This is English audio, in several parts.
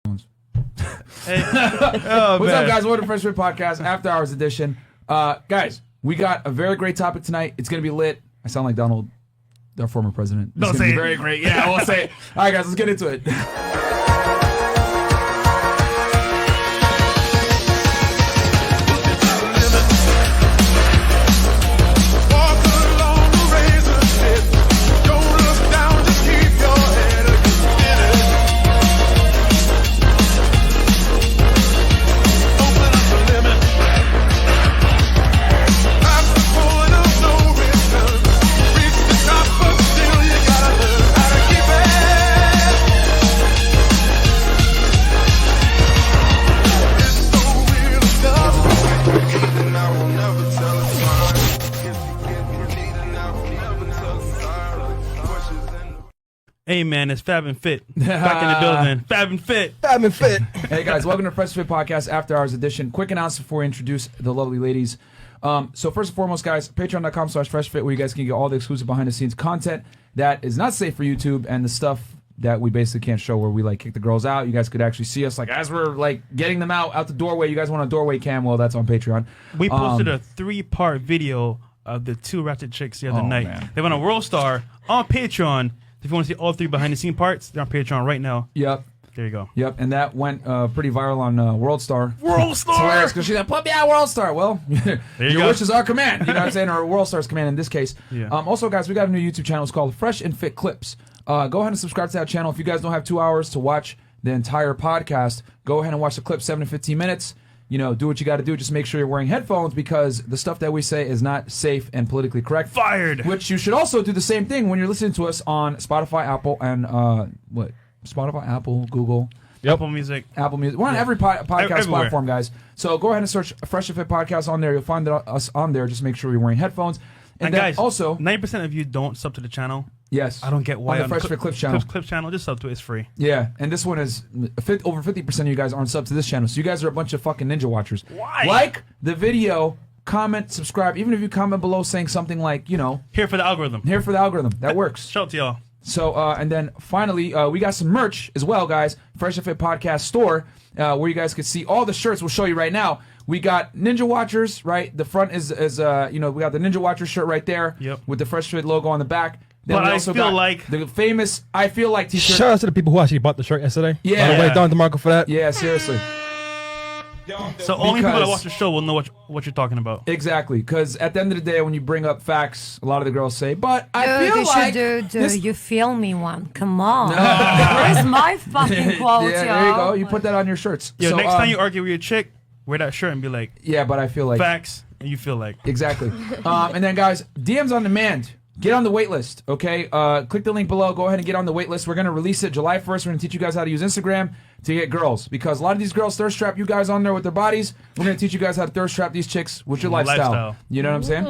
Hey. Oh, What's man. up, guys? Welcome to Fresh Fit Podcast, After Hours edition. Guys, we got a very great topic tonight. It's going to be lit. I sound like Donald, our former president. It's Don't gonna say be it. very great. Yeah, I won't say it. All right, guys, let's get into it. Hey, man, it's Fab and Fit. Back in the building. Fab and Fit. Fab and Fit. Hey, guys, welcome to Fresh Fit Podcast, After Hours edition. Quick announcement before we introduce the lovely ladies. So first and foremost, guys, patreon.com/freshfit, where you guys can get all the exclusive behind-the-scenes content that is not safe for YouTube and the stuff that we basically can't show, where we like kick the girls out. You guys could actually see us like as we're like getting them out the doorway. You guys want a doorway cam? Well, that's on Patreon. We posted a 3-part video of the 2 ratchet chicks the other night. Man. They went on World Star on Patreon. If you want to see all 3 behind-the-scene parts, they're on Patreon right now. Yep. There you go. Yep, and that went pretty viral on World Star. World Star! It's hilarious because she's like, put me on World Star. Well, you your go. wish is our command. You know what I'm saying? Or World Star's command in this case. Yeah. Also, guys, we got a new YouTube channel. It's called Fresh and Fit Clips. Go ahead and subscribe to that channel. If you guys don't have 2 hours to watch the entire podcast, go ahead and watch the clip, 7 to 15 minutes. You know, do what you got to do. Just make sure you're wearing headphones because the stuff that we say is not safe and politically correct. Fired! Which you should also do the same thing when you're listening to us on Spotify, Apple, and Spotify, Apple, Google. Yep. Apple Music. Apple Music. We're on every podcast Everywhere. platform, guys. So go ahead and search Fresh and Fit Podcast on there. You'll find us on there. Just make sure you're wearing headphones. And then guys, also, 90% of you don't sub to the channel. yes, I don't get why. on the Fresh Fit Clips channel. Clips channel, just sub to it. It's free. Yeah, and this one is over 50% of you guys aren't sub to this channel. So you guys are a bunch of fucking ninja watchers. Why? Like the video, comment, subscribe. Even if you comment below saying something like, you know, Here for the algorithm. here for the algorithm. That works. Shout out to y'all. So, and then finally, we got some merch as well, guys. Fresh and Fit Podcast store, where you guys can see all the shirts. We'll show you right now. We got Ninja Watchers, right? The front is you know, we got the Ninja Watchers shirt right there. Yep. With the Fresh Fit logo on the back. Then But we I also feel got like- the famous I Feel Like t-shirt. Shout out to the people who actually bought the shirt yesterday. Yeah. By the way, Yeah. Don DeMarco for that. Yeah, seriously. So only people that Because- watch the show will know what you're talking about. Exactly. Because at the end of the day, when you bring up facts, a lot of the girls say, but I Dude, feel you like should do this- you feel me one. Come on. Where's my fucking quote, yeah, y'all? there you go. You put that on your shirts. Yo, So, next time you argue with your chick, wear that shirt and be like, yeah, but I feel like facts, and you feel like. Exactly. And then, guys, DMs on demand. Get on the wait list, okay? Click the link below. Go ahead and get on the wait list. We're going to release it July 1st. We're going to teach you guys how to use Instagram to get girls. Because a lot of these girls thirst trap you guys on there with their bodies. We're going to teach you guys how to thirst trap these chicks with your lifestyle. You know what I'm saying?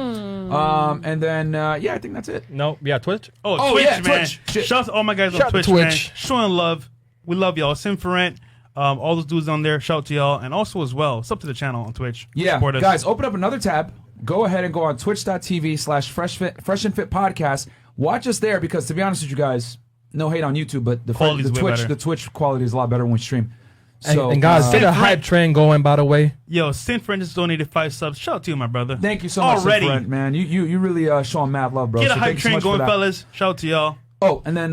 And then, yeah, I think that's it. No, yeah, Twitch. Oh, Oh, Twitch, yeah, man. Twitch. Shit. Shout out to all my guys Shout on out to Twitch, man. Twitch. Showing love. We love y'all. Sim for Rent. All those dudes on there, shout out to y'all. And also as well, sub to the channel on Twitch. Yeah, Support us. guys, open up another tab. Go ahead and go on twitch.tv/Fresh and Fit Podcast. Watch us there because, to be honest with you guys, no hate on YouTube, but Quality's way better. the Twitch quality is a lot better when we stream. And, So, and guys, get a Frank. hype train going, by the way. Yo, Sin Friend just donated 5 subs. Shout out to you, my brother. thank you so much, Already. Brent, man. You really showing mad love, bro. Get So a thank hype you so train much for going, that. fellas. Shout out to y'all. Oh, and then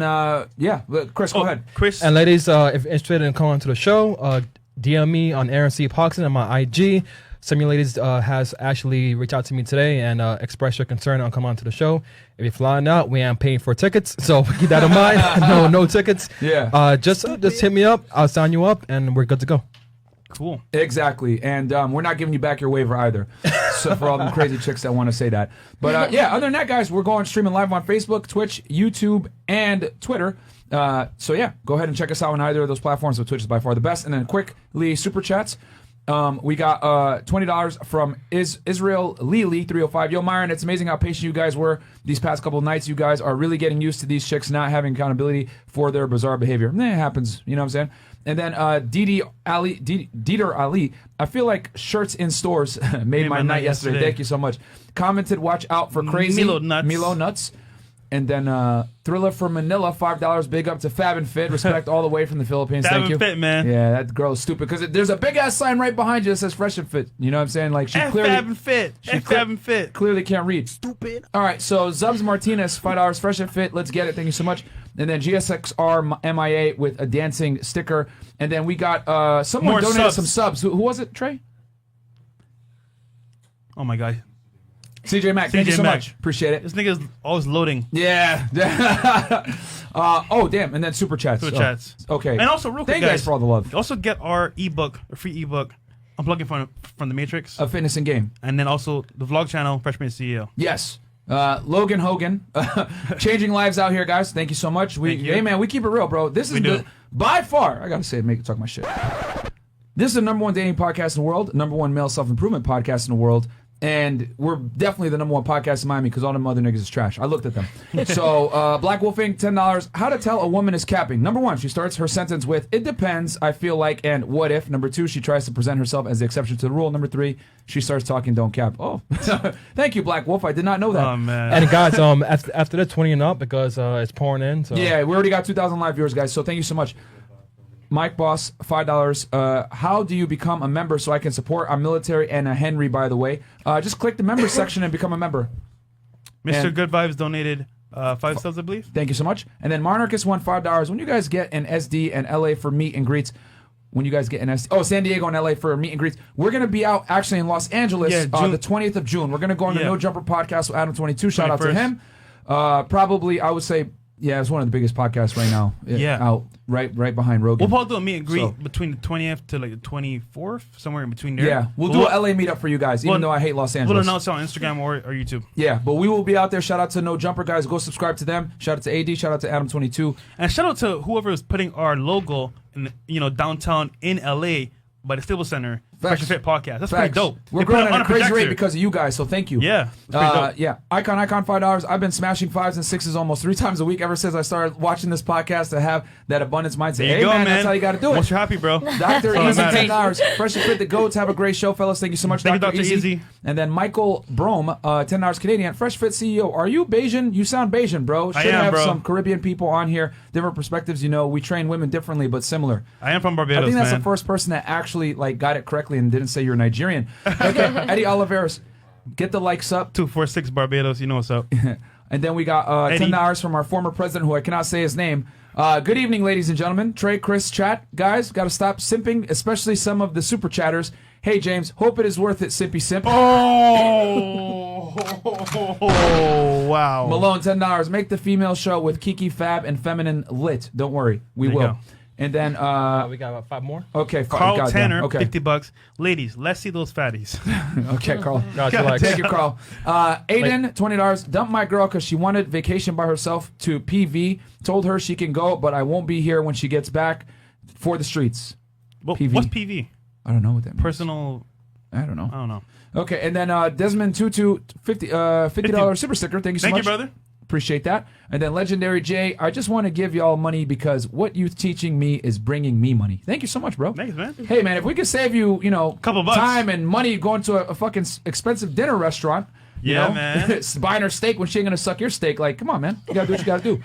yeah, Chris, go ahead. Chris. And ladies, if you're interested in coming to the show, DM me on Aaron C. Poxon on my IG. Some of you ladies has actually reached out to me today and expressed your concern on coming on to the show. If you're flying out, we ain't paying for tickets, so keep that in mind. No tickets. Yeah. Just hit me up. I'll sign you up, and we're good to go. Cool. Exactly, and we're not giving you back your waiver either. So for all them crazy chicks that want to say that, but yeah, other than that, guys, we're going streaming live on Facebook, Twitch, YouTube, and Twitter. So yeah, go ahead and check us out on either of those platforms. But Twitch is by far the best. And then quickly, super chats. We got $20 from Israel Lily 305. Yo, Myron, it's amazing how patient you guys were these past couple of nights. You guys are really getting used to these chicks not having accountability for their bizarre behavior. It happens, you know what I'm saying? And then Dieter Ali, I feel like shirts in stores made my night yesterday. Thank you so much. Commented, watch out for crazy Milo nuts. Milo nuts. And then Thriller from Manila, $5. Big up to Fab and Fit. Respect all the way from the Philippines. Fab Thank and you. Fit, man. Yeah, that girl is stupid because there's a big ass sign right behind you that says Fresh and Fit. You know what I'm saying? Like she F clearly Fab and Fit. F Fab and Fit. clearly can't read. Stupid. All right, so Zubs Martinez, $5. Fresh and Fit. Let's get it. Thank you so much. And then GSXR MIA with a dancing sticker. And then we got someone More donated subs. some subs. Who was it, Trey? Oh my god. CJ Mack. Thank you CJ so Mack. much. Appreciate it. This nigga's always loading. Yeah. Oh, damn. And then super chats. Super Oh, chats. Okay. And also, real quick, Thank you guys for all the love. Also get our ebook, a free ebook, Unplugging from the Matrix. Of Fitness and Game. And then also the vlog channel, Freshman CEO. Yes. Logan Hogan. Changing lives out here, guys. Thank you so much. Thank you. Hey, man, we keep it real, bro. This is do. by far, I got to say, make it talk my shit. This is the number one dating podcast in the world, number one male self-improvement podcast in the world, and we're definitely the number one podcast in Miami because all them other niggas is trash. I looked at them. So, Black Wolfing, $10. How to tell a woman is capping. Number one, she starts her sentence with, it depends, I feel like, and what if. Number two, she tries to present herself as the exception to the rule. Number three, she starts talking, don't cap. Oh, thank you, Black Wolf. I did not know that. Oh, man. And guys, after the 20 and up because it's pouring in. So Yeah, we already got 2,000 live viewers, guys, so thank you so much. Mike Boss, $5. How do you become a member so I can support? I'm military and a Henry, by the way. Just click the members section and become a member. Mr. And- Good Vibes donated 5 subs, I believe. Thank you so much. And then Monarchist won $5. When you guys get an SD and LA for meet and greets, when you guys get an SD, San Diego and LA for meet and greets, we're going to be out actually in Los Angeles Yeah, the 20th of June. We're going to go on the Yeah. No Jumper podcast with Adam22. Shout out to 21st. him. Probably, I would say, yeah, it's one of the biggest podcasts right now. Yeah. Out right behind Rogan. We'll probably do a meet and greet So- between the 20th to like the 24th, somewhere in between there. Yeah, we'll do a LA meetup for you guys, even We'll- though I hate Los We'll Angeles. announce it on Instagram or YouTube. Yeah, but we will be out there. Shout out to No Jumper guys. Go subscribe to them. Shout out to AD. Shout out to Adam22. And shout out to whoever is putting our logo in downtown in LA by the Civil Center. Fresh and Fit podcast. That's pretty Facts. dope. We're They put growing it at on a crazy projector. rate because of you guys, so thank you. Yeah, it's pretty dope. Yeah. Icon, $5. I've been smashing 5s and 6s almost 3 times a week ever since I started watching this podcast to have that abundance mindset. There you Hey, go, man, that's how you got to do Once it. you're happy, bro. Dr. That's all Easy, that matters. $10. Fresh and Fit the Goats. Have a great show, fellas. Thank you so much, Thank you, Dr. Dr. Easy. And then Michael Brome, $10 Canadian. Fresh Fit CEO. Are you Bayesian? You sound Bayesian, bro. Should am, have bro. some Caribbean people on here. Different perspectives. We train women differently, but similar. I am from I Barbados, think that's man. the first person that actually got it correctly and didn't say you're Nigerian. Okay, Eddie Oliveros, get the likes up. 246 Barbados, you know what's up. And then we got Eddie. $10 from our former president, who I cannot say his name. Good evening, ladies and gentlemen. Trey, Chris, chat. Guys, got to stop simping, especially some of the super chatters. Hey, James, hope it is worth it, Simpy Simp. Oh, wow. Malone, $10. Make the female show with Kiki, Fab, and Feminine lit. Don't worry, we There you will. go. And then, we got about 5 more. okay, Carl goddamn. Tanner, Okay, $50. Ladies, let's see those fatties. okay, Carl. Guys, relax. Thank you, Carl. Aiden, $20. Dumped my girl because she wanted vacation by herself to PV. Told her she can go, but I won't be here when she gets back for the streets. PV. What's PV? I don't know what that means. Personal, I don't know. I don't know. Okay, and then Desmond Tutu, $50 super sticker. Thank you so Thank much. you, brother. Appreciate that. And then Legendary J, I just want to give y'all money because what you're teaching me is bringing me money. Thank you so much, bro. Thanks, man. Hey, man, if we could save you, Couple bucks. time and money going to a fucking expensive dinner restaurant, Yeah, man. buying her steak when she ain't gonna suck your steak, like, come on, man, you gotta do what you gotta do.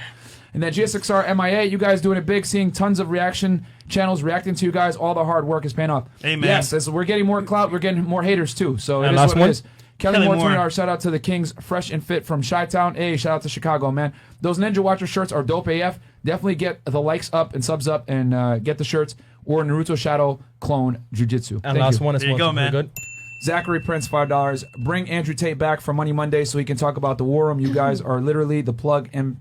And then GSXR MIA, you guys doing it big, seeing tons of reaction channels reacting to you guys. All the hard work is paying off. Hey, man. Yes, as we're getting more clout, we're getting more haters too. So it And is last what one? it is. Kelly Kelly Moore, Moore. $20. Shout out to the Kings, fresh and fit from Chi-Town. Hey, shout out to Chicago, man. Those Ninja Watcher shirts are dope AF. Definitely get the likes up and subs up and get the shirts or Naruto Shadow Clone Jiu-Jitsu. And Thank last you. one is There you go, man. good. Zachary Prince, $5. Bring Andrew Tate back for Money Monday so he can talk about the war room. You guys are literally the plug and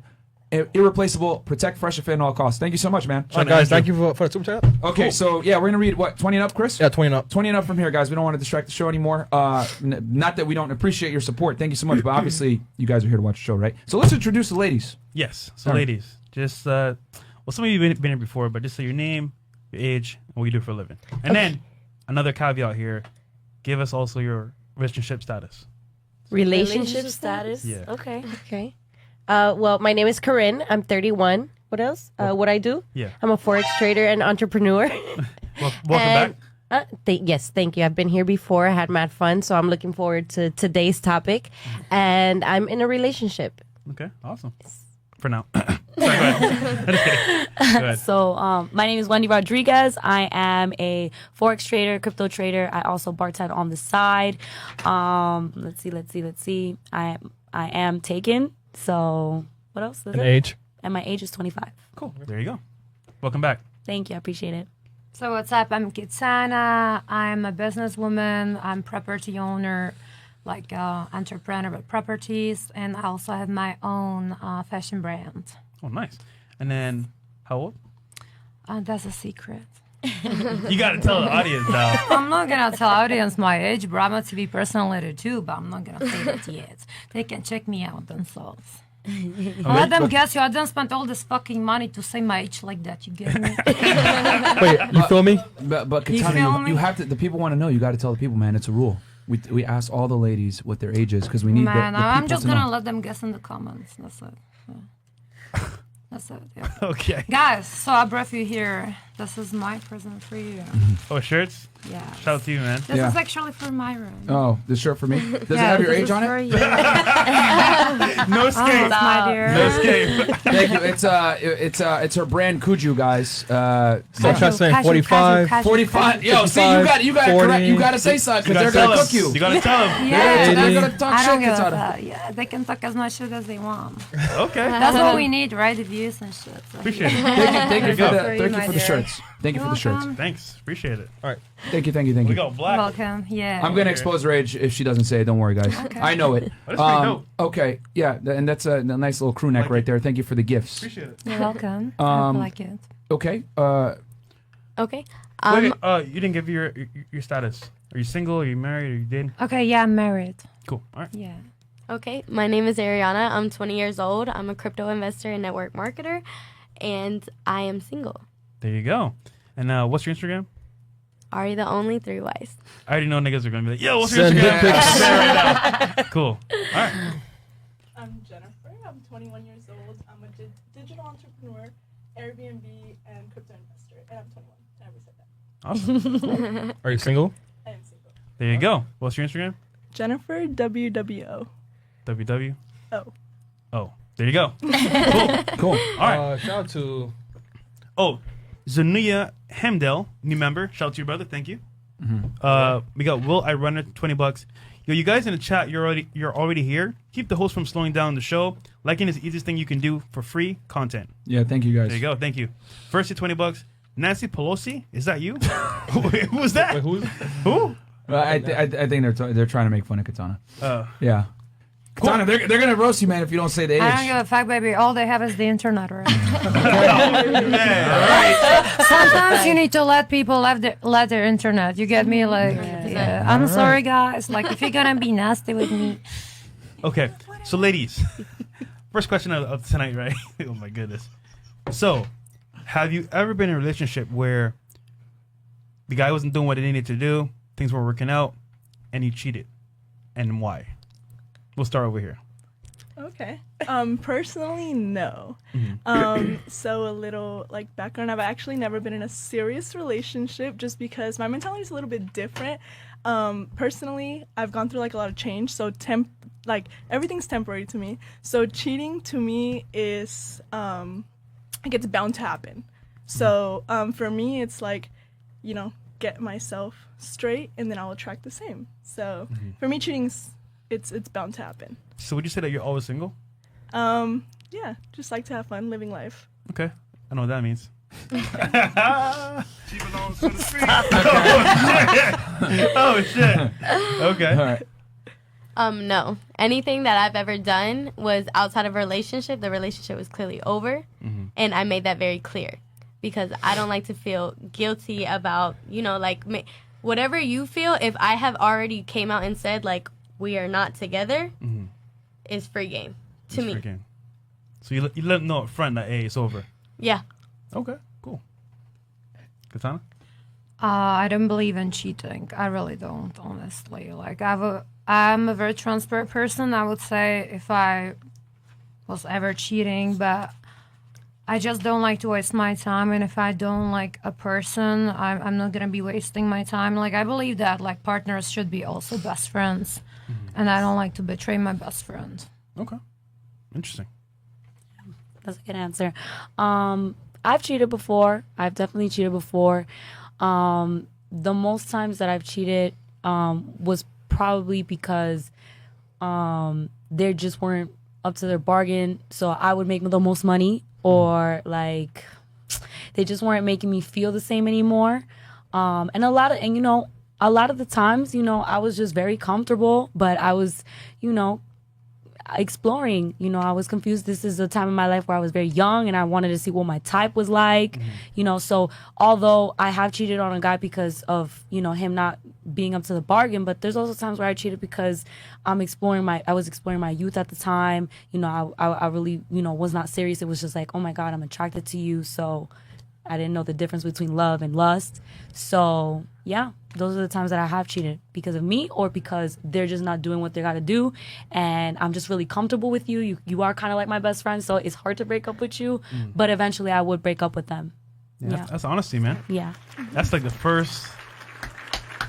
irreplaceable. Protect Fresh and Fit at all costs. Thank you so much, man. All right, guys, thank you for the super chat. Okay, so yeah, we're gonna read what 20 and up, Chris. Yeah, 20 and up. 20 and up from here, guys. We don't want to distract the show anymore. Not that we don't appreciate your support. Thank you so much, but obviously you guys are here to watch the show, right? So let's introduce the ladies. Yes. So, All right. ladies, just well, some of you have been here before, but just say your name, your age, and what you do for a living. And then another caveat here: give us also your relationship status. Relationship status. Yeah. Okay. Okay. Well, my name is Corinne. I'm 31. What else? What I do? Yeah. I'm a forex trader and entrepreneur. Welcome back. Yes, thank you. I've been here before. I had mad fun, so I'm looking forward to today's topic. And I'm in a relationship. Okay, awesome. For now. Sorry, go ahead. Go ahead. So, my name is Wendy Rodriguez. I am a forex trader, crypto trader. I also bartend on the side. Let's see. I am taken. So, what else? Is An it? age. And my age is 25. Cool. There you go. Welcome back. Thank you. I appreciate it. So what's up? I'm Kitsana. I'm a businesswoman. I'm property owner, like entrepreneur with properties, and I also have my own fashion brand. Oh, nice. And then, how old? That's a secret. You got to tell the audience now. I'm not gonna tell audience my age, but I'm a TV personality too. But I'm not gonna say it yet. They can check me out themselves. Let them guess you. I didn't spend all this fucking money to say my age like that. You get me? Wait, you feel me? But You feel Katana, me? you have to. The people want to know. You got to tell the people, man. It's a rule. We ask all the ladies what their age is because we need Man, the I'm people just to gonna know. let them guess in the comments. That's it. Yeah. That's it. Yeah. Okay. Guys, so I brought you here. This is my present for you. Oh, shirts? Yeah. Shout out to you, man. This Yeah. is actually for my room. Oh, this shirt for me. Does it Yeah, have your this age is on for it? you. No escape. Oh, my dear. No escape. Thank you. It's her brand Kuju, guys. Snapchat saying 45. 45. Yo, see, 55, you got to 40. correct. You got to say something You because gotta they're gonna tell cook him. you. You got to tell him. Yeah, They're Eighty. gonna talk I shit, don't give a Katana. fuck. Yeah, they can talk as much shit as they want. Okay. That's what we need, right? The views and shit. So. Appreciate it. Thank you go. for For you, the my dear. shirts. Thank you for the shirts. Welcome. Thanks. Appreciate it. Thank you. We go black. Welcome. Yeah. I'm gonna expose her age if she doesn't say it. Don't worry, guys. Okay. I know it. That's pretty dope. Okay, yeah, and that's a nice little crew neck Like right it. there. Thank you for the gifts. Appreciate it. You're welcome. I like it. Okay, Okay. Wait, you didn't give your status. Are you single? Are you married? Are you dating? Okay, yeah, I'm married. Cool. All right. Yeah. Okay, my name is Ariana. I'm 20 years old. I'm a crypto investor and network marketer, and I am single. There you go. And what's your Instagram? Are you the only 3 Ys? I already know niggas are gonna be like, yo, what's your Send Instagram? dick pics. Say it right now. Cool. All right. I'm Jennifer. I'm 21 years old. I'm a digital entrepreneur, Airbnb, and crypto investor. And I'm 21. I already said that. Awesome. Are you single? I am single. There you go. What's your Instagram? Jennifer WWO. WW. Oh. Oh, there you go. cool. All right. Shout out to Oh, Zanuya Hemdell, new member. Shout out to your brother. Thank you. We got Will I Runner, $20. Yo, you guys in the chat, you're already here. Keep the host from slowing down the show. Liking is the easiest thing you can do for free content. Yeah, thank you guys. There you go. Thank you. First to $20. Nancy Pelosi, is that you? Who was that? wait, who? Who? I think they're trying to make fun of Katana. Yeah. Cool. Katana, they're gonna roast you, man, if you don't say the age. I don't give a fuck, baby. All they have is the internet, right? Sometimes you need to let people let their internet. You get me? Like, yeah. I'm sorry, guys. Like, if you're gonna be nasty with me, Okay, so ladies, first question of tonight, right? Oh my goodness. So, have you ever been in a relationship where the guy wasn't doing what he needed to do, things weren't working out, and you cheated, and why? We'll start over here. Okay. Personally, no. So a little like background. I've actually never been in a serious relationship just because my mentality is a little bit different. Personally, I've gone through like a lot of change. So like everything's temporary to me. So cheating to me is like it's bound to happen. So for me, it's like, get myself straight and then I'll attract the same. So for me, cheating's it's bound to hapen. So would you say that you're always single? Yeah, just like to have fun living life. Okay, I know what that means. Oh shit. Okay. All right. No. Anything that I've ever done was outside of a relationship. The relationship was clearly over, and I made that very clear because I don't like to feel guilty about, whatever you feel. If I have already came out and said like we are not together, is free game to me. Freaking. So you let them know up front that hey, it's over. Yeah. Okay, cool. Katana? I don't believe in cheating. I really don't, honestly. Like, I'm a very transparent person. I would say if I was ever cheating, but I just don't like to waste my time. And if I don't like a person, I'm not gonna be wasting my time. Like, I believe that like partners should be also best friends, and I don't like to betray my best friend. Okay. Interesting. That's a good answer. I've cheated before. I've definitely cheated before. The most times that I've cheated was probably because they just weren't up to their bargain. So I would make the most money, or like they just weren't making me feel the same anymore. And a lot of the times, I was just very comfortable, but I was, exploring. I was confused. This is a time in my life where I was very young and I wanted to see what my type was like. So although I have cheated on a guy because of, him not being up to the bargain, but there's also times where I cheated because I was exploring my youth at the time. I really, was not serious. It was just like, oh my God, I'm attracted to you. So I didn't know the difference between love and lust. So yeah, those are the times that I have cheated, because of me or because they're just not doing what they got to do. And I'm just really comfortable with you. You are kind of like my best friend. So it's hard to break up with you, but eventually I would break up with them. Yeah. That's honesty, man. Yeah. That's like the first.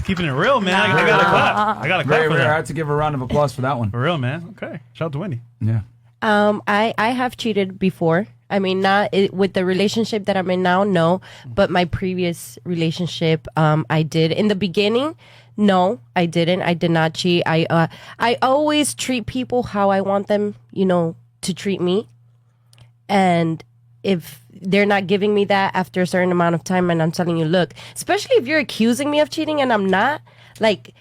Keeping it real, man. I gotta clap. I gotta clap Very for rare. I that. have to give a round of applause for that one. For real, man. Okay. Shout out to Wendy. Yeah. I have cheated before. I mean, not with the relationship that I'm in now, no. But my previous relationship, I did. In the beginning, no, I didn't. I did not cheat. I always treat people how I want them, to treat me. And if they're not giving me that after a certain amount of time, and I'm telling you, look, especially if you're accusing me of cheating and I'm not, like,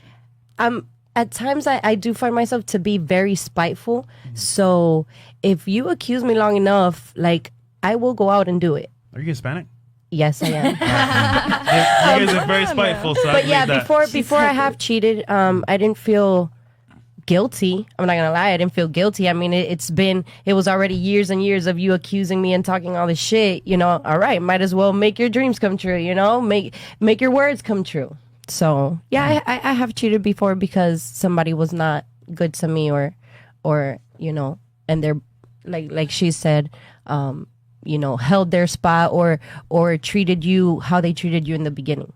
at times I do find myself to be very spiteful. So if you accuse me long enough, like, I will go out and do it. Are you Hispanic? Yes, I am. You guys are very spiteful. So But I yeah, believe that. before I have cheated, I didn't feel guilty. I'm not gonna lie, I didn't feel guilty. I mean, it was already years and years of you accusing me and talking all this shit. All right, might as well make your dreams come true. Make your words come true. So yeah, I have cheated before because somebody was not good to me, or and they're like she said, held their spot or treated you how they treated you in the beginning.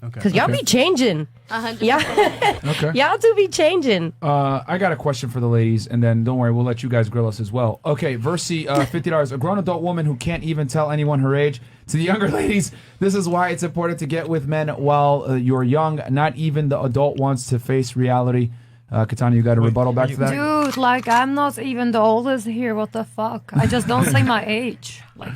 Okay. Because y'all be changing. 100%. Yeah. Okay. Y'all do be changing. I got a question for the ladies, and then don't worry, we'll let you guys grill us as well. Okay, Versi, $50. A grown adult woman who can't even tell anyone her age. To the younger ladies, this is why it's important to get with men while you're young. Not even the adult wants to face reality. Katana, you got a rebuttal back to that? Dude, like, I'm not even the oldest here. What the fuck? I just don't say my age. Like,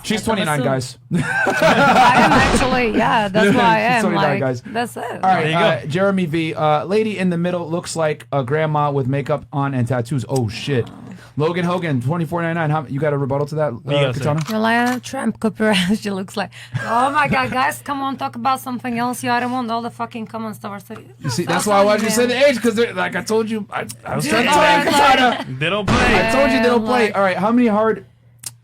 She's 29, guys. I am actually, yeah, that's why I am. 29, Like, guys. that's it. All right, Jeremy V. Lady in the middle looks like a grandma with makeup on and tattoos. Oh, shit. Logan Hogan, $24.99. How you got a rebuttal to that, Katana? Melania Trump copyright. She looks like, oh my god, guys, come on, talk about something else. I don't want all the fucking comments that were saying. You see, that's why I wanted you to say the age, because like I told you, I was trying to tell you, Katana. They don't play. I told you they don't play. All right, how many hard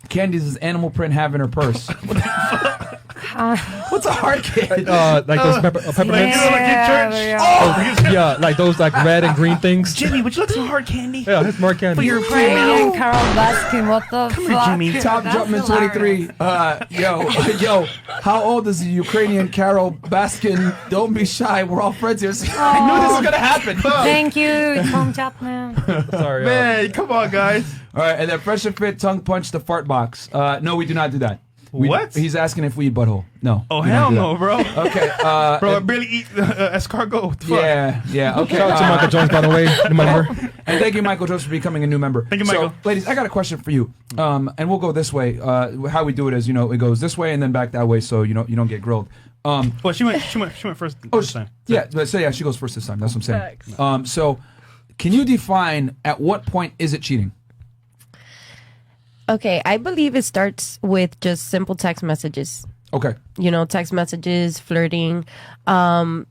candies does Animal Print have in her purse? What's a hard candy? Like those peppermints. Yeah, like those like red and green things. Jimmy, would you like some hard candy? Yeah, it's more candy. For your Ukrainian Carol Baskin, what the fuck? Jimmy. Top That's Jumpman hilarious. 23. Yo, how old is the Ukrainian Carol Baskin? Don't be shy. We're all friends here. I knew this was gonna happen. Thank you, Tom Chapman. Sorry. Man, come on, guys. All right, and then Fresh and Fit tongue punch the fart box. No, we do not do that. What? He's asking if we eat butthole. No. Oh, we hell don't do no, that. bro. Okay. Bro, I barely eat escargot. What the fuck? Yeah. Okay. Shout out to Michael Jones, by the way, the member. And thank you, Michael Jones, for becoming a new member. Thank you, Michael. So, ladies, I got a question for you. And we'll go this way. How we do it is, it goes this way and then back that way, so you don't get grilled. Well, she went first this time. Yeah, but yeah, she goes first this time. That's what I'm saying. Facts. So, can you define at what point is it cheating? Okay, I believe it starts with just simple text messages. Okay. Text messages, flirting. I've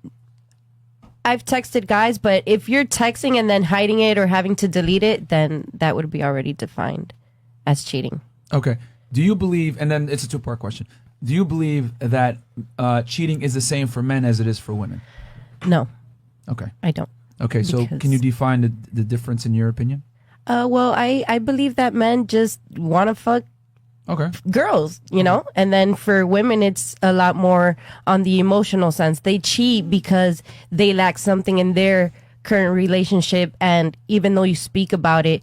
texted guys, but if you're texting and then hiding it or having to delete it, then that would be already defined as cheating. Okay. Do you believe, and then it's a two-part question, do you believe that cheating is the same for men as it is for women? No, Okay. I don't. Okay, so Because- can you define the difference in your opinion? Well, I believe that men just want to fuck Okay. girls, and then for women, it's a lot more on the emotional sense. They cheat because they lack something in their current relationship, and even though you speak about it,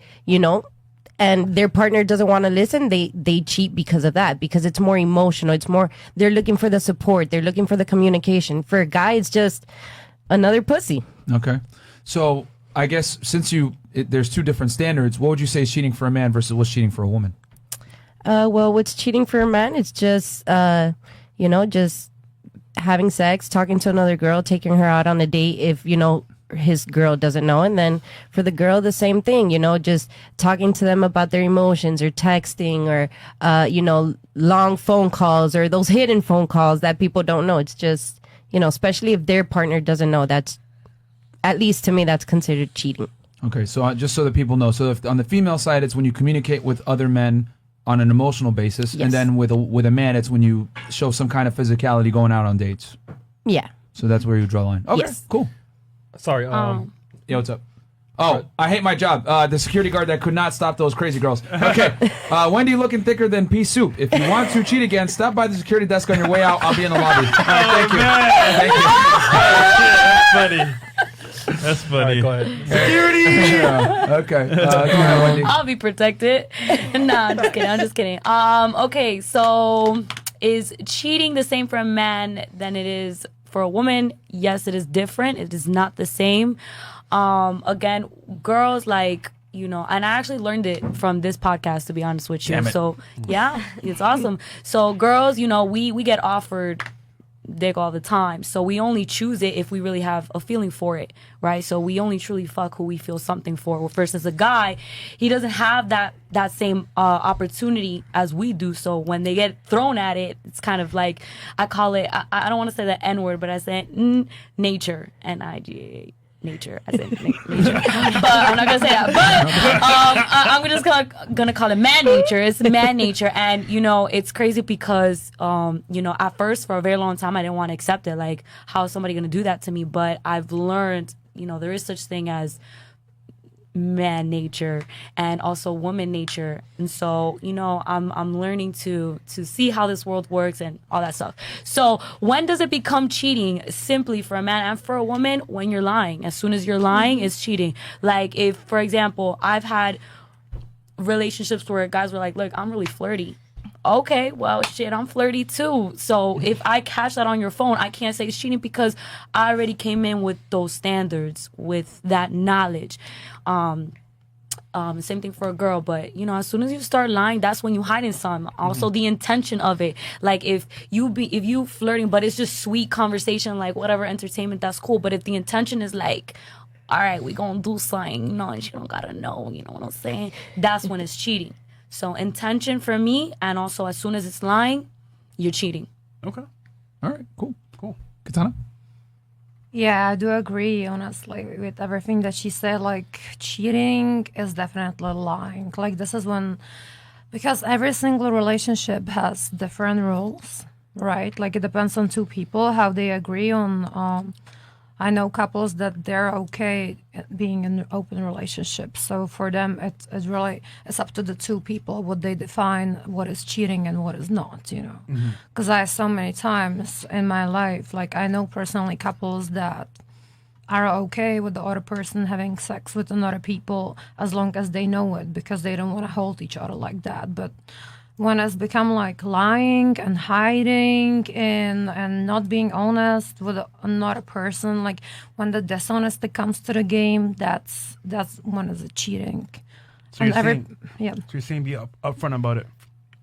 and their partner doesn't want to listen, they cheat because of that, because it's more emotional. It's more, they're looking for the support, they're looking for the communication. For a guy, it's just another pussy. Okay. So I guess since there's two different standards, what would you say is cheating for a man versus what's cheating for a woman? Well, what's cheating for a man? It's just, just having sex, talking to another girl, taking her out on a date if, his girl doesn't know. And then for the girl, the same thing, just talking to them about their emotions, or texting, or, long phone calls, or those hidden phone calls that people don't know. It's just, especially if their partner doesn't know, that's, at least to me, that's considered cheating. Okay, so just so that people know, so if on the female side, it's when you communicate with other men on an emotional basis, Yes. and then with a man, it's when you show some kind of physicality going out on dates. Yeah. So that's where you draw the line. Okay, Yes. cool. Sorry. Yeah, what's up? Oh, I hate my job. The security guard that could not stop those crazy girls. Okay, Wendy looking thicker than pea soup. If you want to cheat again, stop by the security desk on your way out. I'll be in the lobby. All right, thank you. Thank you. That's funny. That's funny. Go ahead. Security. Yeah, okay. Go ahead, Wendy. I'll be protected. Nah, I'm just kidding. Okay, so is cheating the same for a man than it is for a woman? Yes, it is different. It is not the same. Again, girls and I actually learned it from this podcast, to be honest with you. Damn it. So yeah, it's awesome. So girls, we get offered dick all the time. So we only choose it if we really have a feeling for it, right? So we only truly fuck who we feel something for. Versus a guy, he doesn't have that same opportunity as we do. So when they get thrown at it, it's kind of like, I call it, I don't want to say the N word, but I say nature, N-I-G-A. Nature, as in nature. But I'm not gonna say that. But I'm just gonna call it man nature. It's man nature, and it's crazy because at first, for a very long time, I didn't want to accept it. Like, how is somebody gonna do that to me? But I've learned, there is such thing as man nature and also woman nature, and so I'm learning to see how this world works and all that stuff. So when does it become cheating? Simply for a man and for a woman, when you're lying. As soon as you're lying, it's cheating. Like, if, for example, I've had relationships where guys were like, look, I'm really flirty. Okay, well, shit, I'm flirty too. So if I catch that on your phone, I can't say it's cheating because I already came in with those standards, with that knowledge. Same thing for a girl, but as soon as you start lying, that's when you hiding something. Also, the intention of it, like if you flirting, but it's just sweet conversation, like whatever, entertainment, that's cool. But if the intention is like, all right, we gonna do something, and she don't gotta know, you know what I'm saying? That's when it's cheating. So intention for me, and also as soon as it's lying, you're cheating. Okay. All right, cool. Katana? Yeah, I do agree, honestly, with everything that she said. Like, cheating is definitely lying. Like, this is because every single relationship has different rules, right? Like, it depends on two people, how they agree on. I know couples that they're okay being in an open relationship. So for them, it's up to the two people what they define what is cheating and what is not, Because I so many times in my life, like I know personally couples that are okay with the other person having sex with another people as long as they know it, because they don't want to hold each other like that. But when it's become like lying and hiding and not being honest with another person, like when the dishonesty comes to the game, that's when it's cheating. So you're saying be upfront about it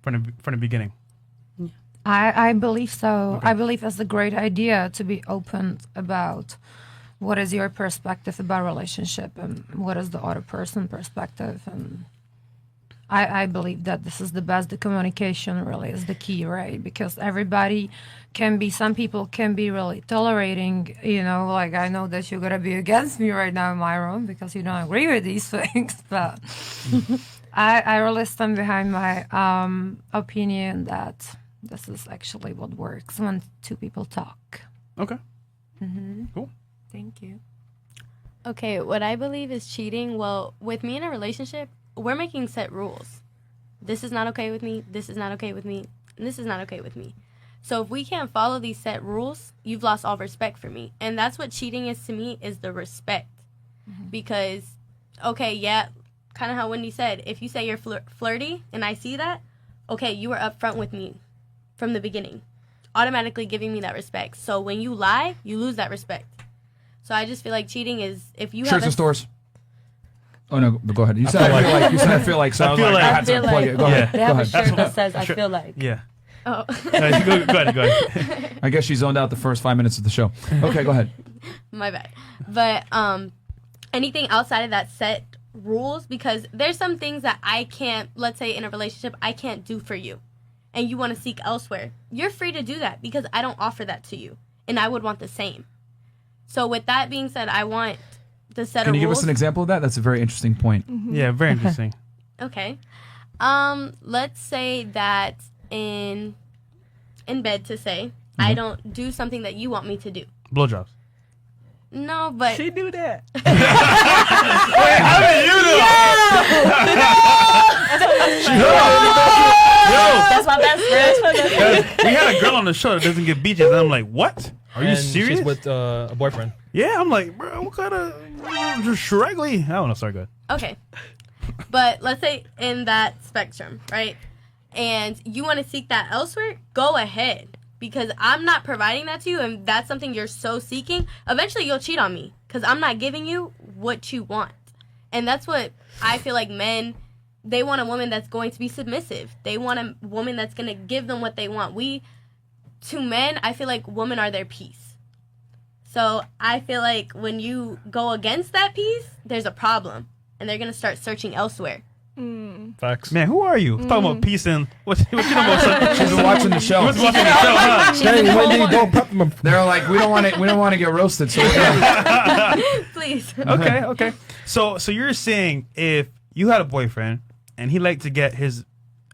from the beginning. I believe so. Okay. I believe it's a great idea to be open about what is your perspective about relationship and what is the other person perspective, and I believe that this is the best. The communication really is the key, right? Because everybody some people can be really tolerating, like I know that you're going to be against me right now in my room because you don't agree with these things, but I really stand behind my opinion that this is actually what works when two people talk. Okay. Cool. Thank you. Okay, what I believe is cheating. Well, with me in a relationship, we're making set rules. This is not okay with me. This is not okay with me. And this is not okay with me. So if we can't follow these set rules, you've lost all respect for me. And that's what cheating is to me, is the respect. Because, okay, yeah, kind of how Wendy said, if you say you're flirty and I see that, okay, you were upfront with me from the beginning, automatically giving me that respect. So when you lie, you lose that respect. So I just feel like cheating is if you Shirts have and stores. Oh no, go ahead. You said I feel like. You said I feel like. So I was like, I had to plug it. Go ahead. They Go have a ahead. shirt that says, I feel like. Yeah. Oh. Go ahead. I guess she zoned out the first 5 minutes of the show. Okay, go ahead. My bad. But anything outside of that set rules, because there's some things that I can't, let's say in a relationship, I can't do for you. And you want to seek elsewhere. You're free to do that because I don't offer that to you. And I would want the same. So with that being said, I want the set of rules. Can you give us an example of that? That's a very interesting point. Yeah, very interesting. Okay. Let's say that in bed to say, I don't do something that you want me to do. Blowjobs. No, but She do that. How did you know? That's my best friend. We had a girl on the show that doesn't get beaches, and I'm like, what? Are you And serious? She's with a boyfriend. Yeah, I'm like, bro, what kind of just Shregly? I don't know. Sorry, go ahead. okay. But let's say in that spectrum, right? And you want to seek that elsewhere, go ahead. Because I'm not providing that to you, and that's something you're so seeking, eventually you'll cheat on me. Because I'm not giving you what you want. And that's what I feel like men, they want a woman that's going to be submissive. They want a woman that's going to give them what they want. To men, I feel like women are their peace. So I feel like when you go against that peace, there's a problem. And they're going to start searching elsewhere. Facts. Man, who are you? Talking about peace and what you know about? She's been watching the show. You must be watching the show, huh? Dang, Wendy, don't prep them. They're like, we don't want to get roasted. So Please. Okay. So you're saying if you had a boyfriend and he liked to get his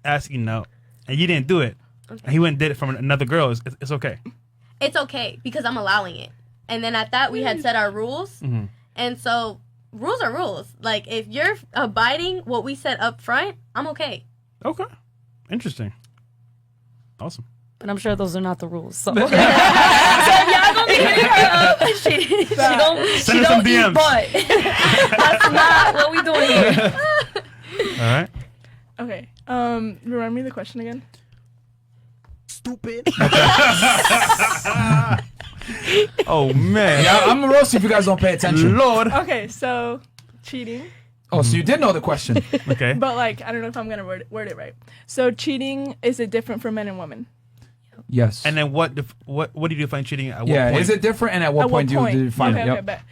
ass eaten out and you didn't do it, and he went and did it from another girl, it's okay. It's okay because I'm allowing it. And then at that, we had set our rules. And so rules are rules. Like, if you're abiding what we set up front, I'm okay. Okay. Interesting. Awesome. But I'm sure those are not the rules. So, so if y'all gonna be hitting her up, she don't Send her some eat DMs. butt. That's not what we doing here. All right. Okay. Remind me the question again. Stupid. Oh man. yeah, I'm gonna roast you if you guys don't pay attention. Lord. Okay, so cheating. Oh, so you did know the question. Okay. But like, I don't know if I'm gonna word it right. So cheating, is it different for men and women? Yes. And then what do you define cheating at what yeah, point? is it different? And at what point do you define okay, it? Okay, bet.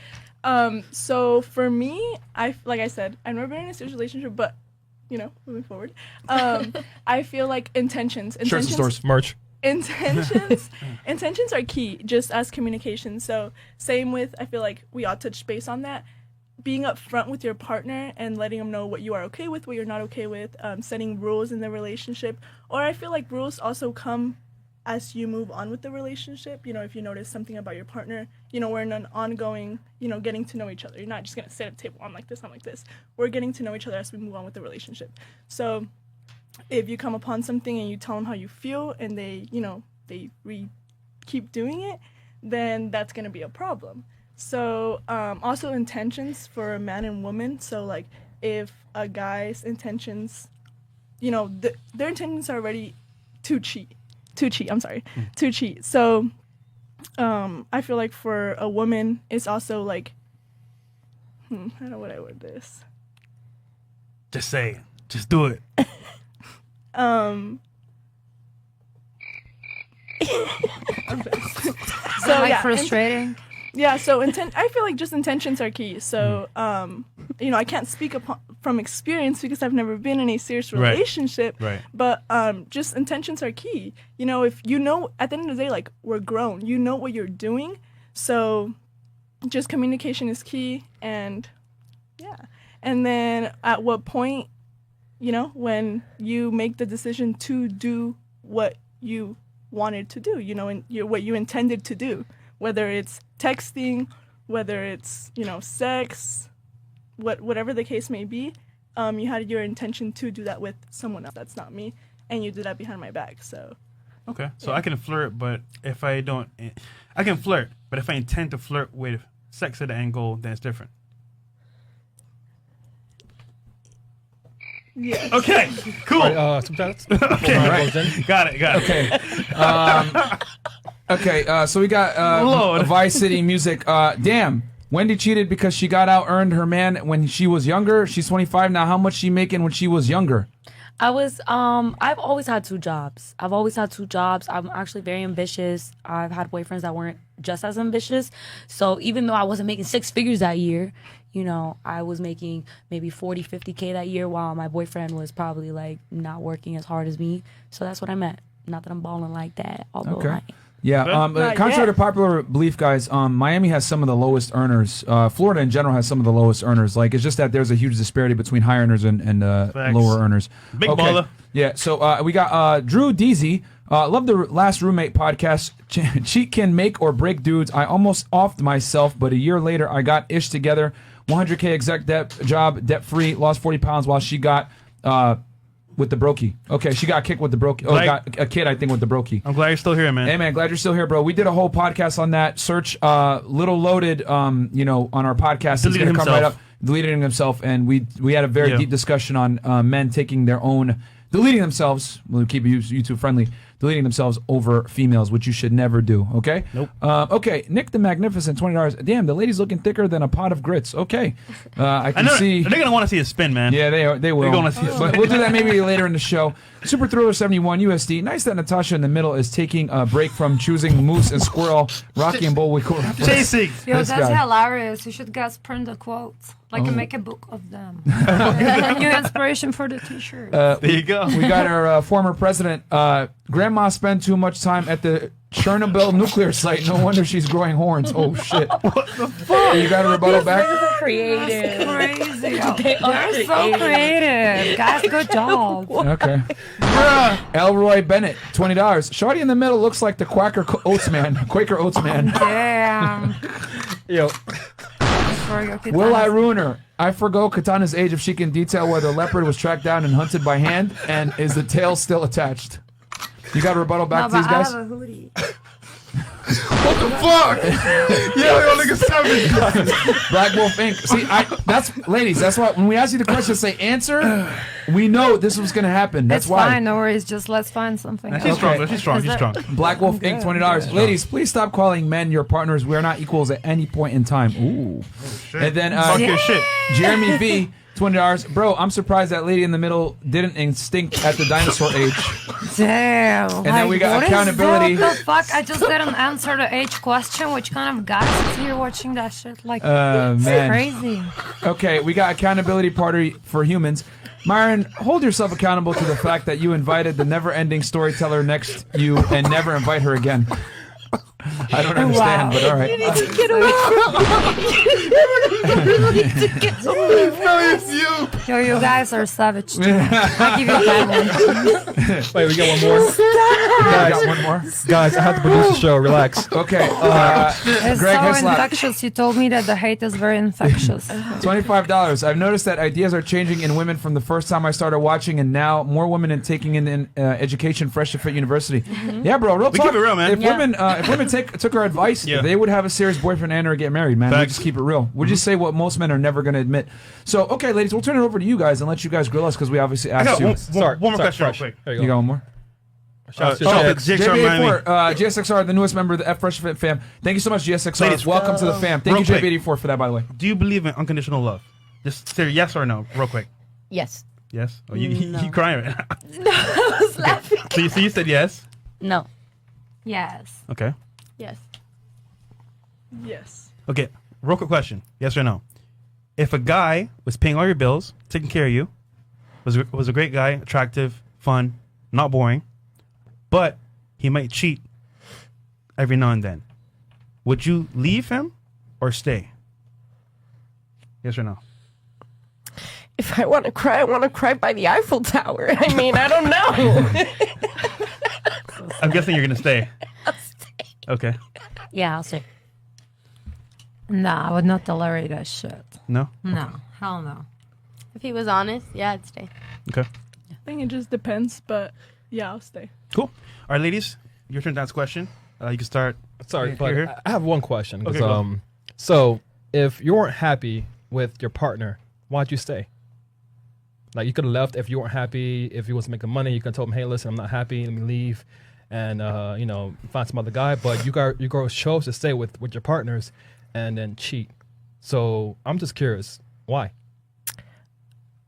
So for me, like I said, I've never been in a serious relationship, but moving forward, I feel like intentions. Shirts and stores. Merch. Intentions are key, just as communication. So same with, I feel like we all touched base on that. Being upfront with your partner and letting them know what you are okay with, what you're not okay with, setting rules in the relationship. Or I feel like rules also come as you move on with the relationship. If you notice something about your partner, we're in an ongoing, getting to know each other. You're not just going to sit at a table, I'm like this, I'm like this. We're getting to know each other as we move on with the relationship. So if you come upon something and you tell them how you feel and they keep doing it, then that's going to be a problem. So also intentions for a man and woman. So like if a guy's intentions, their intentions are already to cheat. So I feel like for a woman, it's also like, I don't know what I word this. Just say it. Just do it. So like frustrating. Yeah, so I feel like just intentions are key. So, I can't speak from experience because I've never been in a serious relationship. Right. But just intentions are key. If at the end of the day, like, we're grown, you know what you're doing. So just communication is key. And yeah. And then at what point, when you make the decision to do what you wanted to do, and what you intended to do. Whether it's texting, whether it's, sex, whatever the case may be, you had your intention to do that with someone else. That's not me. And you did that behind my back. So, Okay. So I can flirt, but if I don't, I can flirt, but if I intend to flirt with sex at the end goal, then it's different. Yes. Okay, cool. Subtitles. Okay, All right. Got it. Okay. Okay, so we got Lord. Vice City Music. Damn, Wendy cheated because she got out earned her man when she was younger. She's 25 now. How much she making when she was younger? I've always had two jobs. I'm actually very ambitious. I've had boyfriends that weren't just as ambitious. So even though I wasn't making six figures that year, you know, I was making maybe 40, 50K that year while my boyfriend was probably like not working as hard as me. So that's what I meant. Not that I'm balling like that, although Okay. I am. Yeah, Not contrary to yet. popular belief, guys, Miami has some of the lowest earners. Florida in general has some of the lowest earners. Like, it's just that there's a huge disparity between high earners and Facts. lower earners. Big baller. Yeah, so we got Drew Deasy. Love the last roommate podcast. Cheat can make or break dudes. I almost offed myself, but a year later I got ish together. 100K exec debt job, debt free, lost 40 pounds while she got with the brokey. Okay, she got kicked with the brokey. Oh, Like- got a kid, I think, with the brokey. I'm glad you're still here, man. Hey man, glad you're still here, bro. We did a whole podcast on that. Search Little Loaded, you know, on our podcast. It's Deleted gonna come right himself. up. Deleting himself, and we had a very Yeah. deep discussion on men taking their own, deleting themselves. We'll keep YouTube friendly. Deleting themselves over females, which you should never do. Okay. Nope. Okay, Nick the Magnificent, $20. Damn, the lady's looking thicker than a pot of grits. Okay. I I can know see. they're gonna want to see a spin, man. Yeah, they will. They're gonna see it. But we'll do that maybe later in the show. Super Thriller 71 USD. Nice that Natasha in the middle is taking a break from choosing moose and squirrel, Rocky and Bullwinkle. Chasing. Yo, This that's guy. hilarious. You should guys print the quotes. Like, and make a book of them. New inspiration for the t-shirt. There you go. We got our former president. Grandma spent too much time at the Chernobyl nuclear site. No wonder she's growing horns. Oh shit! What the fuck? You got a rebuttal back? Creative. Crazy. They are You're so creative. Guys, good job. Okay. Elroy Bennett, $20. Shawty in the middle looks like the Quaker Oats man. Damn. Yo, Will I ruin her? I forgo Katana's age if she can detail whether the leopard was tracked down and hunted by hand, and is the tail still attached? You got a rebuttal back to these guys? I have a hoodie. What the fuck? Yo, nigga, savage. Black Wolf Inc. See, that's ladies. That's why when we ask you the question, say answer. We know this was gonna happen. That's It's why. fine, no worries. Just let's find something She's else. strong. Though. She's strong. Is She's that- strong. Black Wolf Inc. $20. Ladies, please stop calling men your partners. We are not equals at any point in time. Ooh. And then Talk your shit. Jeremy V. $20. Bro, I'm surprised that lady in the middle didn't extinct at the dinosaur age. Damn. And then we got what is accountability. that? What the fuck? I just didn't answer the age question. Which kind of guys is here watching that shit? Like, it's Man. crazy. Okay, we got accountability party for humans. Myron, hold yourself accountable to the fact that you invited the never-ending storyteller next you and never invite her again. I don't understand, but all right. Yo, you guys are savage. Too. I give you that one. wait, we got one more. I got one more. Guys, I have to produce the show. Relax. Okay, It's Greg so Hislop. infectious. You told me that the hate is very infectious. $25. I've noticed that ideas are changing in women from the first time I started watching, and now more women are taking in education fresh to Fit University. Yeah, bro, real We talk. keep it real, man. If women took our advice, Yeah. they would have a serious boyfriend and or get married, man. We Facts. just keep it real. We just say what most men are never going to admit. So, okay, ladies, we'll turn it over to you guys and let you guys grill us because we obviously I asked got you. one more question, real fresh. quick. There You got one more? Shout out to shout out Jax. to JXR Miami. JB84, GSXR, the newest member of the F Fresh Fit fam. Thank you so much, GSXR. Ladies, Welcome to the fam. Thank real you, quick. JB84, for that, by the way. Do you believe in unconditional love? Just say yes or no, real quick. Yes. Yes. Oh, you No. crying right now. No, I was laughing. So you said yes. No. Yes. Okay. Yes. Yes. Okay. Real quick question. Yes or no? If a guy was paying all your bills, taking care of you, was a great guy, attractive, fun, not boring, but he might cheat every now and then, would you leave him or stay? Yes or no? If I want to cry by the Eiffel Tower. I mean, I don't know. I'm guessing you're gonna stay. I'll stay. Okay. Yeah, I'll say. Nah, I would not tolerate that shit. No. No. Hell no. If he was honest, yeah, I'd stay. Okay. I think it just depends, but yeah, I'll stay. Cool. All right, ladies, your turn to ask a question. You can start. Sorry, Here, but here. I have one question. 'Cause, Okay, go. So, if you weren't happy with your partner, why'd you stay? Like you could have left if you weren't happy. If you wasn't making money, you could have told him, "Hey, listen, I'm not happy. Let me leave," and find some other guy. But you girls chose to stay with your partners and then cheat. So I'm just curious, why?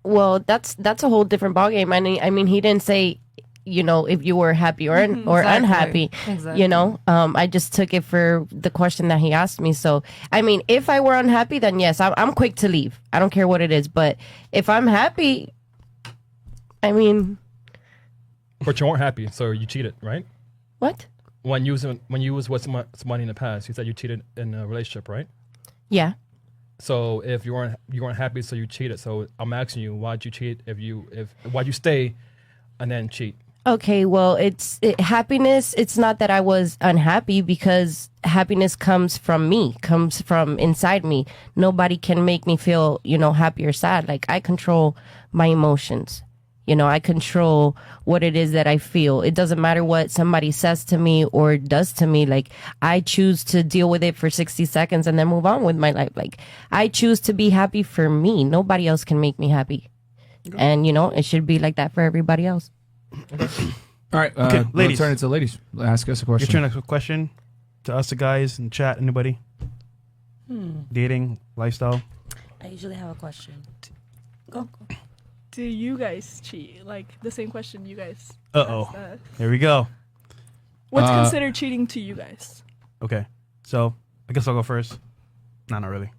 Well, that's a whole different ballgame. I mean, he didn't say, if you were happy or unhappy. Exactly. I just took it for the question that he asked me. So, I mean, if I were unhappy, then yes, I'm quick to leave. I don't care what it is. But if I'm happy, I mean, But you weren't happy, so you cheated, right? what? When you was with somebody in the past, you said you cheated in a relationship, right? Yeah. So if you weren't happy, so you cheated. So I'm asking you, why'd you cheat? Why'd you stay and then cheat? Okay, well, happiness. It's not that I was unhappy, because happiness comes from me, comes from inside me. Nobody can make me feel, happy or sad. Like, I control my emotions. I control what it is that I feel. It doesn't matter what somebody says to me or does to me. Like, I choose to deal with it for 60 seconds and then move on with my life. Like, I choose to be happy for me. Nobody else can make me happy. And, it should be like that for everybody else. All right, Okay, ladies. Turn it to ladies. Ask us a Your question. turn. Next question to us, the guys in chat. Anybody? Dating, lifestyle. I usually have a question. Go. Do you guys cheat? Like the same question you guys. Uh-oh. asked us. Here we go. What's considered cheating to you guys? Okay, so I guess I'll go first. No, not really.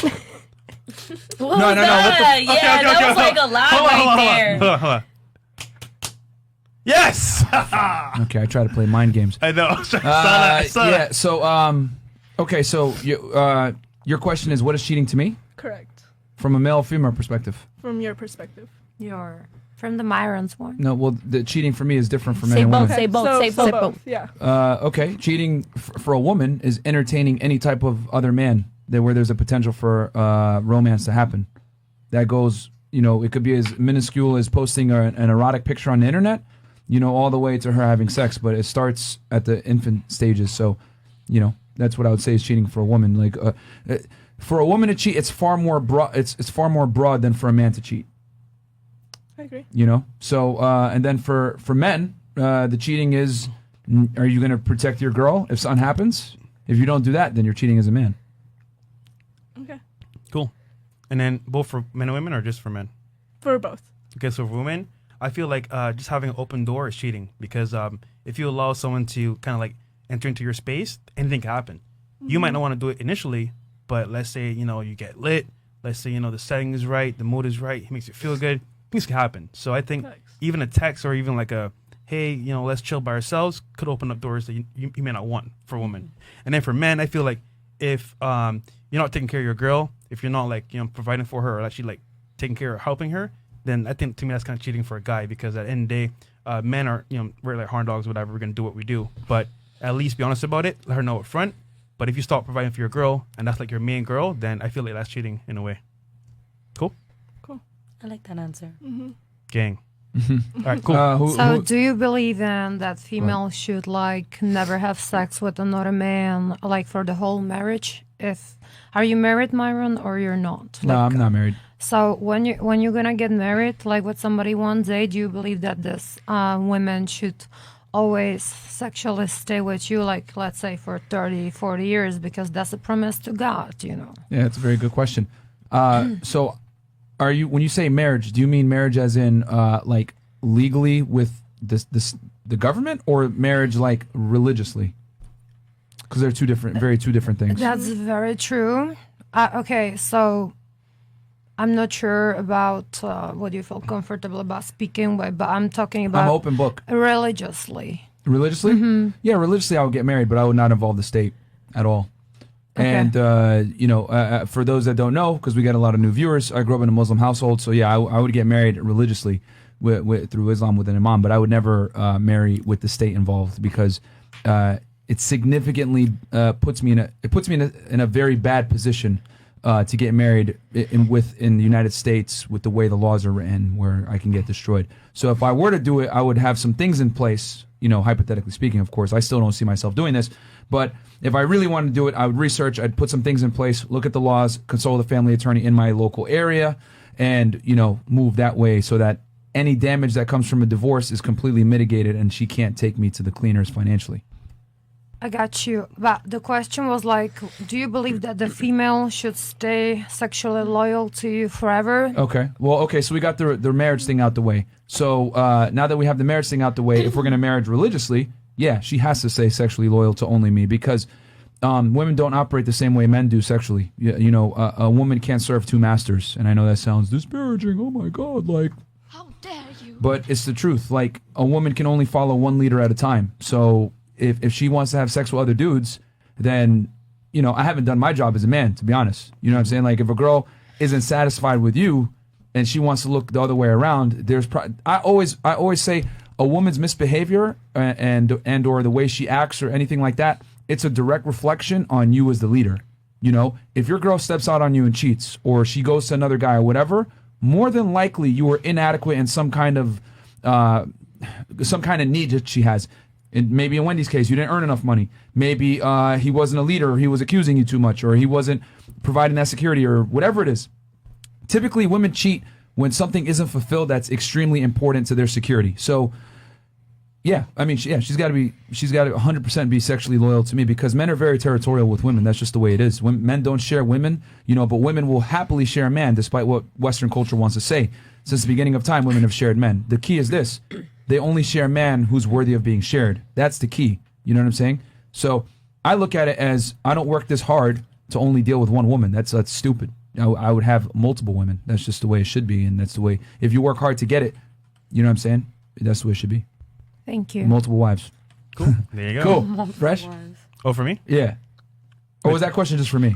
What No, was no, no, what that? the- Yeah, Okay, that okay, was like a lie right there. Hold on. Yes. Okay, I try to play mind games. I know. I saw that. Yeah. So, okay. So, your question is, what is cheating to me Correct. from a male or female perspective? From your perspective. You're from the Myron's one. No. Well, the cheating for me is different for men Say and both. women. Say both. So, Say so both. Yeah. Okay. Cheating for a woman is entertaining any type of other man where there's a potential for romance to happen. That goes, it could be as minuscule as posting an erotic picture on the internet, all the way to her having sex. But it starts at the infant stages. So, that's what I would say is cheating for a woman. Like, for a woman to cheat, it's far more broad. It's far more broad than for a man to cheat. I agree. So and then for men, the cheating is, are you going to protect your girl if something happens? If you don't do that, then you're cheating as a man. Okay. Cool. And then both for men and women, or just for men? For both. Okay, so for women, I feel like just having an open door is cheating, because if you allow someone to kind of like enter into your space, anything can happen. You might not want to do it initially, but let's say you get lit. Let's say the setting is right, the mood is right, it makes you feel good. Things can happen. So I think Thanks. even a text or even like a hey, let's chill by ourselves could open up doors that you may not want for women. And then for men, I feel like if you're not taking care of your girl, if you're not like providing for her or actually like taking care or helping her, then I think to me that's kind of cheating for a guy, because at the end of the day, men are we're like horn dogs, whatever. We're gonna do what we do, but at least be honest about it. Let her know up front. But if you stop providing for your girl and that's like your main girl, then I feel like that's cheating in a way. Cool, I like that answer. gang. All right, cool. So, do you believe in that females should like never have sex with another man, like for the whole marriage? Are you married, Myron, or you're not? No, Like, I'm not married. So when you're gonna get married, like with somebody one day, do you believe that this women should always sexually stay with you, like let's say for 30, 40 years, because that's a promise to God, Yeah, it's a very good question. So, when you say marriage, do you mean marriage as in like legally with the government, or marriage like religiously? Because they're two different things. That's very true. Okay, so I'm not sure about what you feel comfortable about speaking with, but I'm talking about I'm an open book. religiously. Religiously? Yeah, religiously I would get married, but I would not involve the state at all. Okay. And, for those that don't know, because we got a lot of new viewers, I grew up in a Muslim household. So, yeah, I would get married religiously through Islam with an imam, but I would never marry with the state involved, because it significantly puts me in a very bad position to get married in the United States with the way the laws are written, where I can get destroyed. So if I were to do it, I would have some things in place, hypothetically speaking, of course. I still don't see myself doing this. But if I really wanted to do it, I would research, I'd put some things in place, look at the laws, consult a family attorney in my local area, and, move that way so that any damage that comes from a divorce is completely mitigated and she can't take me to the cleaners financially. I got you. But the question was like, do you believe that the female should stay sexually loyal to you forever? Okay. Well, so we got the marriage thing out the way. So now that we have the marriage thing out the way, if we're going to marriage religiously, yeah, she has to stay sexually loyal to only me because women don't operate the same way men do sexually. A woman can't serve two masters. And I know that sounds disparaging. Oh, my God. Like, How dare you? but it's the truth. Like, a woman can only follow one leader at a time. So if she wants to have sex with other dudes, then, I haven't done my job as a man, to be honest. You know what I'm saying? Like, if a girl isn't satisfied with you and she wants to look the other way around, I always say a woman's misbehavior and or the way she acts or anything like that, it's a direct reflection on you as the leader. If your girl steps out on you and cheats, or she goes to another guy or whatever, more than likely you were inadequate in some kind of need that she has. And maybe in Wendy's case, you didn't earn enough money. Maybe he wasn't a leader, or he was accusing you too much, or he wasn't providing that security, or whatever it is. Typically, women cheat when something isn't fulfilled that's extremely important to their security. So, yeah, I mean, she's got to 100% be sexually loyal to me because men are very territorial with women. That's just the way it is. Men don't share women, but women will happily share a man, despite what Western culture wants to say. Since the beginning of time, women have shared men. The key is this. They only share a man who's worthy of being shared. That's the key. You know what I'm saying? So I look at it as I don't work this hard to only deal with one woman. That's stupid. I would have multiple women. That's just the way it should be. And that's the way, if you work hard to get it, you know what I'm saying? That's the way it should be. Thank you. Multiple wives. Cool. There you go. Cool. Fresh? Oh, for me? Yeah. Or was that question just for me?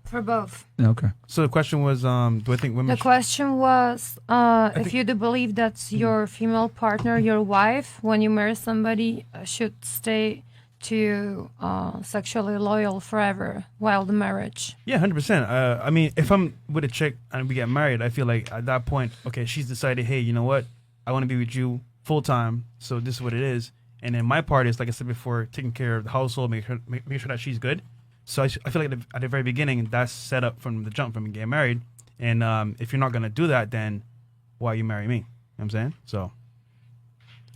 For both. Yeah, okay. So the question was, do I think women The question was if you do believe that your female partner, your wife, when you marry somebody, should stay to sexually loyal forever while the marriage. Yeah, 100%. I mean, if I'm with a chick and we get married, I feel like at that point, okay, she's decided, hey, you know what? I want to be with you full time, so this is what it is. And then my part is, like I said before, taking care of the household, make sure that she's good. So I feel like at the very beginning, that's set up from the jump from getting married. And if you're not going to do that, then why you marry me? You know what I'm saying? So.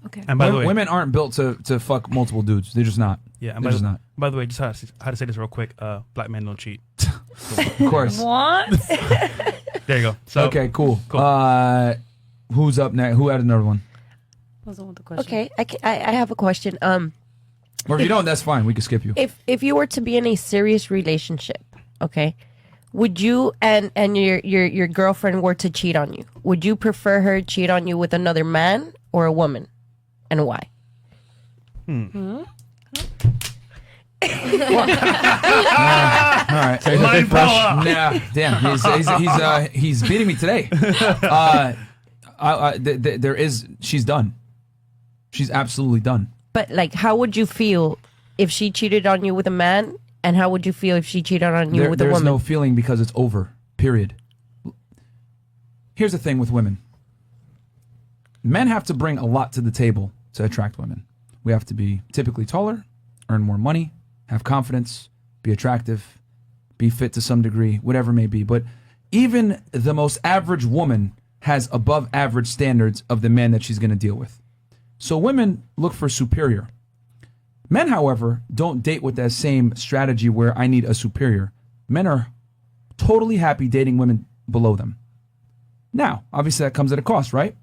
Okay. And by the way, women aren't built to fuck multiple dudes. They're just not. Yeah, and They're just not. By the way, just how to say this real quick. Black men don't cheat. Of course. What? There you go. So, okay, cool. Who's up next? Who had another one? Wasn't with the question. Okay, I have a question. Or if you don't, that's fine. We can skip you. If you were to be in a serious relationship, okay, would you and your girlfriend were to cheat on you, would you prefer her cheat on you with another man or a woman, and why? All right. Mind power. Nah, damn. He's beating me today. She's done. She's absolutely done. But like, how would you feel if she cheated on you with a man, and how would you feel if she cheated on you with a There's woman? no feeling because it's over. Period. Here's the thing with women. Men have to bring a lot to the table to attract women. We have to be typically taller, earn more money, have confidence, be attractive, be fit to some degree, whatever it may be. But even the most average woman has above average standards of the man that she's going to deal with. So women look for superior. Men, however, don't date with that same strategy where I need a superior. Men are totally happy dating women below them. Now, obviously that comes at a cost, right?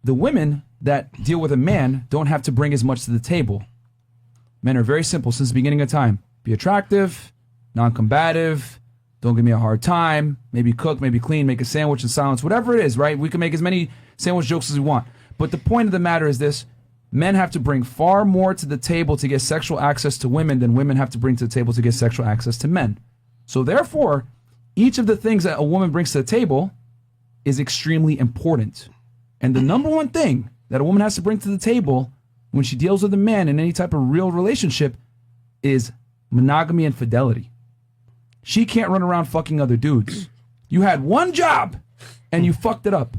The women that deal with a man don't have to bring as much to the table. Men are very simple since the beginning of time. Be attractive, non-combative, don't give me a hard time, maybe cook, maybe clean, make a sandwich in silence, whatever it is, right? We can make as many sandwich jokes as we want. But the point of the matter is this: men have to bring far more to the table to get sexual access to women than women have to bring to the table to get sexual access to men. So therefore, each of the things that a woman brings to the table is extremely important. And the number one thing that a woman has to bring to the table when she deals with a man in any type of real relationship is monogamy and fidelity. She can't run around fucking other dudes. You had one job and you fucked it up.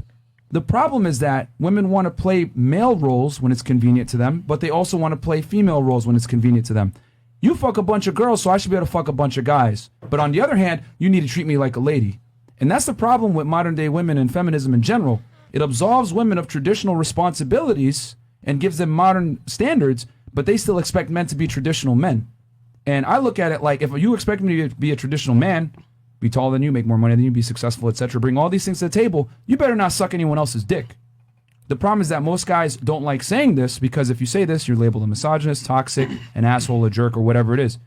The problem is that women want to play male roles when it's convenient to them, but they also want to play female roles when it's convenient to them. You fuck a bunch of girls, so I should be able to fuck a bunch of guys. But on the other hand, you need to treat me like a lady. And that's the problem with modern day women and feminism in general. It absolves women of traditional responsibilities and gives them modern standards, but they still expect men to be traditional men. And I look at it like, if you expect me to be a traditional man, be taller than you, make more money than you, be successful, etc., bring all these things to the table, you better not suck anyone else's dick. The problem is that most guys don't like saying this, because if you say this, you're labeled a misogynist, toxic, an asshole, a jerk, or whatever it is.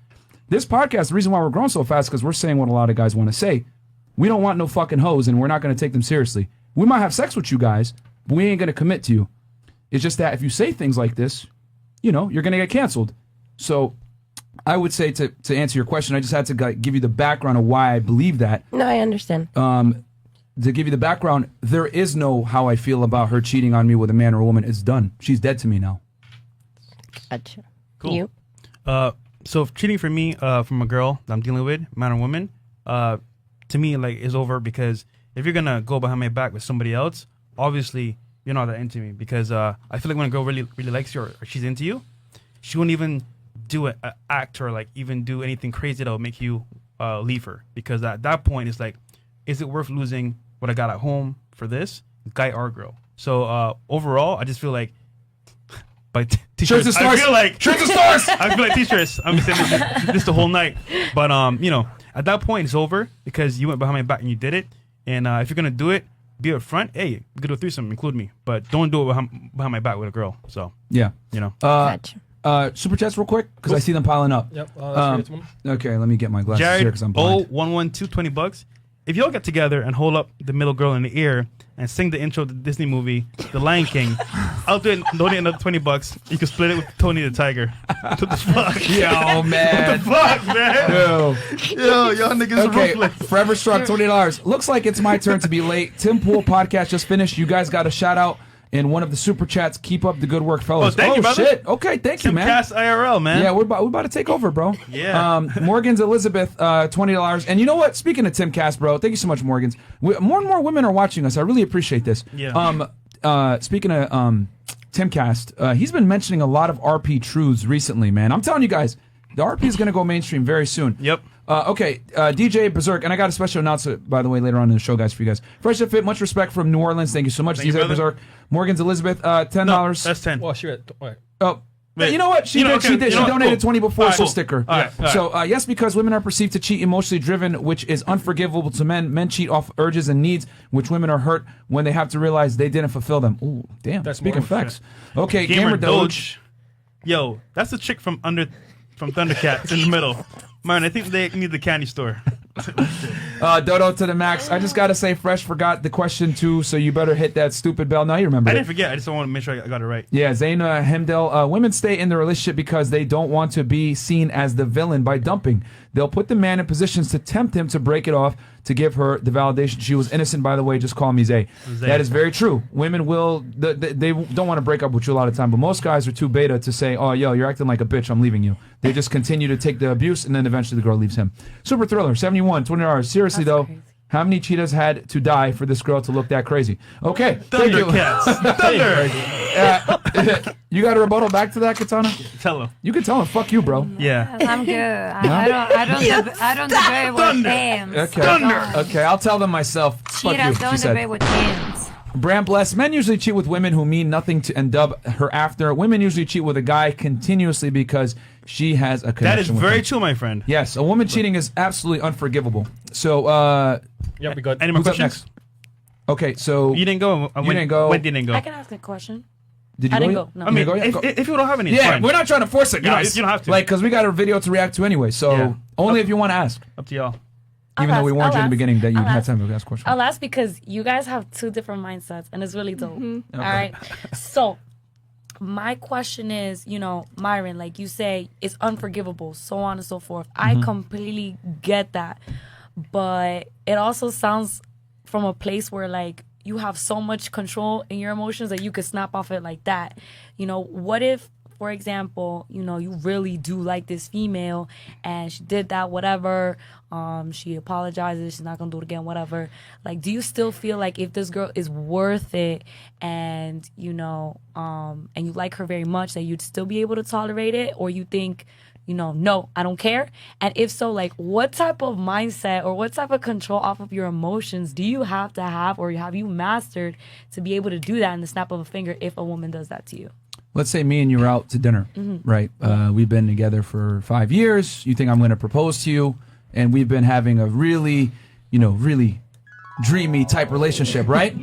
This podcast, the reason why we're growing so fast is because we're saying what a lot of guys want to say. We don't want no fucking hoes, and we're not going to take them seriously. We might have sex with you guys, but we ain't going to commit to you. It's just that if you say things like this, you're going to get canceled. So I would say, to answer your question, I just had to give you the background of why I believe that. No, I understand. To give you the background, there is no how I feel about her cheating on me with a man or a woman. It's done. She's dead to me now. Gotcha. Cool. You? So if cheating for me, from a girl that I'm dealing with, man or woman, to me, like, is over, because if you're gonna go behind my back with somebody else, obviously you're not that into me, because I feel like when a girl really likes you, or she's into you, she won't even do an act or like even do anything crazy that will make you leave her, because at that point it's like, is it worth losing what I got at home for this guy or girl? So overall, I just feel like by t-shirts, Shirts and stars. I feel like Shirts and stars. I feel like t-shirts. I'm saying this the whole night, but at that point it's over, because you went behind my back and you did it. And if you're gonna do it, be up front. Hey, we could do a threesome, include me, but don't do it behind my back with a girl. So Yeah. Gotcha. Super chats real quick, because I see them piling up. Yep. Let's read one. Okay, let me get my glasses here, Jared because I'm blind. 0112, $20. If y'all get together and hold up the middle girl in the ear and sing the intro to the Disney movie, The Lion King, I'll do it. Donate another $20. You can split it with Tony the Tiger. What the fuck? Yo, man. What the fuck, man? Yo, y'all niggas Okay, ruthless. Forever Struck, $20. Looks like it's my turn to be late. Tim Pool podcast just finished. You guys got a shout out in one of the super chats. Keep up the good work, fellas. Oh, thank you, brother. Shit. Okay, thank you, man. Cast IRL, man. Yeah, we're about to take over, bro. Yeah. Morgan's Elizabeth, $20. And you know what? Speaking of Timcast, bro, thank you so much, Morgan's. More and more women are watching us. I really appreciate this. Yeah. Speaking of Timcast, he's been mentioning a lot of RP truths recently, man. I'm telling you guys, the RP is going to go mainstream very soon. Yep. DJ Berserk, and I got a special announcement, by the way, later on in the show, guys, for you guys. Fresh and Fit, much respect from New Orleans. Thank you so much, Thank you, DJ brother. Berserk. Morgan's Elizabeth, $10. No, that's 10. Well, she read. Wait. Oh, Wait. you know what? She You know, did. okay, She did. you She know, donated cool. 20 before, All right, so cool. sticker. All right, all right. So yes, because women are perceived to cheat, emotionally driven, which is unforgivable to men. Men cheat off urges and needs, which women are hurt when they have to realize they didn't fulfill them. Ooh, damn. That's Speaking more facts. Okay, Gamer Gamer Doge. Yo, that's the chick from Thundercats in the middle. Man, I think they need the candy store. Dodo to the max. I just gotta say, Fresh forgot the question too, so you better hit that stupid bell. Now you remember. I it. didn't forget. I just want to make sure I got it right. Yeah, Zaina Hemdel. Women stay in the relationship because they don't want to be seen as the villain by dumping. They'll put the man in positions to tempt him to break it off to give her the validation. She was innocent, by the way. Just call me Zay. That is very true. Women will, they don't want to break up with you a lot of time, but most guys are too beta to say, oh, yo, you're acting like a bitch, I'm leaving you. They just continue to take the abuse, and then eventually the girl leaves him. Super Thriller, 71, $20. Seriously, though, crazy. how many cheetahs had to die for this girl to look that crazy? Okay. Thank you. Thundercats. Thunder. You got a rebuttal back to that, Katana? Tell him. You can tell him, fuck you, bro. Yeah. I'm good. I don't debate with hands. Okay. Okay, I'll tell them myself. Fuck you, Cheetahs she don't said. debate with hands. Bram Bless. Men usually cheat with women who mean nothing to and dub her after. Women usually cheat with a guy continuously because she has a connection That is with very him. true, my friend. Yes, a woman cheating is absolutely unforgivable. So, Yeah, we got. Any more who's up questions? next? Okay, so You didn't go. You didn't go. Wendy didn't go. I can ask a question. did you I didn't go? go. No. I mean, You go, yeah, go. if you don't have any, it's Yeah, fine. we're not trying to force it, You don't- guys. you don't have to. Like, because we got a video to react to anyway. So Yeah. only if you want to ask. Up to y'all. Even though we I'll warned you in ask. the beginning that you I'll had ask. time to ask questions. I'll ask because you guys have two different mindsets, and it's really dope. All right. So, my question is, Myron, like you say, it's unforgivable, so on and so forth. I completely get that, but it also sounds from a place where like you have so much control in your emotions that you could snap off it like that. What if, for example, you really do like this female and she did that, whatever, she apologizes, she's not gonna do it again, whatever. Like, do you still feel like if this girl is worth it and, and you like her very much, that you'd still be able to tolerate it? Or you think no, I don't care? And if so, like, what type of mindset or what type of control off of your emotions do you have to have, or have you mastered to be able to do that in the snap of a finger if a woman does that to you? Let's say me and you are out to dinner, right? We've been together for 5 years. You think I'm going to propose to you, and we've been having a really, really dreamy type relationship, right?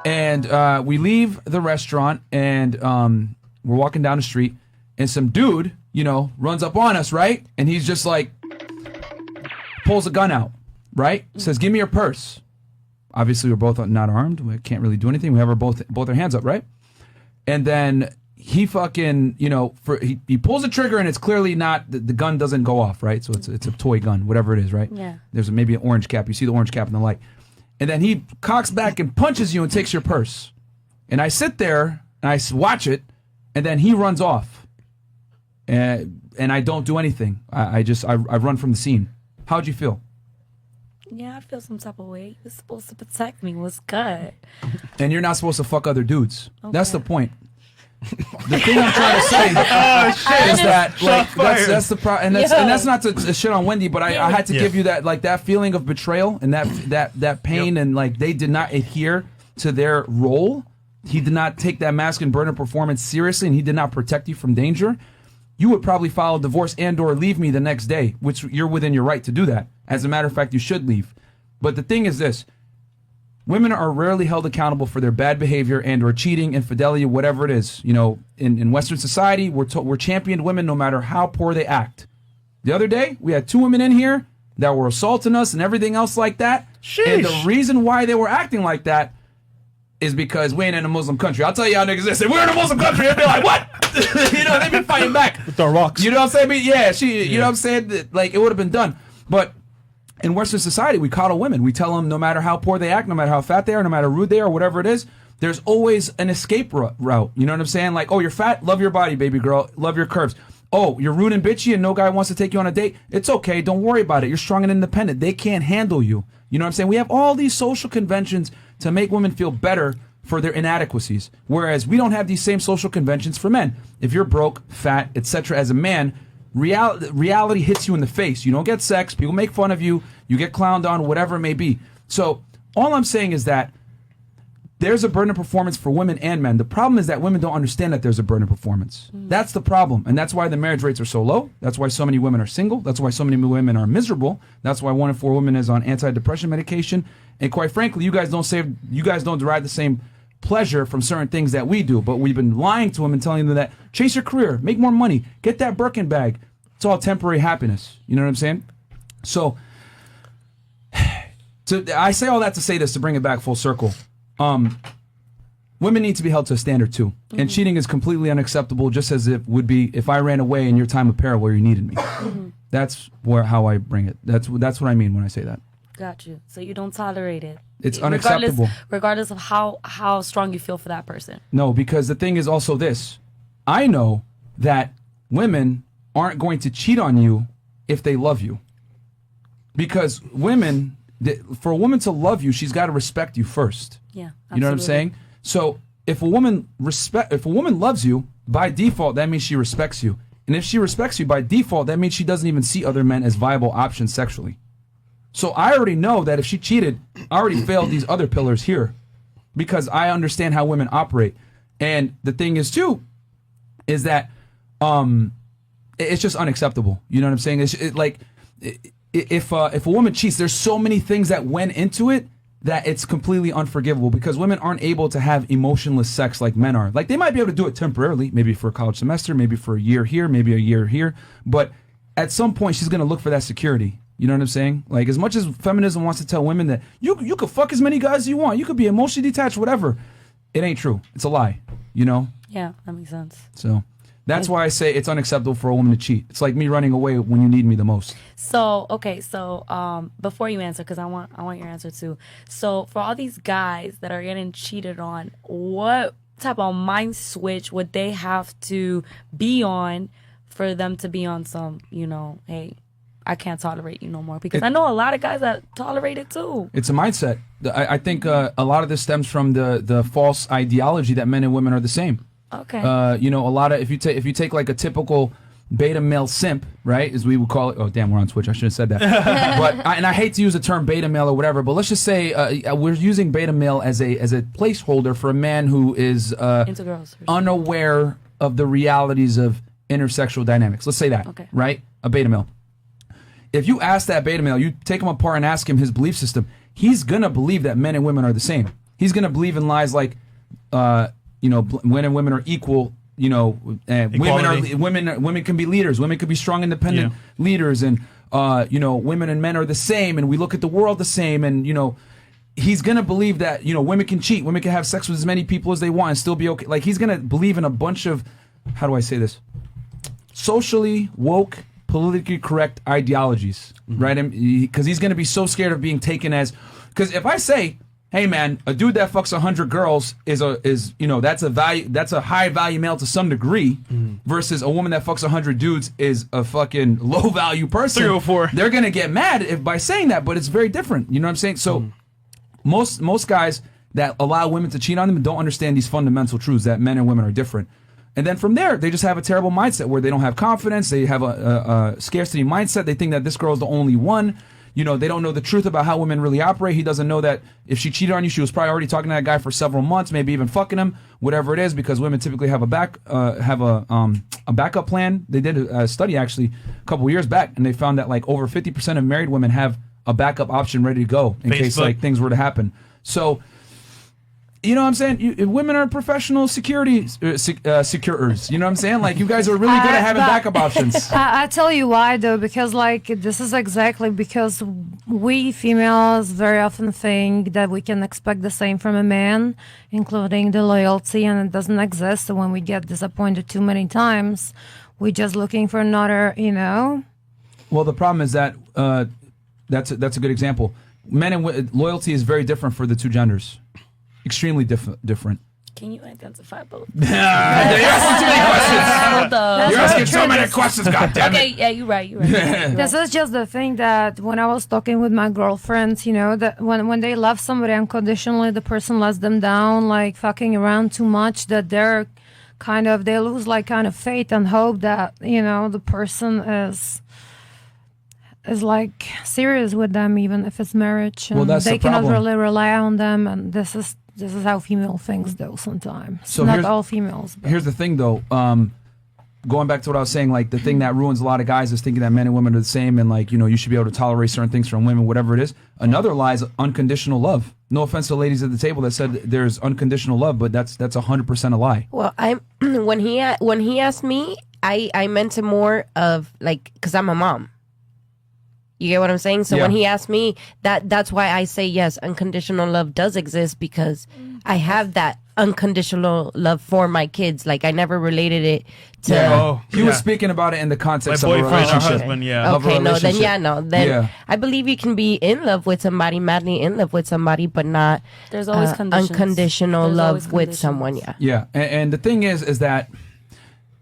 And we leave the restaurant, and we're walking down the street, and some dude, runs up on us, right? And he's just like, pulls a gun out, right? Says, give me your purse. Obviously, we're both not armed. We can't really do anything. We have both our hands up, right? And then he fucking, he pulls the trigger, and it's clearly not, the gun doesn't go off, right? So it's a toy gun, whatever it is, right? Yeah. There's maybe an orange cap. You see the orange cap in the light. And then he cocks back and punches you and takes your purse. And I sit there, and I watch it, and then he runs off. And I don't do anything. I run from the scene. How'd you feel? Yeah, I feel some type of way. You're supposed to protect me. What's good? And you're not supposed to fuck other dudes. Okay. That's the point. The thing I'm trying to say is that, like, that's the problem, and that's not to shit on Wendy, but I had to give you that, like, that feeling of betrayal and that pain, and like they did not adhere to their role. He did not take that masculine burden performance seriously, and he did not protect you from danger. You would probably file a divorce and/or leave me the next day, which you're within your right to do that. As a matter of fact, you should leave. But the thing is this: women are rarely held accountable for their bad behavior and/or cheating, infidelity, whatever it is. In Western society, we're championed women no matter how poor they act. The other day, we had 2 women in here that were assaulting us and everything else like that. Sheesh. And the reason why they were acting like that is because we ain't in a Muslim country. I'll tell y'all niggas this: if we're in a Muslim country, they'd be like, what? They've been fighting back. With the rocks. You know what I'm saying? You know what I'm saying? Like, it would have been done. But in Western society, we coddle women. We tell them no matter how poor they act, no matter how fat they are, no matter how rude they are, whatever it is, there's always an escape route. You know what I'm saying? Like, oh, you're fat? Love your body, baby girl. Love your curves. Oh, you're rude and bitchy and no guy wants to take you on a date? It's okay. Don't worry about it. You're strong and independent. They can't handle you. You know what I'm saying? We have all these social conventions to make women feel better for their inadequacies, whereas we don't have these same social conventions for men. If you're broke, fat, etc., as a man, reality hits you in the face. You don't get sex, people make fun of you, you get clowned on, whatever it may be. So all I'm saying is that there's a burden of performance for women and men. The problem is that women don't understand that there's a burden of performance. That's the problem, and that's why the marriage rates are so low. That's why so many women are single. That's why so many women are miserable. That's why 1 in 4 women is on antidepressant medication. And quite frankly, you guys don't derive the same pleasure from certain things that we do, but we've been lying to them and telling them that chase your career, make more money, get that Birkin bag. It's all temporary happiness. You know what I'm saying? So I say all that to say this, to bring it back full circle. Women need to be held to a standard too. And cheating is completely unacceptable, just as it would be if I ran away in your time of peril where you needed me. That's how I bring it. That's what I mean when I say that. Got you. So you don't tolerate it. It's unacceptable. Regardless of how strong you feel for that person. No, because the thing is also this. I know that women aren't going to cheat on you if they love you. Because women, for a woman to love you, she's got to respect you first. Yeah, absolutely. You know what I'm saying? So if a woman loves you, by default, that means she respects you. And if she respects you, by default, that means she doesn't even see other men as viable options sexually. So I already know that if she cheated, I already failed these other pillars here, because I understand how women operate. And the thing is too, is that it's just unacceptable. You know what I'm saying? If a woman cheats, there's so many things that went into it that it's completely unforgivable, because women aren't able to have emotionless sex like men are. Like, they might be able to do it temporarily, maybe for a college semester, maybe for a year here, maybe a year here, but at some point she's gonna look for that security. You know what I'm saying? Like, as much as feminism wants to tell women that you could fuck as many guys as you want, you could be emotionally detached, whatever, it ain't true. It's a lie, you know? Yeah, that makes sense. So that's why I say it's unacceptable for a woman to cheat. It's like me running away when you need me the most. So, okay, before you answer, because I want your answer too. So for all these guys that are getting cheated on, what type of mind switch would they have to be on for them to be on some, hey, I can't tolerate you no more? Because I know a lot of guys that tolerate it too. It's a mindset. I think a lot of this stems from the false ideology that men and women are the same. Okay. A lot of if you take like a typical beta male simp, right, as we would call it. Oh, damn, we're on Twitch. I should have said that. But I hate to use the term beta male or whatever, but let's just say we're using beta male as a placeholder for a man who is Into girls. unaware of the realities of intersexual dynamics. Let's say that, Okay. right? A beta male. If you ask that beta male, you take him apart and ask him his belief system, he's going to believe that men and women are the same. He's going to believe in lies like, men and women are equal. Women can be leaders. Women can be strong, independent leaders, and women and men are the same, and we look at the world the same, and he's gonna believe that women can cheat, women can have sex with as many people as they want and still be okay. Like he's gonna believe in a bunch of, how do I say this, socially woke, politically correct ideologies, right? Because he's gonna be so scared of being taken as, because if I say, hey man, a dude that fucks 100 girls is that's a high value male to some degree, versus a woman that fucks 100 dudes is a fucking low value person. 304. They're gonna get mad if by saying that, but it's very different. You know what I'm saying? So most guys that allow women to cheat on them don't understand these fundamental truths that men and women are different. And then from there, they just have a terrible mindset where they don't have confidence. They have a scarcity mindset. They think that this girl is the only one. They don't know the truth about how women really operate. He doesn't know that if she cheated on you, she was probably already talking to that guy for several months, maybe even fucking him, whatever it is, because women typically have a backup plan. They did a study actually a couple years back, and they found that like over 50% of married women have a backup option ready to go in case like things were to happen. So, you know what I'm saying? Women are professional securers. You know what I'm saying? Like, you guys are really good at having backup options. I tell you why, though, because, like, this is exactly because we females very often think that we can expect the same from a man, including the loyalty, and it doesn't exist. So when we get disappointed too many times, we're just looking for another, Well, the problem is that that's a good example. Men and loyalty is very different for the two genders. Extremely different. Can you identify both? You're asking too many questions. Hold up. You're asking so many questions, goddammit. Okay, yeah, you're right. This is just the thing that when I was talking with my girlfriends, that when they love somebody unconditionally, the person lets them down, like fucking around too much, that they lose like kind of faith and hope that, the person is like serious with them, even if it's marriage. And well, that's they the cannot problem. really rely on them, and this is how female thinks, though, sometimes. So not all females. But. Here's the thing, though. Going back to what I was saying, like the thing that ruins a lot of guys is thinking that men and women are the same, and like you should be able to tolerate certain things from women, whatever it is. Another lie is unconditional love. No offense to ladies at the table that said there's unconditional love, but that's 100% a lie. Well, when he asked me, I meant it more of like, because I'm a mom. You get what I'm saying? So when he asked me, that's why I say yes, unconditional love does exist, because I have that unconditional love for my kids. Like, I never related it to... He was speaking about it in the context My of a boyfriend or relationship. husband, yeah. Of a Okay, relationship. Then I believe you can be in love with somebody, madly in love with somebody, but not There's always conditions. unconditional There's love always with conditions. someone, yeah. Yeah, and the thing is that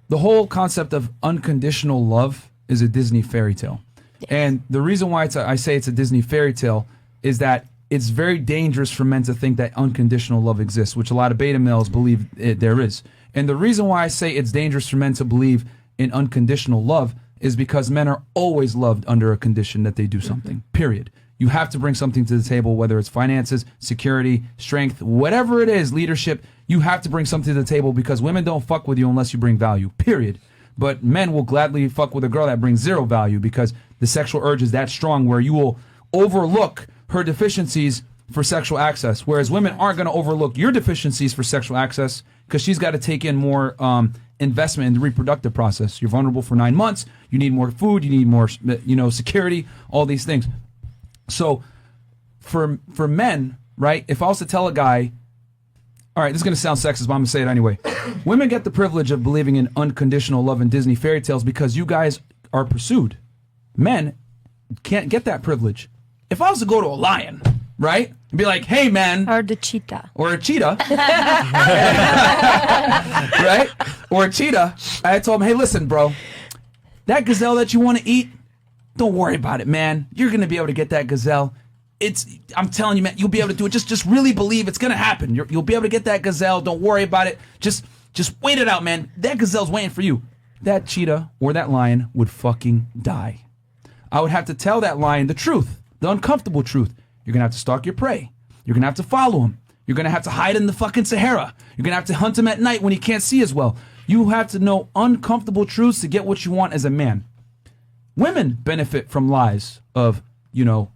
the whole concept of unconditional love is a Disney fairy tale. Yes. And the reason why I say it's a Disney fairy tale is that it's very dangerous for men to think that unconditional love exists, which a lot of beta males believe there is. And the reason why I say it's dangerous for men to believe in unconditional love is because men are always loved under a condition that they do something, period. You have to bring something to the table, whether it's finances, security, strength, whatever it is, leadership. You have to bring something to the table because women don't fuck with you unless you bring value, period. But men will gladly fuck with a girl that brings zero value because the sexual urge is that strong where you will overlook her deficiencies for sexual access, whereas women aren't going to overlook your deficiencies for sexual access because she's got to take in more investment in the reproductive process. You're vulnerable for 9 months. You need more food. You need more, security, all these things. So for men, right, if I was to tell a guy, all right, this is going to sound sexist, but I'm going to say it anyway. Women get the privilege of believing in unconditional love in Disney fairy tales because you guys are pursued. Men can't get that privilege. If I was to go to a lion, right, and be like, hey, man. Or the cheetah. Or a cheetah. Right? Or a cheetah. I told him, hey, listen, bro. That gazelle that you want to eat, don't worry about it, man. You're going to be able to get that gazelle. I'm telling you, man, you'll be able to do it. Just really believe it's going to happen. You'll be able to get that gazelle. Don't worry about it. Just wait it out, man. That gazelle's waiting for you. that cheetah or that lion would fucking die. I would have to tell that lion the truth, the uncomfortable truth. You're going to have to stalk your prey. You're going to have to follow him. You're going to have to hide in the fucking Sahara. You're going to have to hunt him at night when he can't see as well. You have to know uncomfortable truths to get what you want as a man. Women benefit from lies of,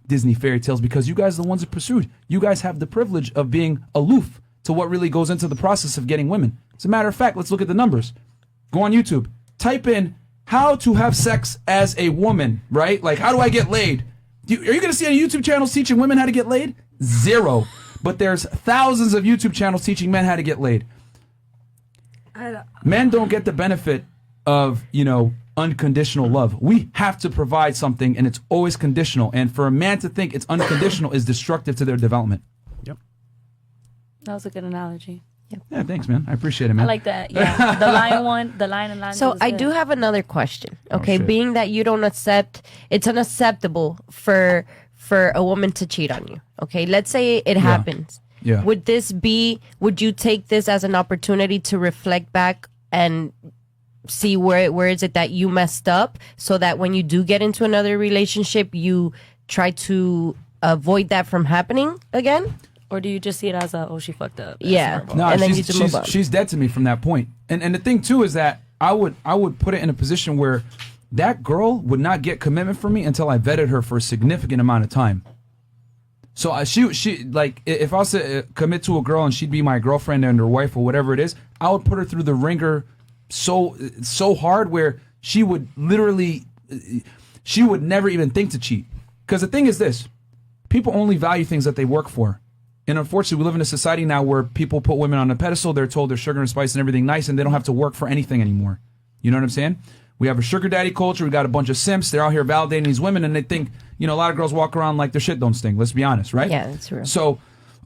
Disney fairy tales because you guys are the ones that pursued. You guys have the privilege of being aloof to what really goes into the process of getting women. As a matter of fact, let's look at the numbers. Go on YouTube. Type in how to have sex as a woman, right? Like, how do I get laid? Are you going to see any YouTube channels teaching women how to get laid? Zero. But there's thousands of YouTube channels teaching men how to get laid. Men don't get the benefit of, unconditional love. We have to provide something, and it's always conditional. And for a man to think it's unconditional is destructive to their development. Yep. That was a good analogy. Yeah, thanks, man. I appreciate it, man. I like that. Yeah, the lion one, the lion and lion. So was I good. do have another question. Okay, shit. being that you don't accept, it's unacceptable for a woman to cheat on you. Okay, let's say it happens. Yeah. Would you take this as an opportunity to reflect back and see where is it that you messed up, so that when you do get into another relationship, you try to avoid that from happening again? Or do you just see it as she fucked up? Yeah. No, and then you she's, just move she's, on. she's dead to me from that point. And the thing too is that I would put it in a position where that girl would not get commitment from me until I vetted her for a significant amount of time. So she like, if I was to commit to a girl and she'd be my girlfriend and her wife or whatever it is, I would put her through the ringer so hard where she would never even think to cheat. Because the thing is this, people only value things that they work for. And unfortunately, we live in a society now where people put women on a pedestal. They're told they're sugar and spice and everything nice, and they don't have to work for anything anymore. You know what I'm saying? We have a sugar daddy culture. We got a bunch of simps. They're out here validating these women, and they think, a lot of girls walk around like their shit don't stink. Let's be honest, right? Yeah, that's true. So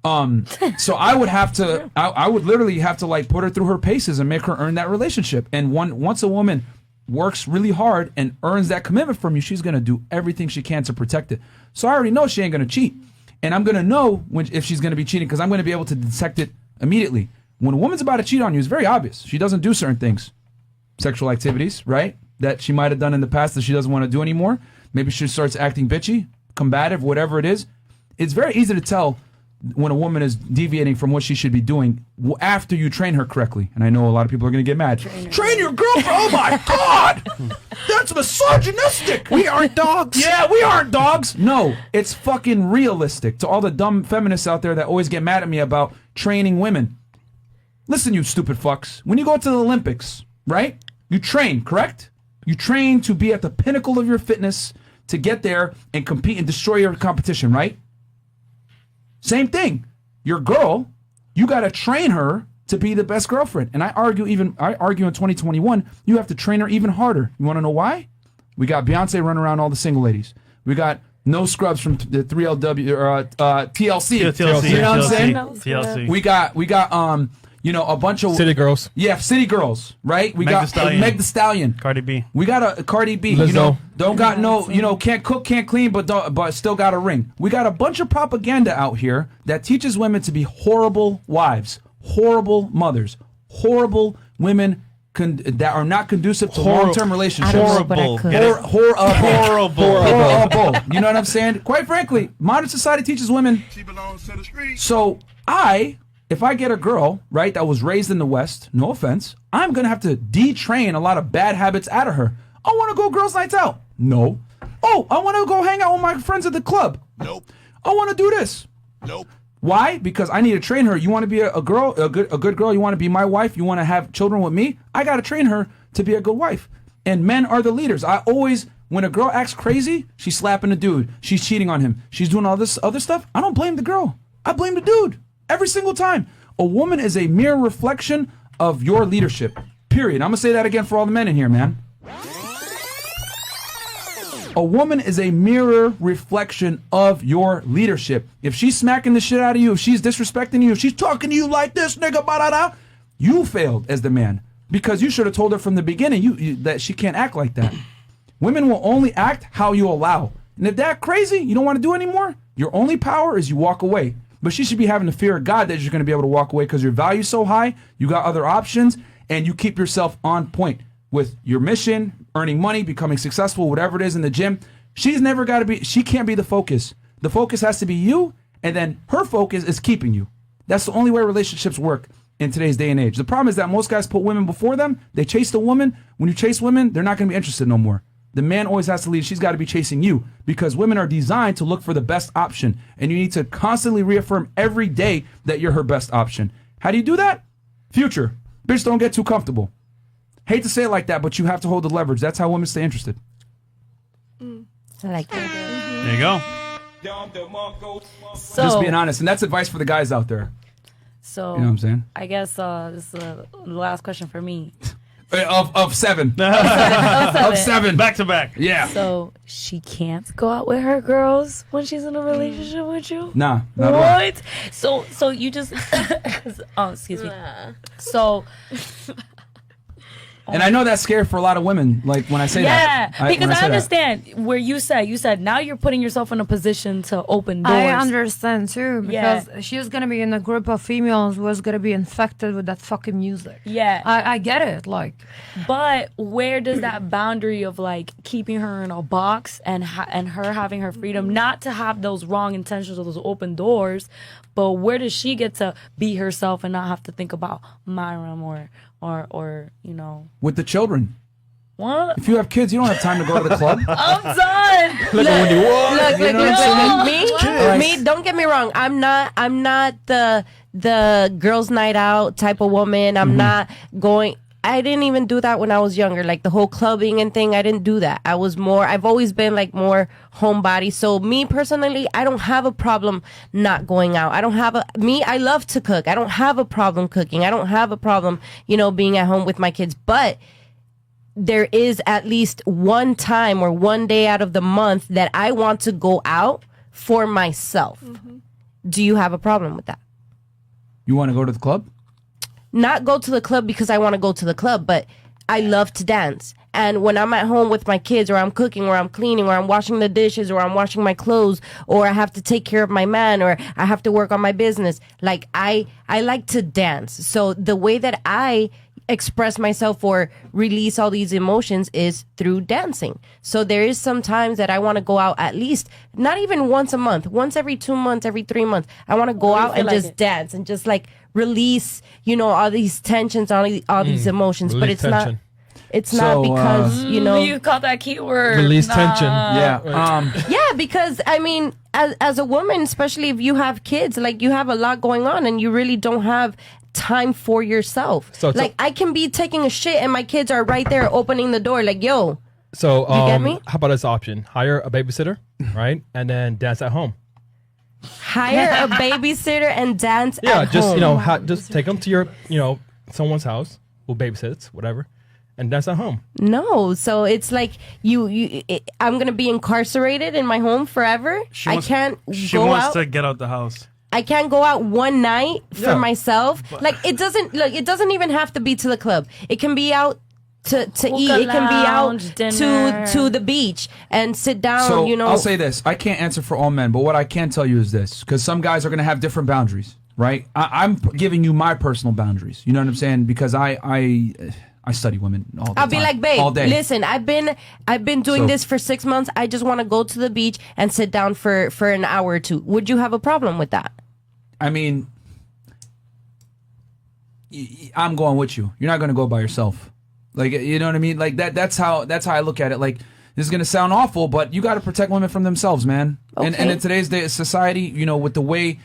I would have to, I would literally have to like put her through her paces and make her earn that relationship. And once a woman works really hard and earns that commitment from you, she's going to do everything she can to protect it. So I already know she ain't going to cheat. And I'm going to know if she's going to be cheating because I'm going to be able to detect it immediately. When a woman's about to cheat on you, it's very obvious. She doesn't do certain things. Sexual activities, right? That she might have done in the past that she doesn't want to do anymore. Maybe she starts acting bitchy, combative, whatever it is. It's very easy to tell when a woman is deviating from what she should be doing after you train her correctly. And I know a lot of people are going to get mad. Train your girlfriend? Oh my God! That's misogynistic! We aren't dogs! Yeah, we aren't dogs! No, it's fucking realistic. To all the dumb feminists out there that always get mad at me about training women. Listen, you stupid fucks. When you go to the Olympics, right? You train, correct? You train to be at the pinnacle of your fitness, to get there and compete and destroy your competition, right? Same thing. Your girl, you got to train her to be the best girlfriend. And I argue in 2021, you have to train her even harder. You want to know why? We got Beyonce running around all the single ladies. We got No Scrubs from the 3LW or TLC. TLC. You know what I'm saying? TLC. We got a bunch of City Girls. Yeah, City Girls, right? We Meg got Thee Stallion. Meg Thee Stallion. Cardi B. We got a Cardi B. Lizzo. Don't got no, can't cook, can't clean, but still got a ring. We got a bunch of propaganda out here that teaches women to be horrible wives, horrible mothers, horrible women that are not conducive to long-term relationships. Horrible. But I could. Get it? Horrible. You know what I'm saying? Quite frankly, modern society teaches women. She belongs to the street. So if I get a girl, right, that was raised in the West, no offense, I'm going to have to detrain a lot of bad habits out of her. I want to go girls' nights out. No. Oh, I want to go hang out with my friends at the club. Nope. I want to do this. Nope. Why? Because I need to train her. You want to be a good girl? You want to be my wife? You want to have children with me? I got to train her to be a good wife. And men are the leaders. When a girl acts crazy, she's slapping a dude. She's cheating on him. She's doing all this other stuff. I don't blame the girl. I blame the dude. Every single time. A woman is a mere reflection of your leadership. Period. I'm going to say that again for all the men in here, man. A woman is a mirror reflection of your leadership. If she's smacking the shit out of you, if she's disrespecting you, if she's talking to you like this, nigga, ba-da-da, you failed as the man. Because you should have told her from the beginning that she can't act like that. Women will only act how you allow. And if that crazy, you don't want to do anymore, your only power is you walk away. But she should be having the fear of God that you're going to be able to walk away because your value's so high, you got other options, and you keep yourself on point. with your mission, earning money, becoming successful, whatever it is in the gym. She can't be the focus. The focus has to be you, and then her focus is keeping you. That's the only way relationships work in today's day and age. The problem is that most guys put women before them. They chase the woman. When you chase women, they're not going to be interested no more. The man always has to lead. She's got to be chasing you because women are designed to look for the best option. And you need to constantly reaffirm every day that you're her best option. How do you do that? Future. Bitch, don't get too comfortable. Hate to say it like that, but you have to hold the leverage. That's how women stay interested. I like that. There you go. So, Just being honest. And that's advice for the guys out there. So, You know what I'm saying? I guess this is the last question for me. Of 7. Of 7. Back to back. Yeah. So she can't go out with her girls when she's in a relationship with you? Nah, not at all. What? So you just oh, excuse me. So And I know that's scary for a lot of women. Like when I say yeah, that. because when I say that. understand where you said now you're putting yourself in a position to open doors. I understand too Yeah. because she's gonna be in a group of females who's gonna be infected with that fucking music. Yeah. I get it. Like, But where does that boundary of like keeping her in a box and her having her freedom, not to have those wrong intentions or those open doors, but where does she get to be herself and not have to think about Myram or you know With the children. what? If you have kids, you don't have time to go to the club. I'm done. Look, me. Don't get me wrong. I'm not the girls' night out type of woman. I'm not going. I didn't even do that when I was younger. Like the whole clubbing and thing, I didn't do that. I've always been like more homebody. So me personally, I don't have a problem not going out. I love to cook. I don't have a problem cooking. I don't have a problem, being at home with my kids. But there is at least one time or one day out of the month that I want to go out for myself. Do you have a problem with that? You want to go to the club? Not go to the club because I want to go to the club, but I love to dance. And when I'm at home with my kids, or I'm cooking, or I'm cleaning, or I'm washing the dishes, or I'm washing my clothes, or I have to take care of my man, or I have to work on my business, like I like to dance. So the way that I express myself or release all these emotions is through dancing. So there is some times that I want to go out, at least not even once a month, once every 2 months, every 3 months. I want to go out and just dance and just like release, all these tensions, all these emotions. But it's tension. not. It's not because you caught that keyword. Release tension. Yeah. Yeah, because I mean, as a woman, especially if you have kids, like you have a lot going on, and you really don't have time for yourself. So I can be taking a shit, and my kids are right there opening the door, like, yo. So you get me? How about this option? Hire a babysitter, right, and then dance at home. Hire a babysitter and dance at just home. just take them to your someone's house who babysits, whatever, and dance at home. No, so it's like I'm gonna be incarcerated in my home forever. She I wants out. to get out the house. I can't go out one night for Yeah. myself. Like it doesn't even have to be to the club. It can be out to eat. It can be out lounge, dinner. to the beach and sit down. So I'll say this. I can't answer for all men, but what I can tell you is this, because some guys are going to have different boundaries, right? I'm giving you my personal boundaries. You know what I'm saying? Because I study women all the I'll time. be like, babe, all day. listen, I've been doing this for 6 months. I just want to go to the beach and sit down for an hour or two. Would you have a problem with that? I mean, I'm going with you. You're not going to go by yourself. Like, you know what I mean? Like that's how I look at it. Like, this is going to sound awful, but you got to protect women from themselves, man. And Okay. in today's day society, with the way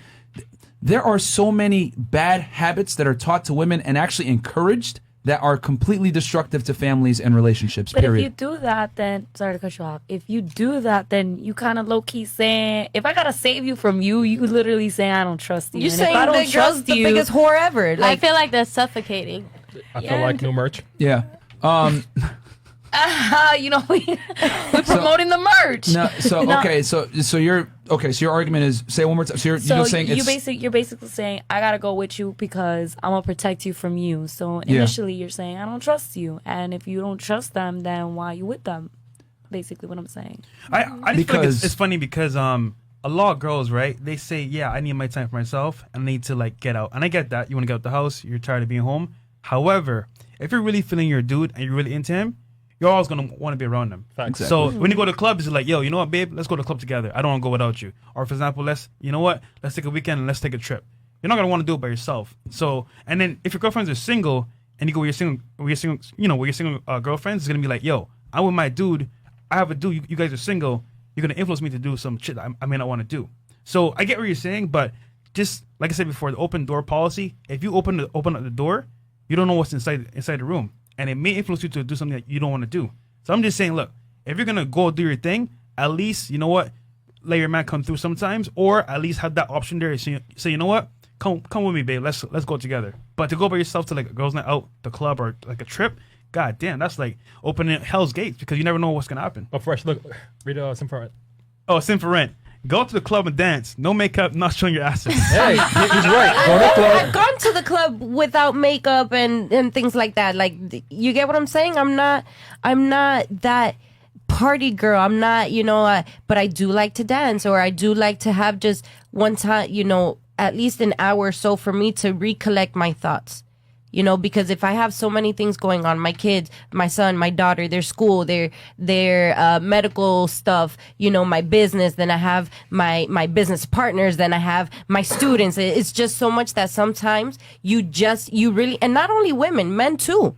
there are so many bad habits that are taught to women and actually encouraged that are completely destructive to families and relationships, But period. if you do that, then sorry to cut you off. If you do that, then you kind of low key saying, if I gotta save you from you, you literally saying I don't trust you. You're And saying if I don't the girl's trust the you, biggest whore ever. I Like, feel like that's suffocating. I feel like new merch. yeah. we're promoting the merch. No, so No. okay, so your argument is, say it one more time. So you're So saying you're basically saying I gotta go with you because I'm gonna protect you from you. So initially you're saying I don't trust you, and if you don't trust them, then why are you with them? Basically, what I'm saying. I just feel like Because- it's funny because a lot of girls, right? They say, yeah, I need my time for myself and I need to like get out. And I get that. You want to get out the house. You're tired of being home. However, if you're really feeling your dude and you're really into him, you're always gonna want to be around them. Facts. So when you go to the club, it's like, yo, you know what, babe? Let's go to the club together. I don't want to go without you. Or for example, let's take a weekend and let's take a trip. You're not gonna want to do it by yourself. So, and then if your girlfriends are single and you go with your single girlfriends, it's gonna be like, yo, I'm with my dude. I have a dude. You guys are single. You're gonna influence me to do some shit that I may not want to do. So I get what you're saying, but just like I said before, the open door policy. If you open up the door, you don't know what's inside the room, and it may influence you to do something that you don't want to do. So I'm just saying, look, if you're gonna go do your thing, at least you know what, let your man come through sometimes, or at least have that option there. So you know what, come with me, babe. Let's go together. But to go by yourself to like a girls' night out, the club, or like a trip, god damn, that's like opening hell's gates because you never know what's gonna happen. But Fresh, look, read some for it. Oh, sin for rent. Go to the club and dance. No makeup, not showing your asses. Hey, he's right. Go to the club. I've gone to the club without makeup and things like that. Like, you get what I'm saying? I'm not that party girl. I'm not, but I do like to dance, or I do like to have just one time, at least an hour or so for me to recollect my thoughts. Because if I have so many things going on, my kids, my son, my daughter, their school, their medical stuff, my business, then I have my business partners, then I have my students. It's just so much that sometimes you really, and not only women, men too,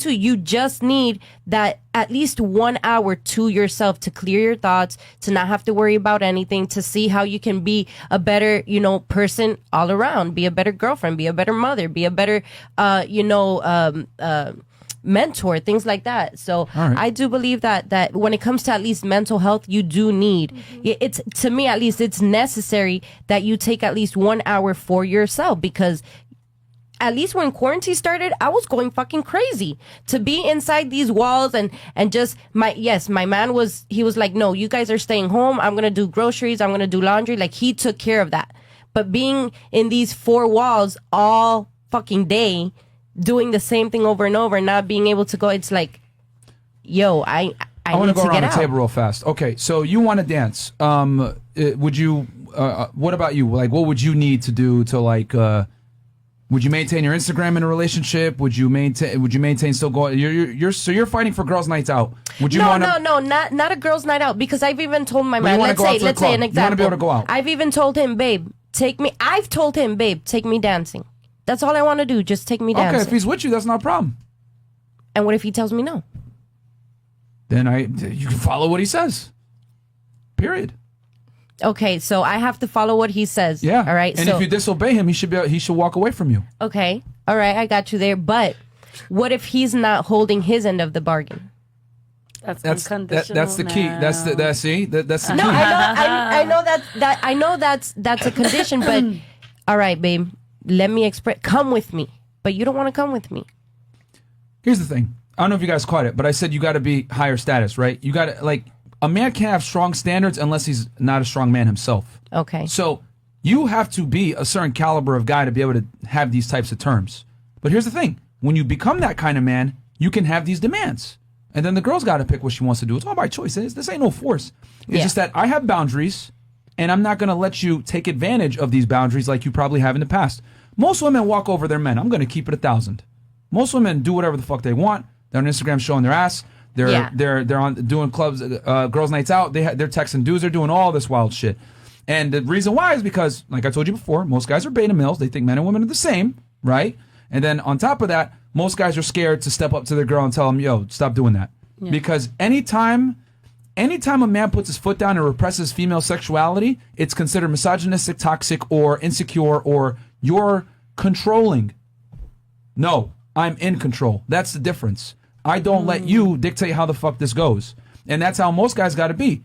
you just need that at least 1 hour to yourself to clear your thoughts, to not have to worry about anything, to see how you can be a better, person all around, be a better girlfriend, be a better mother, be a better, mentor, things like that. So right. I do believe that when it comes to at least mental health, you do need, it's, to me at least, it's necessary that you take at least 1 hour for yourself, because at least when quarantine started, I was going fucking crazy to be inside these walls and just my man was like, no, you guys are staying home. I'm going to do groceries. I'm going to do laundry. Like, he took care of that. But being in these four walls all fucking day, doing the same thing over and over, not being able to go, it's like, yo, I want to go around the out. table real fast. Okay, so you want to dance. Would you, what about you? Like, what would you need to do to like, would you maintain your Instagram in a relationship? Would you maintain still going? You're fighting for girls' nights out. Would you No, want to? not a girls' night out, because I've even told my But man. you wanna Let's go out say to the an club. example. You wanna be able to go out. I've even told him, babe, take me. I've told him, babe, take me dancing. That's all I want to do. Just take me dancing. Okay, if he's with you, that's not a problem. And what if he tells me no? Then you can follow what he says. Period. Okay, so I have to follow what he says. Yeah. All right. And so if you disobey him, he should walk away from you. okay, all right, I got you there. But what if he's not holding his end of the bargain? That's the key. now. That's the No, key. I know that's a condition. But all right, babe, let me express. Come with me, but you don't want to come with me. Here's the thing. I don't know if you guys caught it, but I said you got to be higher status, right? You got to, like, a man can't have strong standards unless he's not a strong man himself. Okay. So you have to be a certain caliber of guy to be able to have these types of terms. But here's the thing. When you become that kind of man, you can have these demands. And then the girl's got to pick what she wants to do. It's all by choice. This ain't no force. It's just that I have boundaries, and I'm not going to let you take advantage of these boundaries like you probably have in the past. Most women walk over their men. I'm going to keep it 1,000. Most women do whatever the fuck they want. They're on Instagram showing their ass. They're on doing clubs, girls' nights out. They're texting dudes. They're doing all this wild shit. And the reason why is because, like I told you before, most guys are beta males. They think men and women are the same, right? And then on top of that, most guys are scared to step up to their girl and tell them, "Yo, stop doing that." Yeah. Because anytime a man puts his foot down and represses female sexuality, it's considered misogynistic, toxic, or insecure, or you're controlling. No, I'm in control. That's the difference. I don't let you dictate how the fuck this goes. And that's how most guys got to be.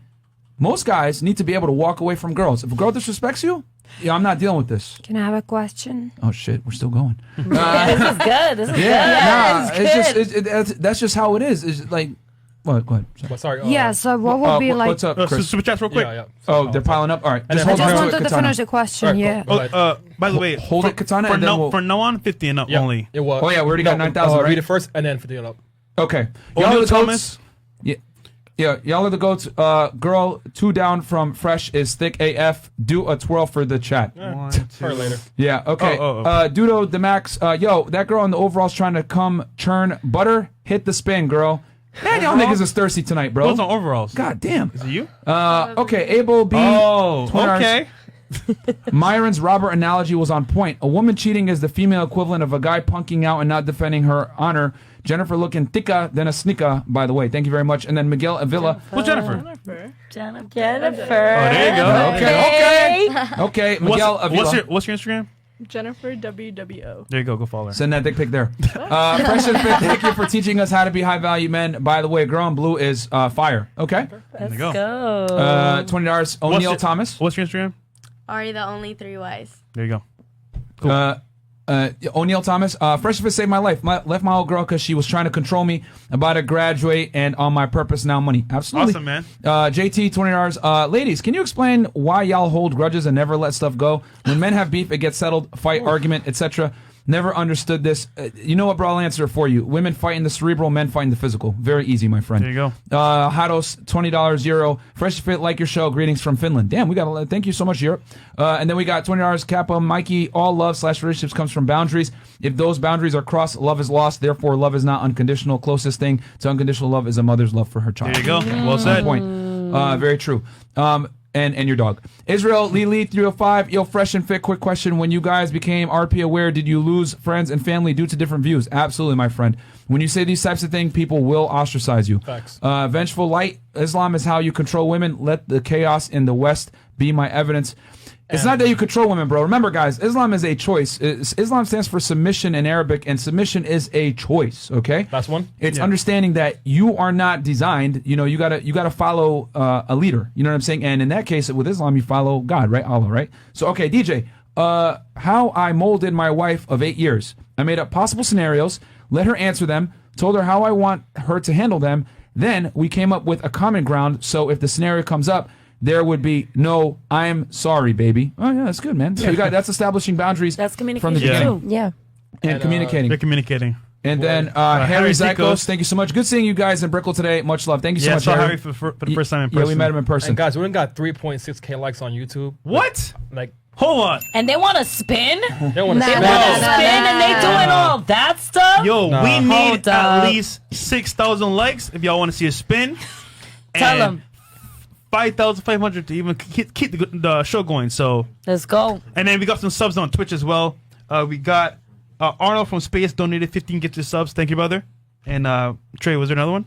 Most guys need to be able to walk away from girls. If a girl disrespects you, I'm not dealing with this. Can I have a question? Oh, shit. We're still going. This is good. This is good. That's just how it is. It's like, what? Go ahead. But sorry. Yeah, so what would be like... What's up, Chris? Super chats real quick. Yeah. Oh, they're piling up? All right. And Just then hold I on just to it, wanted to Katana. finish the question, All right, yeah. By the way, Hold it, Katana, and then we'll... from now on, 50 and up Yeah, only. It was. Oh, yeah, we already got 9,000, right? Read it first and then 50 it up. Okay. Only Y'all with know the Thomas? codes? Yeah. Yeah, y'all are the goats. Girl, 2 down from Fresh is thick AF. Do a twirl for the chat. One, Her later. Yeah, okay. Oh. Dudo Demax, yo, that girl in the overalls trying to come churn butter. Hit the spin, girl. Man, y'all niggas is thirsty tonight, bro. Those on overalls. God damn. Is it you? Okay, Abel B. Oh, 20 hours. okay. Myron's Robert analogy was on point. A woman cheating is the female equivalent of a guy punking out and not defending her honor. Jennifer looking thicker than a sneaker, by the way. Thank you very much. And then Miguel Avila. Who's Jennifer? Jennifer. Oh, there you go. Okay, Miguel Avila. What's your Instagram? Jennifer WWO. There you go. Go follow her. Send that dick pic there. Fresh and Fit, thank you for teaching us how to be high value men. By the way, Girl in Blue is fire. Okay. There you Go. $20. O'Neal Thomas. What's your Instagram? Ari the only 3 Ys. There you go. O'Neal Thomas, Fresh Fit saved my life. Left my old girl because she was trying to control me. About to graduate and on my purpose now money. Absolutely. Awesome, man. JT, $20. Ladies, can you explain why y'all hold grudges and never let stuff go? When men have beef, it gets settled, fight, argument, etc. Never understood this. You know what, bro? I'll answer it for you. Women fighting the cerebral, men fighting the physical. Very easy, my friend. There you go. Hados, $20, Euro. Fresh Fit, like your show. Greetings from Finland. Damn, we got a thank you so much, Europe. And then we got $20, Kappa, Mikey. All love / relationships comes from boundaries. If those boundaries are crossed, love is lost. Therefore, love is not unconditional. Closest thing to unconditional love is a mother's love for her child. There you go. Well said. Point. Very true. And your dog. Israel Lili 305. Yo, Fresh and Fit. Quick question: when you guys became RP aware, did you lose friends and family due to different views? Absolutely, my friend. When you say these types of things, people will ostracize you. Facts. Vengeful Light. Islam is how you control women. Let the chaos in the West be my evidence. It's not that you control women, bro. Remember, guys, Islam is a choice. Islam stands for submission in Arabic, and submission is a choice. Okay, That's one. it's understanding that you are not designed. You know, you gotta follow a leader. You know what I'm saying? And in that case, with Islam, you follow God, right? Allah, right? So, okay, DJ, how I molded my wife of 8 years. I made up possible scenarios, let her answer them, told her how I want her to handle them. Then we came up with a common ground. So if the scenario comes up, there would be no, I'm sorry, baby. Oh, yeah, that's good, man. So that's establishing boundaries That's from the communication beginning. too. Yeah. And communicating. They're communicating. And then Harry Harry Zikos. Zykos, thank you so much. Good seeing you guys in Brickell today. Much love. Thank you so Yeah, I much, saw Harry. Harry for the first time in person. Yeah, we met him in person. And guys, we only got 3.6K likes on YouTube. What? Like, Hold on. And they want to spin? they want to They spin. want to spin and they doing all that stuff? Yo, Nah. we need Hold at up. least 6,000 likes if y'all want to see a spin. Tell And them. 5,500 to even keep the show going. So, Let's go. and then we got some subs on Twitch as well. We got Arnold from Space donated 15 gifted subs. Thank you, brother. And Trey, was there another one?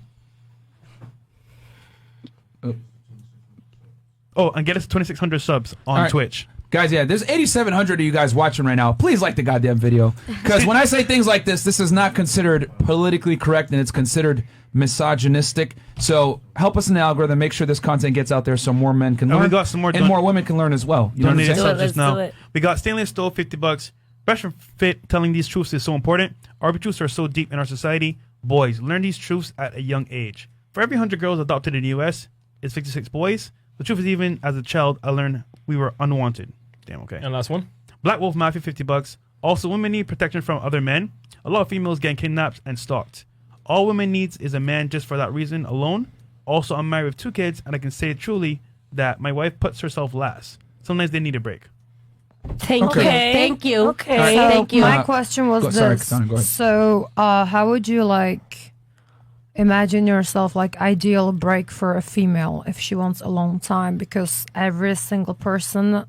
Oh, and get us 2,600 subs on All right. Twitch. Guys, yeah, there's 8,700 of you guys watching right now. Please like the goddamn video. Because when I say things like this is not considered politically correct and it's considered misogynistic. So help us in the algorithm. Make sure this content gets out there so more men can And learn. we got some more and more women can learn as well. You know what I'm Donated saying? subs Let's just now. do it. We got Stanley Stowe, $50. Fresh and Fit telling these truths is so important. RP truths are so deep in our society. Boys, learn these truths at a young age. For every 100 girls adopted in the U.S., it's 56 boys. The truth is, even as a child, I learned we were unwanted. Damn, okay. And last one. Black Wolf Mafia, $50. Also, women need protection from other men. A lot of females getting kidnapped and stalked. All women needs is a man just for that reason alone. Also, I'm married with 2 kids, and I can say truly that my wife puts herself last. Sometimes they need a break. Thank Okay. you. Thank you. Okay. So Thank you. my question was Sorry, this. Katana, go ahead. So, how would you like imagine yourself like ideal break for a female if she wants alone time? Because every single person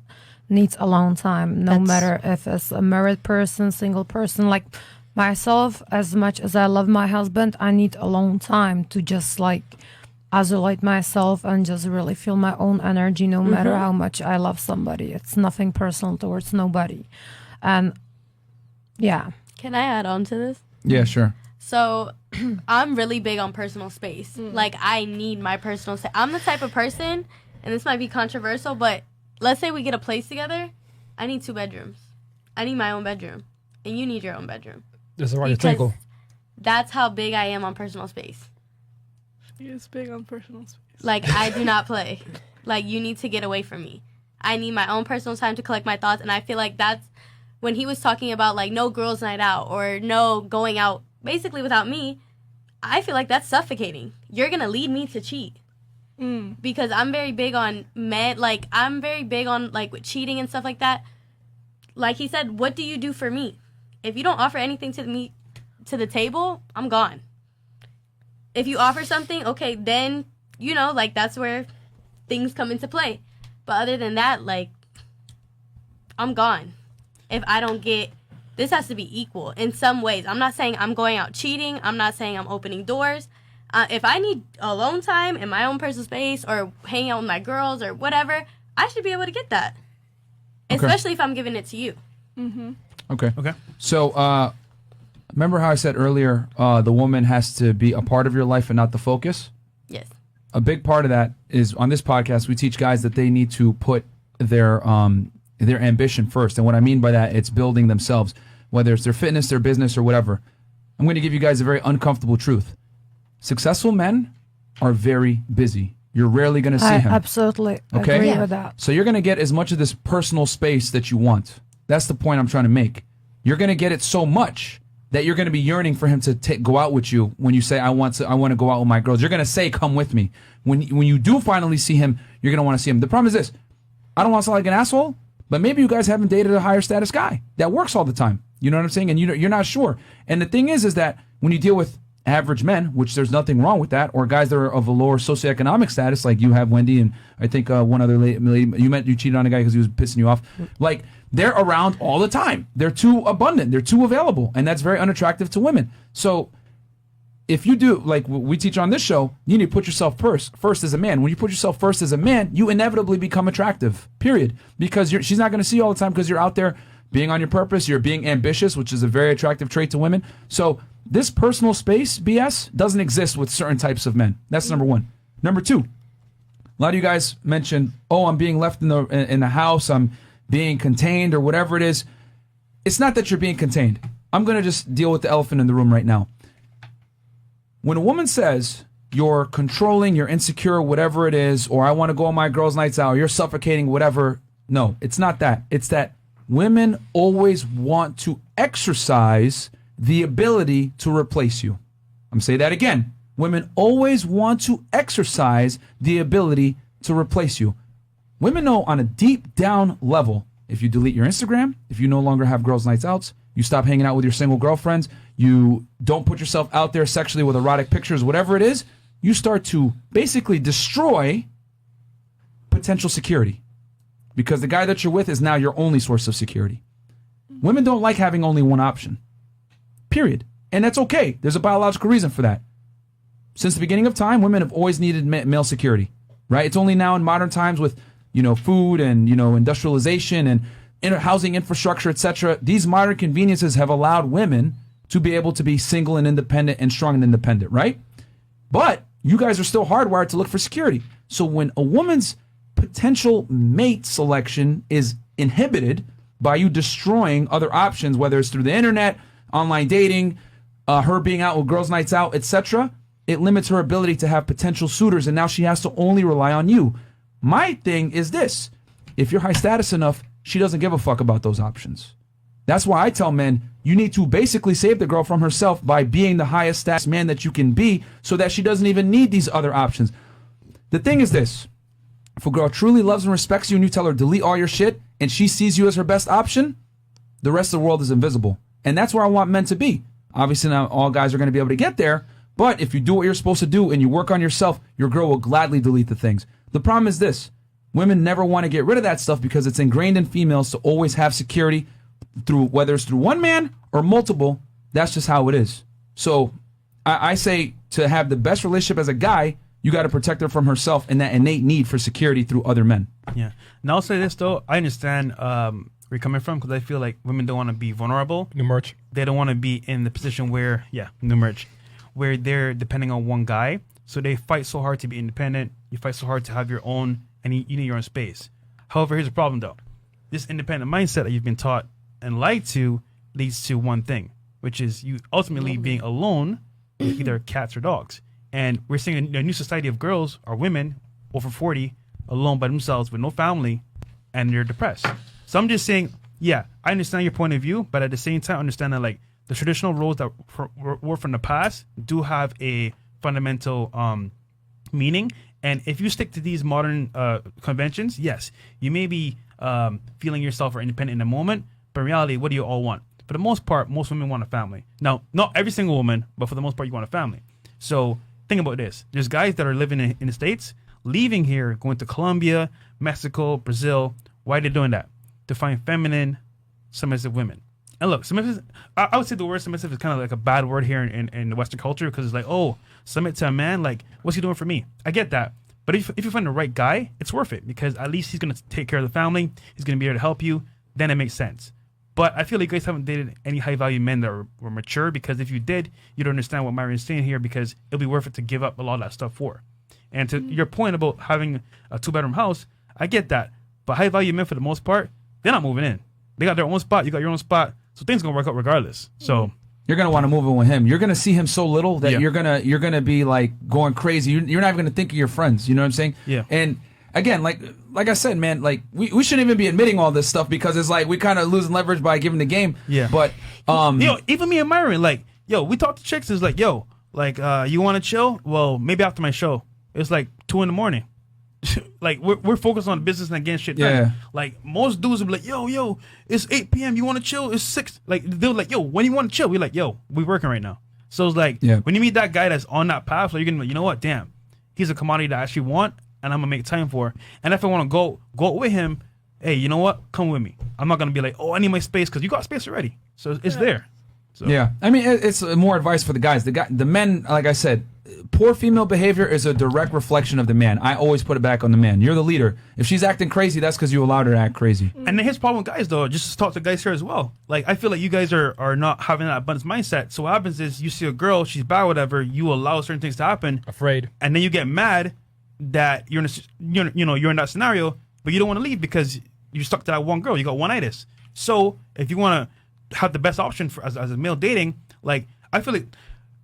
needs alone time, no That's- matter if it's a married person, single person. Like myself, as much as I love my husband, I need alone time to just like isolate myself and just really feel my own energy, no matter how much I love somebody. It's nothing personal towards nobody. And yeah. Can I add on to this? Yeah, sure. So I'm really big on personal space. Like I need my personal space. I'm the type of person, and this might be controversial, but let's say we get a place together. I need 2 bedrooms. I need my own bedroom, and you need your own bedroom. This is right to Because twinkle. that's how big I am on personal space. He is big on personal space. Like I do not play. Like you need to get away from me. I need my own personal time to collect my thoughts, and I feel like that's when he was talking about like no girls' night out or no going out basically without me. I feel like that's suffocating. You're gonna lead me to cheat. Because I'm very big on men. Like, I'm very big on, like, with cheating and stuff like that. Like he said, what do you do for me? If you don't offer anything to the table, I'm gone. If you offer something, okay, then, you know, like, that's where things come into play. But other than that, like, I'm gone. If I don't get, this has to be equal in some ways. I'm not saying I'm going out cheating. I'm not saying I'm opening doors. If I need alone time in my own personal space or hanging out with my girls or whatever, I should be able to get that. Okay. Especially if I'm giving it to you. Okay. Okay. So, remember how I said earlier, the woman has to be a part of your life and not the focus? Yes. A big part of that is on this podcast, we teach guys that they need to put their ambition first. And what I mean by that, it's building themselves, whether it's their fitness, their business, or whatever. I'm going to give you guys a very uncomfortable truth. Successful men are very busy. You're rarely going to see I him. absolutely Okay? agree Yeah. with that. So you're going to get as much of this personal space that you want. That's the point I'm trying to make. You're going to get it so much that you're going to be yearning for him to go out with you when you say, I want to go out with my girls. You're going to say, come with me. When you do finally see him, you're going to want to see him. The problem is this. I don't want to sound like an asshole, but maybe you guys haven't dated a higher status guy that works all the time. You know what I'm saying? And you're not sure. And the thing is that when you deal with average men, which there's nothing wrong with that, or guys that are of a lower socioeconomic status, like you have, Wendy, and I think one other lady you cheated on a guy because he was pissing you off. Like, they're around all the time. They're too abundant. They're too available, and that's very unattractive to women. So if you do, like we teach on this show, you need to put yourself first as a man. When you put yourself first as a man, you inevitably become attractive, period. Because she's not going to see you all the time because you're out there being on your purpose. You're being ambitious, which is a very attractive trait to women. So this personal space BS doesn't exist with certain types of men. That's number one. Number two, a lot of you guys mentioned, oh, I'm being left in the house, I'm being contained or whatever it is. It's not that you're being contained. I'm going to just deal with the elephant in the room right now. When a woman says you're controlling, you're insecure, whatever it is, or I want to go on my girls' nights out, or you're suffocating, whatever. No, it's not that. It's that women always want to exercise the ability to replace you. I'm going to say that again. Women always want to exercise the ability to replace you. Women know on a deep down level, if you delete your Instagram, if you no longer have girls' nights outs, you stop hanging out with your single girlfriends, you don't put yourself out there sexually with erotic pictures, whatever it is, you start to basically destroy potential security. Because the guy that you're with is now your only source of security. Women don't like having only one option. Period. And that's okay. There's a biological reason for that. Since the beginning of time, women have always needed male security, right? It's only now in modern times with, food and, industrialization and housing infrastructure, etc. These modern conveniences have allowed women to be able to be single and independent and strong and independent, right? But you guys are still hardwired to look for security. So when a woman's potential mate selection is inhibited by you destroying other options, whether it's through the internet, online dating, her being out with girls' nights out, etc., it limits her ability to have potential suitors, and now she has to only rely on you. My thing is this. If you're high status enough, she doesn't give a fuck about those options. That's why I tell men, you need to basically save the girl from herself by being the highest status man that you can be so that she doesn't even need these other options. The thing is this. If a girl truly loves and respects you and you tell her delete all your shit and she sees you as her best option, the rest of the world is invisible. And that's where I want men to be. Obviously, not all guys are going to be able to get there, but if you do what you're supposed to do and you work on yourself, your girl will gladly delete the things. The problem is this. Women never want to get rid of that stuff because it's ingrained in females to always have security through, whether it's through one man or multiple. That's just how it is. So I say to have the best relationship as a guy, you got to protect her from herself and that innate need for security through other men. Yeah. Now I'll say this though. I understand where you're coming from because I feel like women don't want to be vulnerable. New merch. They don't want to be in the position where, new merch, where they're depending on one guy. So they fight so hard to be independent. You fight so hard to have your own, and you need your own space. However, here's the problem though. This independent mindset that you've been taught and lied to leads to one thing, which is you ultimately being alone with either cats or dogs. And we're seeing a new society of girls or women over 40 alone by themselves with no family, and they're depressed. So I'm just saying, I understand your point of view, but at the same time, understand that like the traditional roles that were from the past do have a fundamental meaning, And if you stick to these modern conventions, yes, you may be feeling yourself or independent in the moment, but in reality, what do you all want? For the most part, most women want a family. Now, not every single woman, but for the most part, you want a family. So think about this. There's guys that are living in the States, leaving here, going to Colombia, Mexico, Brazil. Why are they doing that? To find feminine, submissive women. And look, submissive, I would say the word submissive is kind of like a bad word here in the Western culture, because it's like, oh, submit to a man, like, what's he doing for me? I get that. But if you find the right guy, it's worth it, because at least he's going to take care of the family. He's going to be able to help you. Then it makes sense. But I feel like you guys haven't dated any high-value men that were mature, because if you did, you'd understand what Myron's saying here, because it'll be worth it to give up a lot of that stuff for. And to your point about having a 2-bedroom house, I get that. But high-value men, for the most part, they're not moving in. They got their own spot. You got your own spot. So things going to work out regardless. So you're going to want to move in with him. You're going to see him so little that Yeah. you're going to be like going crazy. You're not even going to think of your friends. You know what I'm saying? Yeah. And again, like I said, man, like we shouldn't even be admitting all this stuff, because it's like we kind of losing leverage by giving the game. Yeah. But yo, even me and Myron, like, yo, we talk to chicks. It's like, yo, like, you want to chill? Well, maybe after my show. It's like 2 a.m. Like, we're focused on business and getting shit done. Yeah. Like, most dudes will be like, yo, it's 8 p.m. You want to chill? It's 6. Like, they're like, yo, when you want to chill? We're like, yo, we working right now. So it's like, Yeah. when you meet that guy that's on that path, like, you're gonna be like, you know what? Damn, he's a commodity that I actually want, and I'm gonna make time for. And if I want to go with him, hey, you know what? Come with me. I'm not gonna be like, oh, I need my space, because you got space already. So it's there. So. yeah, I mean, it's more advice for the guys. The men, like I said, poor female behavior is a direct reflection of the man. I always put it back on the man. You're the leader. If she's acting crazy, that's because you allowed her to act crazy. And then his problem with guys, though, just to talk to guys here as well. Like, I feel like you guys are not having that abundance mindset. So what happens is you see a girl, she's bad, whatever, you allow certain things to happen, Afraid. and then you get mad that you're in that scenario, but you don't want to leave because you're stuck to that one girl. You got one-itis. So if you want to have the best option for as a male dating, like, I feel like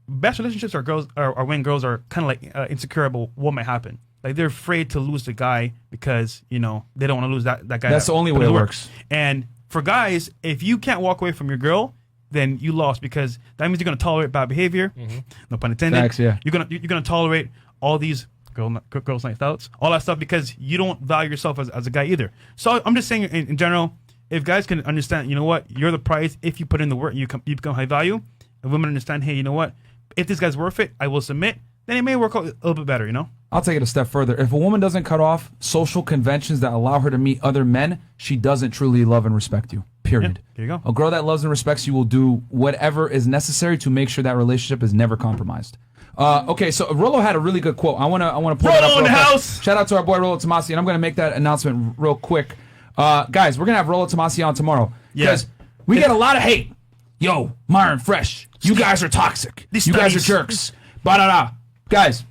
best relationships are when girls are kind of like insecure about what might happen. Like, they're afraid to lose the guy because, they don't want to lose that guy. That's the only way it works. And for guys, if you can't walk away from your girl, then you lost, because that means you're going to tolerate bad behavior. No pun intended. Facts, yeah. You're gonna tolerate all these girls night outs, all that stuff, because you don't value yourself as a guy either. So I'm just saying, in general, if guys can understand, you know what, you're the prize. If you put in the work, you become high value. And women understand, hey, you know what, if this guy's worth it, I will submit. Then it may work out a little bit better, I'll take it a step further. If a woman doesn't cut off social conventions that allow her to meet other men, she doesn't truly love and respect you. Period. Yeah, there you go. A girl that loves and respects you will do whatever is necessary to make sure that relationship is never compromised. Okay, so Rollo had a really good quote. I want to pull that up. Rollo in the real quick. house. Shout out to our boy Rollo Tomasi, and I'm going to make that announcement real quick. Guys, we're going to have Rollo Tomasi on tomorrow, because we get a lot of hate. Yo, Myron Fresh, you guys are toxic. You guys are jerks. Ba-da-da. Guys,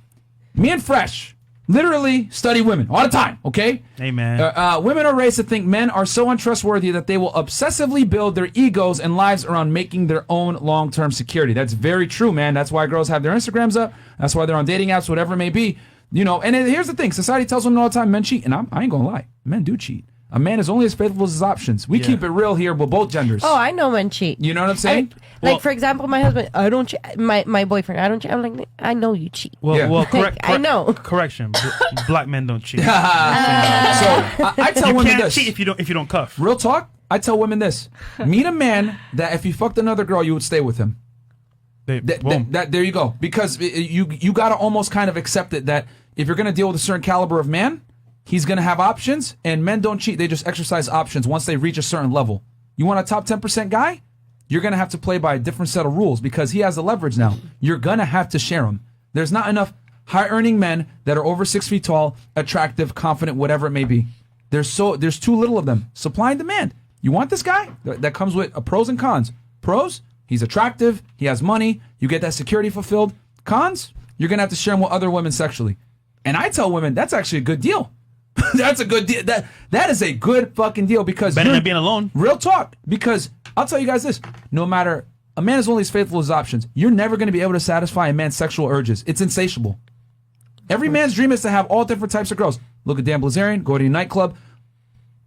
me and Fresh literally study women all the time, okay? Hey, man. Women are raised to think men are so untrustworthy that they will obsessively build their egos and lives around making their own long-term security. That's very true, man. That's why girls have their Instagrams up. That's why they're on dating apps, whatever it may be. And here's the thing. Society tells women all the time men cheat, and I ain't going to lie. Men do cheat. A man is only as faithful as his options. We keep it real here with both genders. Oh, I know men cheat. You know what I'm saying? For example, my husband, I don't cheat. My boyfriend, I don't cheat. I'm like, I know you cheat. I know. Correction. Black men don't cheat. So I tell You women can't this. cheat if you don't cuff. Real talk, I tell women this. Meet a man that if he fucked another girl, you would stay with him. Boom. There you go. Because you got to almost kind of accept it that if you're going to deal with a certain caliber of man, he's going to have options, and men don't cheat. They just exercise options once they reach a certain level. You want a top 10% guy? You're going to have to play by a different set of rules, because he has the leverage now. You're going to have to share him. There's not enough high-earning men that are over 6 feet tall, attractive, confident, whatever it may be. There's too little of them. Supply and demand. You want this guy? That comes with pros and cons. Pros, he's attractive, he has money, you get that security fulfilled. Cons, you're going to have to share him with other women sexually. And I tell women, that's actually a good deal. That's a good deal. That is a good fucking deal, because Better than being alone. Real talk. Because I'll tell you guys this: no matter, a man is only as faithful as his options. You're never going to be able to satisfy a man's sexual urges. It's insatiable. Every man's dream is to have all different types of girls. Look at Dan Blazarian. Go to your nightclub.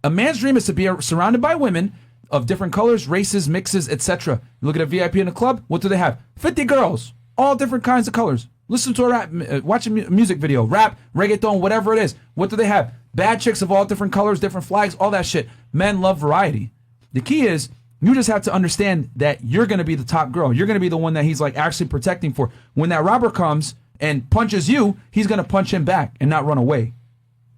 A man's dream is to be surrounded by women of different colors, races, mixes, etc. You look at a VIP in a club. What do they have? 50 girls, all different kinds of colors. Listen to a rap, watch a music video, rap, reggaeton, whatever it is. What do they have? Bad chicks of all different colors, different flags, all that shit. Men love variety. The key is you just have to understand that you're going to be the top girl. You're going to be the one that he's like actually protecting for. When that robber comes and punches you, he's going to punch him back and not run away.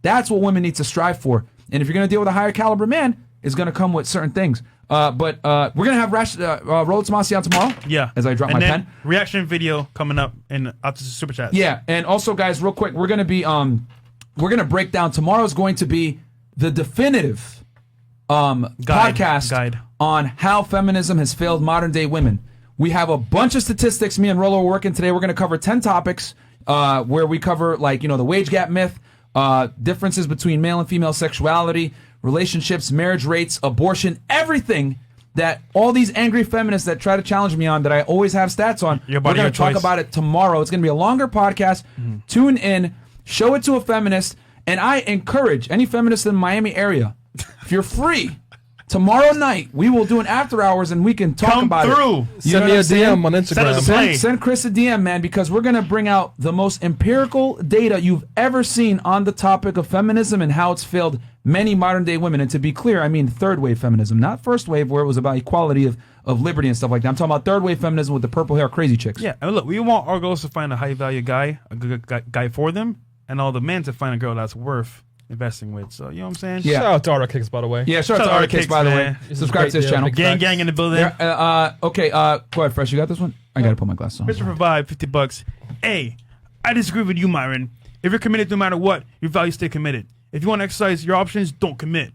That's what women need to strive for. And if you're going to deal with a higher caliber man, it's going to come with certain things. But we're going to have Roll Tomasi on tomorrow. Yeah. As I drop and my then pen. Reaction video coming up in after the super chats. Yeah. And also, guys, real quick, we're going to be we're going to break down. Tomorrow's going to be the definitive podcast guide on how feminism has failed modern day women. We have a bunch of statistics. Me and Rolo are working today. We're going to cover 10 topics where we cover the wage gap myth, differences between male and female sexuality, relationships, marriage rates, abortion, everything that all these angry feminists that try to challenge me on that I always have stats on. Your We're body, going your to talk choice. about it tomorrow. It's going to be a longer podcast. Tune in, show it to a feminist, and I encourage any feminist in the Miami area, if you're free, tomorrow night we will do an after hours and we can talk Come about through. it. You Send know me what a I'm saying? DM on Send us Instagram. a play. Send Chris a DM, man, because we're going to bring out the most empirical data you've ever seen on the topic of feminism and how it's failed many modern day women. And to be clear, I mean third wave feminism, not first wave where it was about equality of liberty and stuff like that. I'm talking about third wave feminism with the purple hair crazy chicks. Yeah, and look, we want our girls to find a high value guy, a good guy for them, and all the men to find a girl that's worth investing with. So you know what I'm saying? Yeah. Shout out to Arta Kicks, by the way. Yeah, shout out to Shout out our to Kicks, by the way. man. This is Subscribe great to this deal. channel. Big Gang, facts. gang in the building. Okay, go ahead, Fresh. You got this one? I got to put my glasses on. Christopher Vibe, $50. Hey, I disagree with you, Myron. If you're committed no matter what, your values stay committed. If you want to exercise your options, don't commit.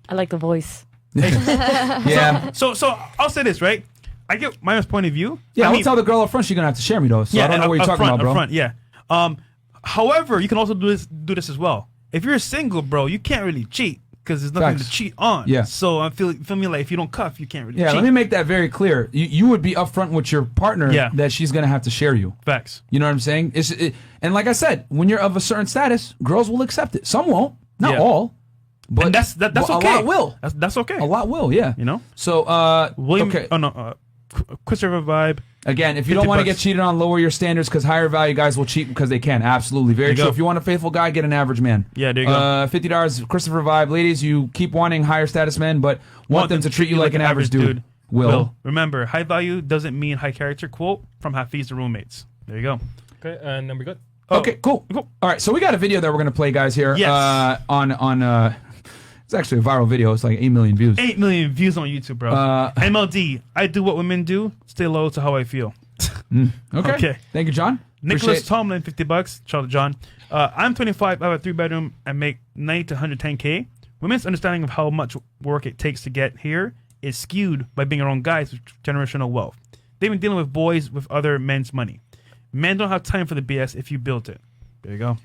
I like the voice. Yeah. So I'll say this, right? I get Myron's point of view. Yeah, I I'll mean, tell the girl up front she's going to have to share me, though. So I don't know what you're talking about, bro. Up front, yeah. However, you can also do this as well. If you're single, bro, you can't really cheat because there's nothing Facts. to cheat on. Yeah. So I feel me like if you don't cuff, you can't really Yeah, cheat. let me make that very clear. You would be upfront with your partner Yeah. that she's going to have to share you. Facts. You know what I'm saying? And like I said, when you're of a certain status, girls will accept it. Some won't, not Yeah. all, but And that's but okay. A lot will. That's okay. A lot will, yeah. You know. So, William. okay. Oh no. Christopher Vibe. Again, if you 50 don't want to bucks. get cheated on, lower your standards because higher value guys will cheat because they can. Absolutely, very There you true. go. If you want a faithful guy, get an average man. Yeah, there you go. $50, Christopher Vibe. Ladies, you keep wanting higher status men, but want them to treat you like an average dude. Will. Remember, high value doesn't mean high character. Quote from Hafiz the roommates. There you go. Okay, and then we good. Okay, cool. Cool. All right, so we got a video that we're gonna play, guys. Here, Yes. on it's actually a viral video. It's like 8 million views. 8 million views on YouTube, bro. MLD. I do what women do. Stay loyal to how I feel. Okay. Okay. Thank you, John. Nicholas Appreciate- Tomlin, $50. Shout out to John. I'm 25. I have a 3-bedroom and make 90 to 110K. Women's understanding of how much work it takes to get here is skewed by being around guys with generational wealth. They've been dealing with boys with other men's money. Men don't have time for the BS if you built it. There you go.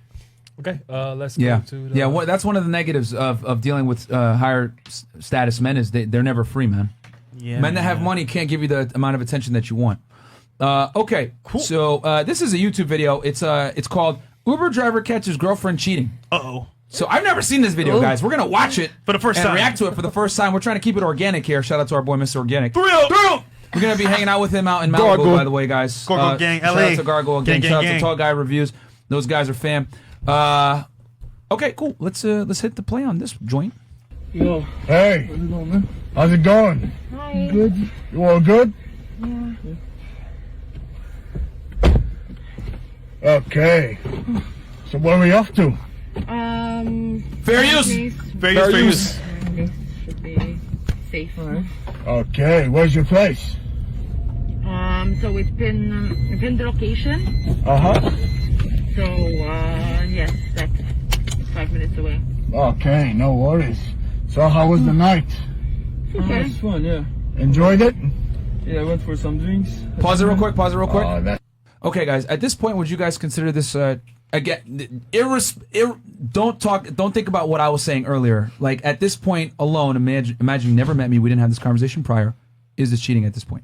Okay, let's Yeah, go to the... yeah. That's one of the negatives of dealing with higher status men is they're never free, man. Yeah. Men that have money can't give you the amount of attention that you want. Okay, Cool. So this is a YouTube video. It's called Uber driver catches girlfriend cheating. Uh-oh. So I've never seen this video, guys. We're gonna watch it For the first and time. react to it for the first time. We're trying to keep it organic here. Shout out to our boy, Mr. Organic. Thrill. We're gonna be hanging out with him out in Malibu, Gargoyle. by the way, guys. Gargoyle Gang, Shout LA. out to Gargoyle Gang. Gang, Shout out gang, to Tall Guy Reviews. Those guys are fam. Okay, cool. Let's hit the play on this joint. Yo. Hey. How's it going, man? How's it going? Hi. Good. You all good? Yeah. Okay. So where are we off to? Fair use. Fair use. Should be safe. Okay. Where's your place? So it's been the location. Uh-huh. So yes, that's 5 minutes away. Okay, no worries. So how was the night? Okay. It's fun, yeah. Enjoyed it? Yeah, I went for some drinks. Pause it real quick. That Okay, guys. At this point, would you guys consider this again? Don't think about what I was saying earlier. Like at this point alone, imagine you never met me. We didn't have this conversation prior. Is this cheating at this point?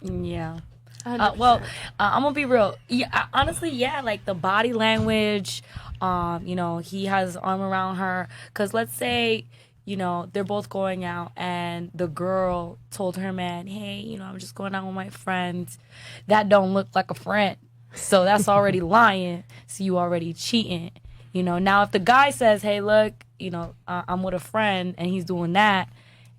Yeah. Well, I'm gonna be real. Yeah, honestly, yeah. Like the body language, he has his arm around her. Cause let's say, they're both going out, and the girl told her man, "Hey, I'm just going out with my friends." That don't look like a friend. So that's already lying. So you already cheating. You know, now if the guy says, hey, look, you know, I'm with a friend and he's doing that,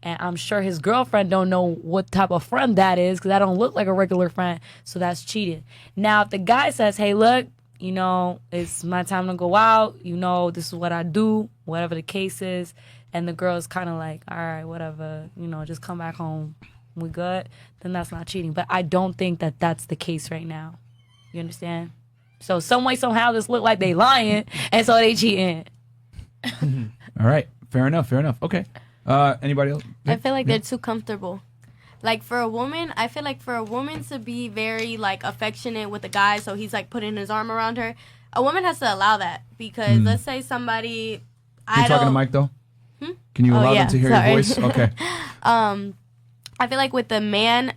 and I'm sure his girlfriend don't know what type of friend that is because that don't look like a regular friend, so that's cheating. Now if the guy says, hey, look, you know, it's my time to go out, you know, this is what I do, whatever the case is, and the girl's kind of like, all right, whatever, you know, just come back home, we good, then that's not cheating. But I don't think that that's the case right now. You understand? So some way, somehow, this look like they lying, and so they cheating. All right. Fair enough. Okay. Anybody else? I feel like they're too comfortable. Like for a woman, I feel like for a woman to be very like affectionate with a guy, so he's like putting his arm around her, a woman has to allow that. Because let's say somebody, Are you talking to Mike though? Can you allow them to hear your voice? Okay. I feel like with the man,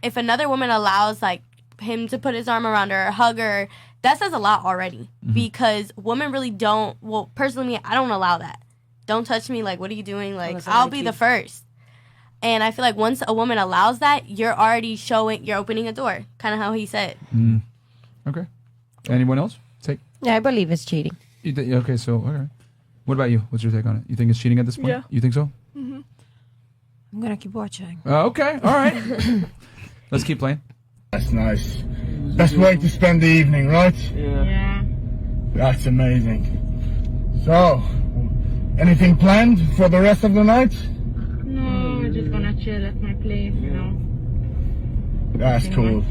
if another woman allows like him to put his arm around her or hug her, that says a lot already. Because women really don't, well, personally, me, I don't allow that. Don't touch me, like, what are you doing? Like, I'll be the first. And I feel like once a woman allows that, you're already showing, you're opening a door, kind of how he said. Okay. Anyone else? Yeah, I believe it's cheating. Okay, so, okay. What about you? What's your take on it? You think it's cheating at this point? Yeah. You think so? I'm gonna keep watching. Okay, all right. Let's keep playing. That's nice. Best way to spend the evening, right? Yeah. That's amazing. So, anything planned for the rest of the night? No, we're just gonna chill at my place, you know. That's cool.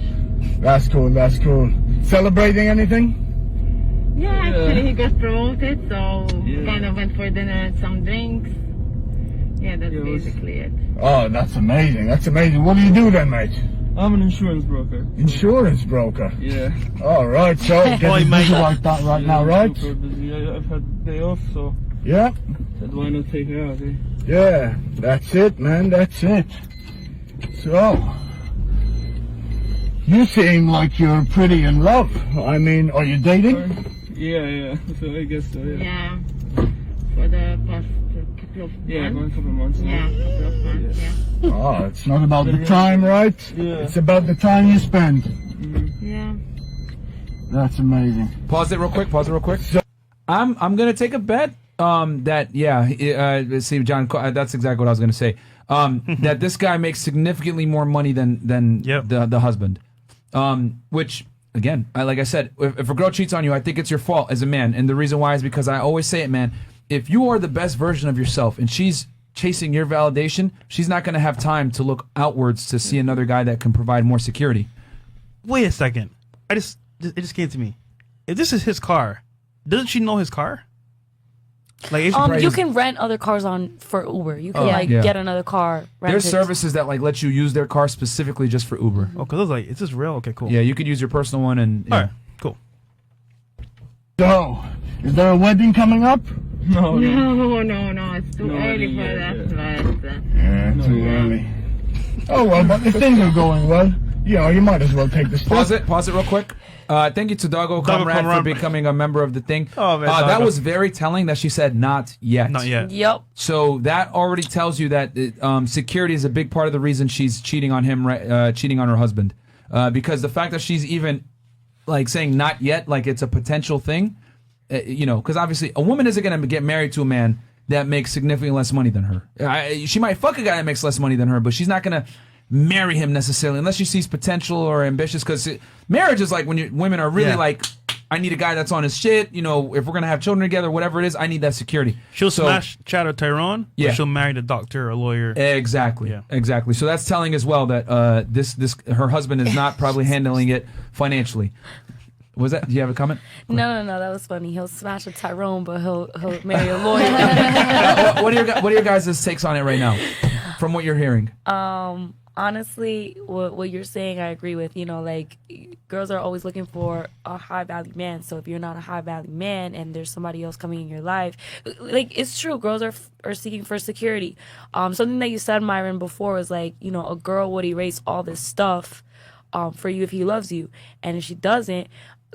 That's cool. Celebrating anything? Yeah, actually he got promoted, so kind of went for dinner and some drinks. Yeah, that's basically it. Oh, that's amazing. What do you do then, mate? I'm an insurance broker. Insurance broker? Yeah. All right, so getting busy like that right now, right? Super busy. I've had day off, so Yeah? said why not take it out, eh? Yeah, that's it, man, that's it. So, you seem like you're pretty in love. I mean, are you dating? Yeah. So I guess so, yeah. Yeah. For the past couple of Yeah, months. going a couple of months. Yeah, couple of months, yeah. Oh, it's not about the time, right? Yeah. It's about the time you spend. Yeah. That's amazing. Pause it real quick. I'm gonna take a bet. See, John, that's exactly what I was gonna say. That this guy makes significantly more money than the husband. Which again, like I said, if a girl cheats on you, I think it's your fault as a man, and the reason why is because I always say it, man. If you are the best version of yourself and she's chasing your validation, she's not gonna have time to look outwards to see another guy that can provide more security. Wait a second. It just came to me. If this is his car, doesn't she know his car? Like, you can rent other cars for Uber. You can get another car. There's services that like let you use their car specifically just for Uber. Oh, because I was like, is this real? Okay, cool. Yeah, you could use your personal one and. All right, cool. So, is there a wedding coming up? No. It's too early for that. But, Yeah, too early. Oh well, but if things are going well, you might as well take the step. Pause it real quick. Thank you to Doggo Comrade for becoming a member of the thing. Oh, man, that was very telling that she said not yet. Not yet. Yep. So that already tells you that security is a big part of the reason she's cheating on him, cheating on her husband. Because the fact that she's even like saying not yet, like it's a potential thing, because obviously a woman isn't going to get married to a man that makes significantly less money than her. She might fuck a guy that makes less money than her, but she's not going to marry him necessarily unless she sees potential or ambitious. Because marriage is like when women are really like, I need a guy that's on his shit. If we're going to have children together, whatever it is, I need that security. She'll smash Chad or Tyrone, or she'll marry the doctor or lawyer. Exactly. Yeah. Exactly. So that's telling as well that this her husband is not probably handling it financially. Was that? Do you have a comment? No. That was funny. He'll smash a Tyrone, but he'll marry a lawyer. What are your guys' takes on it right now, from what you're hearing? Honestly, what you're saying, I agree with. Like girls are always looking for a high value man. So if you're not a high value man and there's somebody else coming in your life, like it's true, girls are seeking for security. Something that you said, Myron, before was like, a girl would erase all this stuff for you if he loves you, and if she doesn't.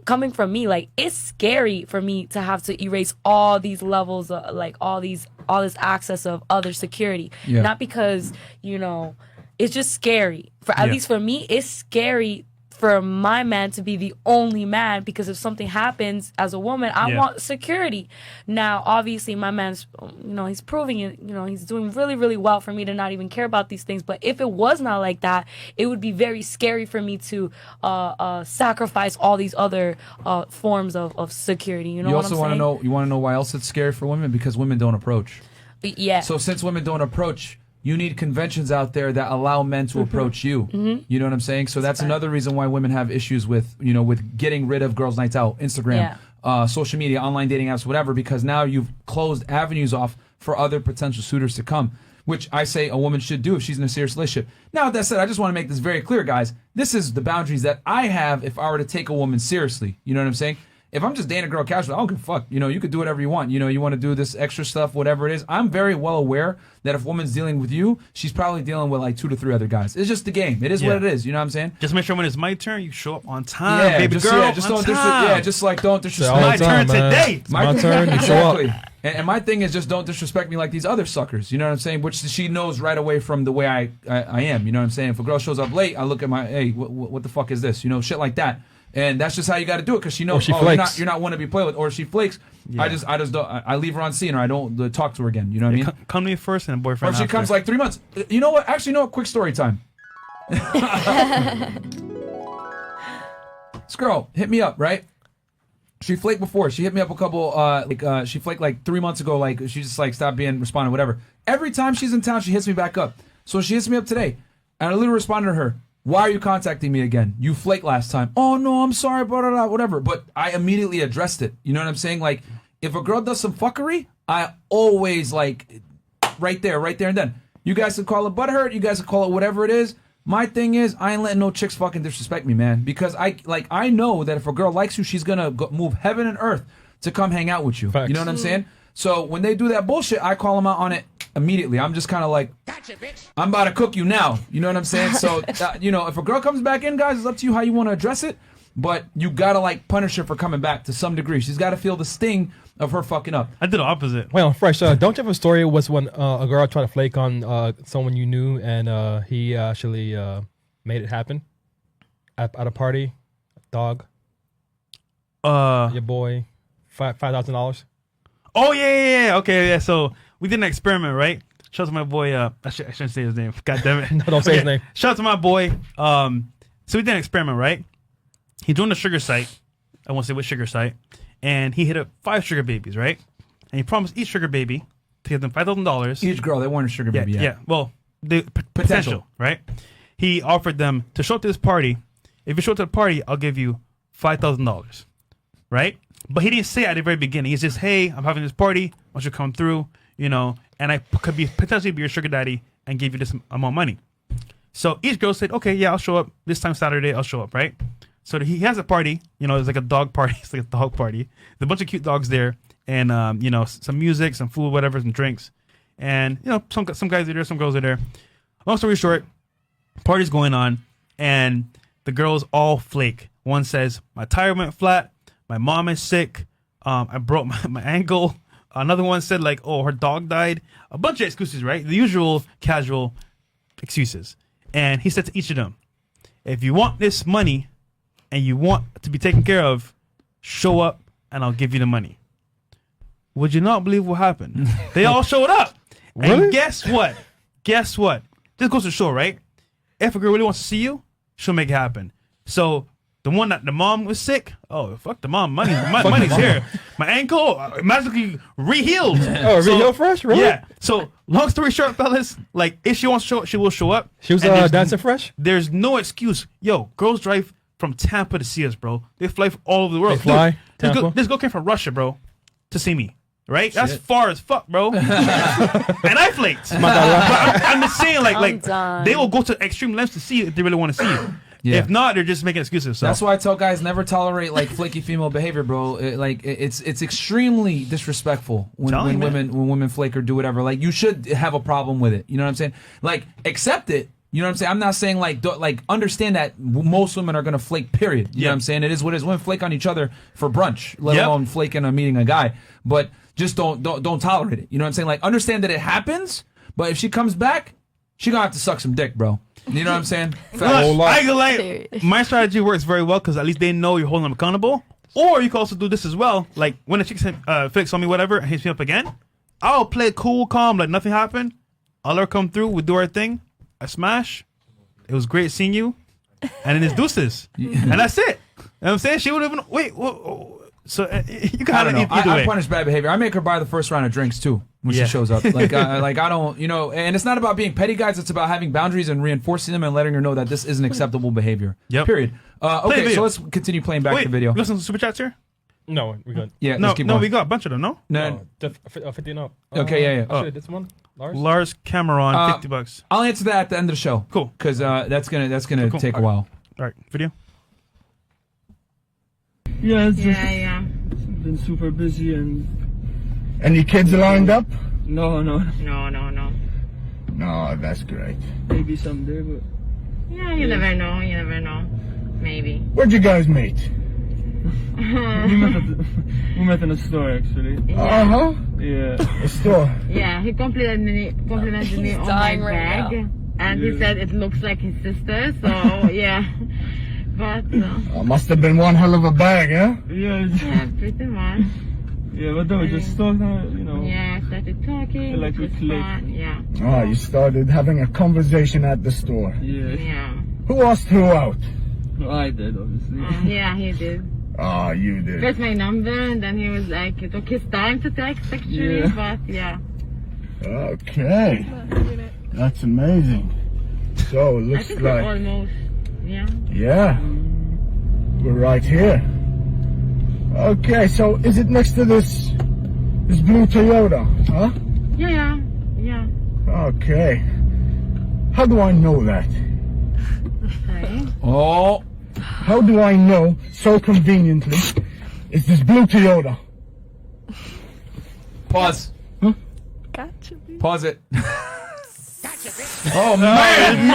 Coming from me, like it's scary for me to have to erase all these levels of like all this access of other security. Not because it's just scary. At least for me, it's scary for my man to be the only man, because if something happens as a woman, I want security. Now, obviously, my man's, he's proving it, he's doing really, really well for me to not even care about these things. But if it was not like that, it would be very scary for me to sacrifice all these other forms of security. You also want to know why else it's scary for women? Because women don't approach. Yeah. So since women don't approach, you need conventions out there that allow men to approach you. You know what I'm saying? So that's another reason why women have issues with, with getting rid of girls' nights out, Instagram, social media, online dating apps, whatever, because now you've closed avenues off for other potential suitors to come, which I say a woman should do if she's in a serious relationship. Now, with that said, I just want to make this very clear, guys. This is the boundaries that I have if I were to take a woman seriously. You know what I'm saying? If I'm just dating a girl casually, I don't give a fuck. You could do whatever you want. You want to do this extra stuff, whatever it is. I'm very well aware that if a woman's dealing with you, she's probably dealing with like 2 to 3 other guys. It's just the game. It is what it is. You know what I'm saying? Just make sure when it's my turn, you show up on time, baby girl. Don't disrespect. My turn today. It's my turn. You show up. And my thing is just don't disrespect me like these other suckers. You know what I'm saying? Which she knows right away from the way I am. You know what I'm saying? If a girl shows up late, I look at hey, what the fuck is this? Shit like that. And that's just how you got to do it, because she knows you're not one to be played with. Or if she flakes, I just don't. I leave her on scene, or I don't talk to her again. You know what I mean? Come to me first, and boyfriend. Or if she comes like 3 months. You know what? Actually, quick story time. This girl hit me up, right? She flaked before. She hit me up a couple. She flaked like 3 months ago. Like she just like stopped being responding, whatever. Every time she's in town, she hits me back up. So she hits me up today, and I literally responded to her. Why are you contacting me again? You flaked last time. Oh, no, I'm sorry, blah, blah, blah, whatever. But I immediately addressed it. You know what I'm saying? Like, if a girl does some fuckery, I always, right there and then. You guys can call it butthurt. You guys can call it whatever it is. My thing is, I ain't letting no chicks fucking disrespect me, man. Because I know that if a girl likes you, she's going to move heaven and earth to come hang out with you. Facts. You know what I'm saying? So when they do that bullshit, I call them out on it immediately. I'm just kind of like, gotcha, bitch. I'm about to cook you now. You know what I'm saying? So, if a girl comes back in, guys, it's up to you how you want to address it. But you got to, punish her for coming back to some degree. She's got to feel the sting of her fucking up. I did the opposite. Well, Fresh, don't you have a story? Was when a girl tried to flake on someone you knew, and he actually made it happen at a party? Dog. Your boy, $5,000. Oh yeah. Okay, yeah. So we did an experiment, right? Shout out to my boy. I shouldn't say his name. God damn it. No, don't say his name. Shout out to my boy. So we did an experiment, right? He joined a sugar site. I won't say which sugar site. And he hit up 5 sugar babies, right? And he promised each sugar baby to give them $5,000. Each girl, they weren't a sugar baby yet. Yeah. Well, the potential, right? He offered them to show up to this party. If you show up to the party, I'll give you $5,000, right? But he didn't say at the very beginning. He's just, hey, I'm having this party. Why don't you come through? And I could potentially be your sugar daddy and give you this amount of money. So each girl said, okay, yeah, I'll show up. This time Saturday, I'll show up, right? So he has a party. It's like a dog party. It's like a dog party. There's a bunch of cute dogs there. And, some music, some food, whatever, some drinks. And, some guys are there, some girls are there. Long story short, party's going on. And the girls all flake. One says, my tire went flat. My mom is sick. I broke my ankle. Another one said her dog died. A bunch of excuses, right? The usual casual excuses. And he said to each of them, if you want this money and you want to be taken care of, show up and I'll give you the money. Would you not believe what happened? They all showed up. Really? And guess what? This goes to show, right? If a girl really wants to see you, she'll make it happen. So the one that the mom was sick, oh, fuck the mom. Money's here. My ankle magically re-healed. Oh, re-healed Fresh? Really? Yeah. So long story short, fellas, if she wants to show up, she will show up. She was dancing Fresh? There's no excuse. Yo, girls drive from Tampa to see us, bro. They fly from all over the world. They fly? Dude, this girl came from Russia, bro, to see me. Right? Shit. That's far as fuck, bro. And I flaked. I'm just saying, they will go to extreme lengths to see you if they really want to see you. Yeah. If not, they're just making excuses. So. That's why I tell guys never tolerate flaky female behavior, bro. It's extremely disrespectful when women flake or do whatever. You should have a problem with it. You know what I'm saying? Accept it. You know what I'm saying? I'm not saying understand that most women are gonna flake. Period. You know what I'm saying? It is what it is. Women flake on each other for brunch, let alone flaking on meeting a guy. But just don't tolerate it. You know what I'm saying? Understand that it happens. But if she comes back, she gonna have to suck some dick, bro. You know what I'm saying? Look, I ain't gonna lie. My strategy works very well because at least they know you're holding them accountable. Or you can also do this as well. Like when a chick Felix on me, whatever, and hits me up again, I'll play it cool, calm, like nothing happened. I'll let her come through. We do our thing. I smash. It was great seeing you. And then it's deuces. And that's it. You know what I'm saying? She would even wait. So you kind of I punish bad behavior. I make her buy the first round of drinks too when she shows up. Like I don't, you know. And it's not about being petty, guys. It's about having boundaries and reinforcing them and letting her know that this isn't acceptable behavior. Yep. Period. Okay, so let's continue playing back the video. You got some super chats here? No, we good. Yeah, no, let's keep going. we got a bunch of them. No. No. 15 up. Okay, yeah. Actually, this one, Lars. Lars Cameron, $50. I'll answer that at the end of the show. Cool. Because that's gonna take a while. All right, video. Yeah, it's just Yeah. been super busy and Any kids lined up? no, No. No, that's great. maybe someday, but Yeah, you never know. You never know. Maybe. Where'd you guys meet? we met in a store actually. Uh-huh. Yeah. A store. Yeah, he complimented me on my dying right bag, now. and he said it looks like his sister. So yeah, but Must have been one hell of a bag, huh? Yeah. yeah, pretty much. Yeah, but then we just talked, you know. Yeah, I started talking. Like it was we clicked. fun. Yeah, Oh, you started having a conversation at the store. Yeah. yeah. Who asked who out? No, I did, obviously. Yeah, he did. Ah, you did. Got my number, and then he was like, it took his time to text actually, Yeah. but yeah. Okay. That's amazing. So, it I looks think we're like... almost. Yeah. Yeah. We're right here. Okay, so is it next to this blue Toyota, huh? Yeah. Yeah. Okay. How do I know that? Okay. Oh. How do I know so conveniently it's this blue Toyota? Pause. Huh? Gotcha. Pause it. Oh man!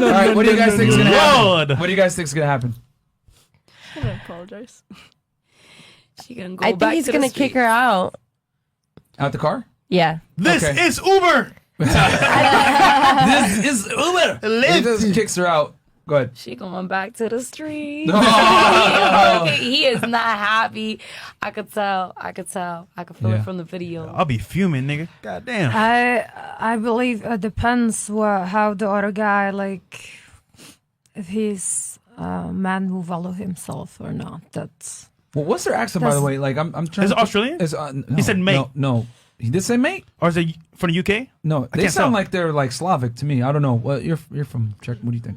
All right, what do you guys think is gonna happen? What do you guys think is gonna happen? I'm gonna apologize. She gonna go I back think he's to gonna the kick her out. Out the car? Yeah. This Okay. is Uber. This is Uber. He just kicks her out. Go ahead. She going back to the street. Oh. He is not happy. I could tell. I could feel Yeah. it from the video. I'll be fuming, nigga. God damn. I believe it depends how the other guy, like, if he's a man who value himself or not. That's Well, what's their accent, by the way? Like, I'm trying. Is it to Australian? No, He said mate. No, he did say mate. Or is it from the UK? No, they can't sound tell. like they're like Slavic to me. I don't know. Well, you're from Czech. What do you think?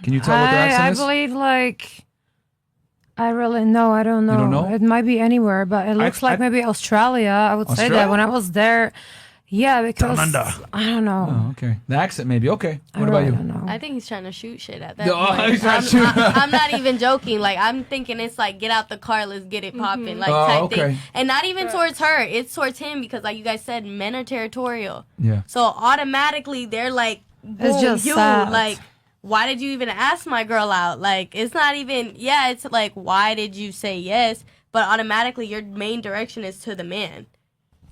Can you tell what their I accent is? believe, like, I really know. I don't know. don't know? It might be anywhere, but it looks like maybe Australia. I would say that when I was there. Yeah, because Down under. I don't know. Oh, okay. The accent, maybe. Okay. I What really about you? don't know. I think he's trying to shoot shit at that No, point. he's trying to shoot. I'm not even joking. Like, I'm thinking it's like, get out the car, let's get it popping, like, Oh, type okay. thing. And not even towards her. It's towards him because, like you guys said, men are territorial. Yeah. So automatically they're like, boom, It's just you. sad. Like, why did you even ask my girl out? Like, it's not even, yeah, it's like, why did you say yes? But automatically your main direction is to the man.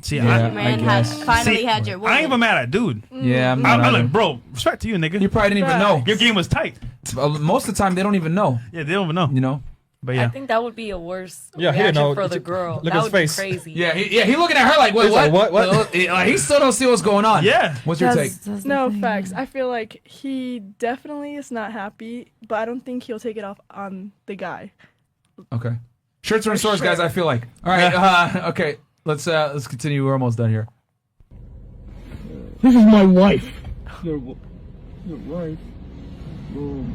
See, Yeah. Your man has finally See, had your woman. I ain't even mad at dude. Yeah, I'm I'm not. like, bro, respect to you, nigga. You probably didn't even know. Your game was tight. Most of the time, they don't even know. Yeah, they don't even know. You know. But I yeah. think that would be a worse Yeah, he reaction didn't know. for the girl. Look that at would his face. be crazy. Yeah, he looking at her like, wait, He's what? like, what? Like, he still don't see what's going on. Yeah. What's your take? That's the No, thing. facts. I feel like he definitely is not happy, but I don't think he'll take it off on the guy. Okay. Shirts are in stores, guys. I feel like. All right. Okay. Let's continue. We're almost done here. This is my wife. Your wife. Oh,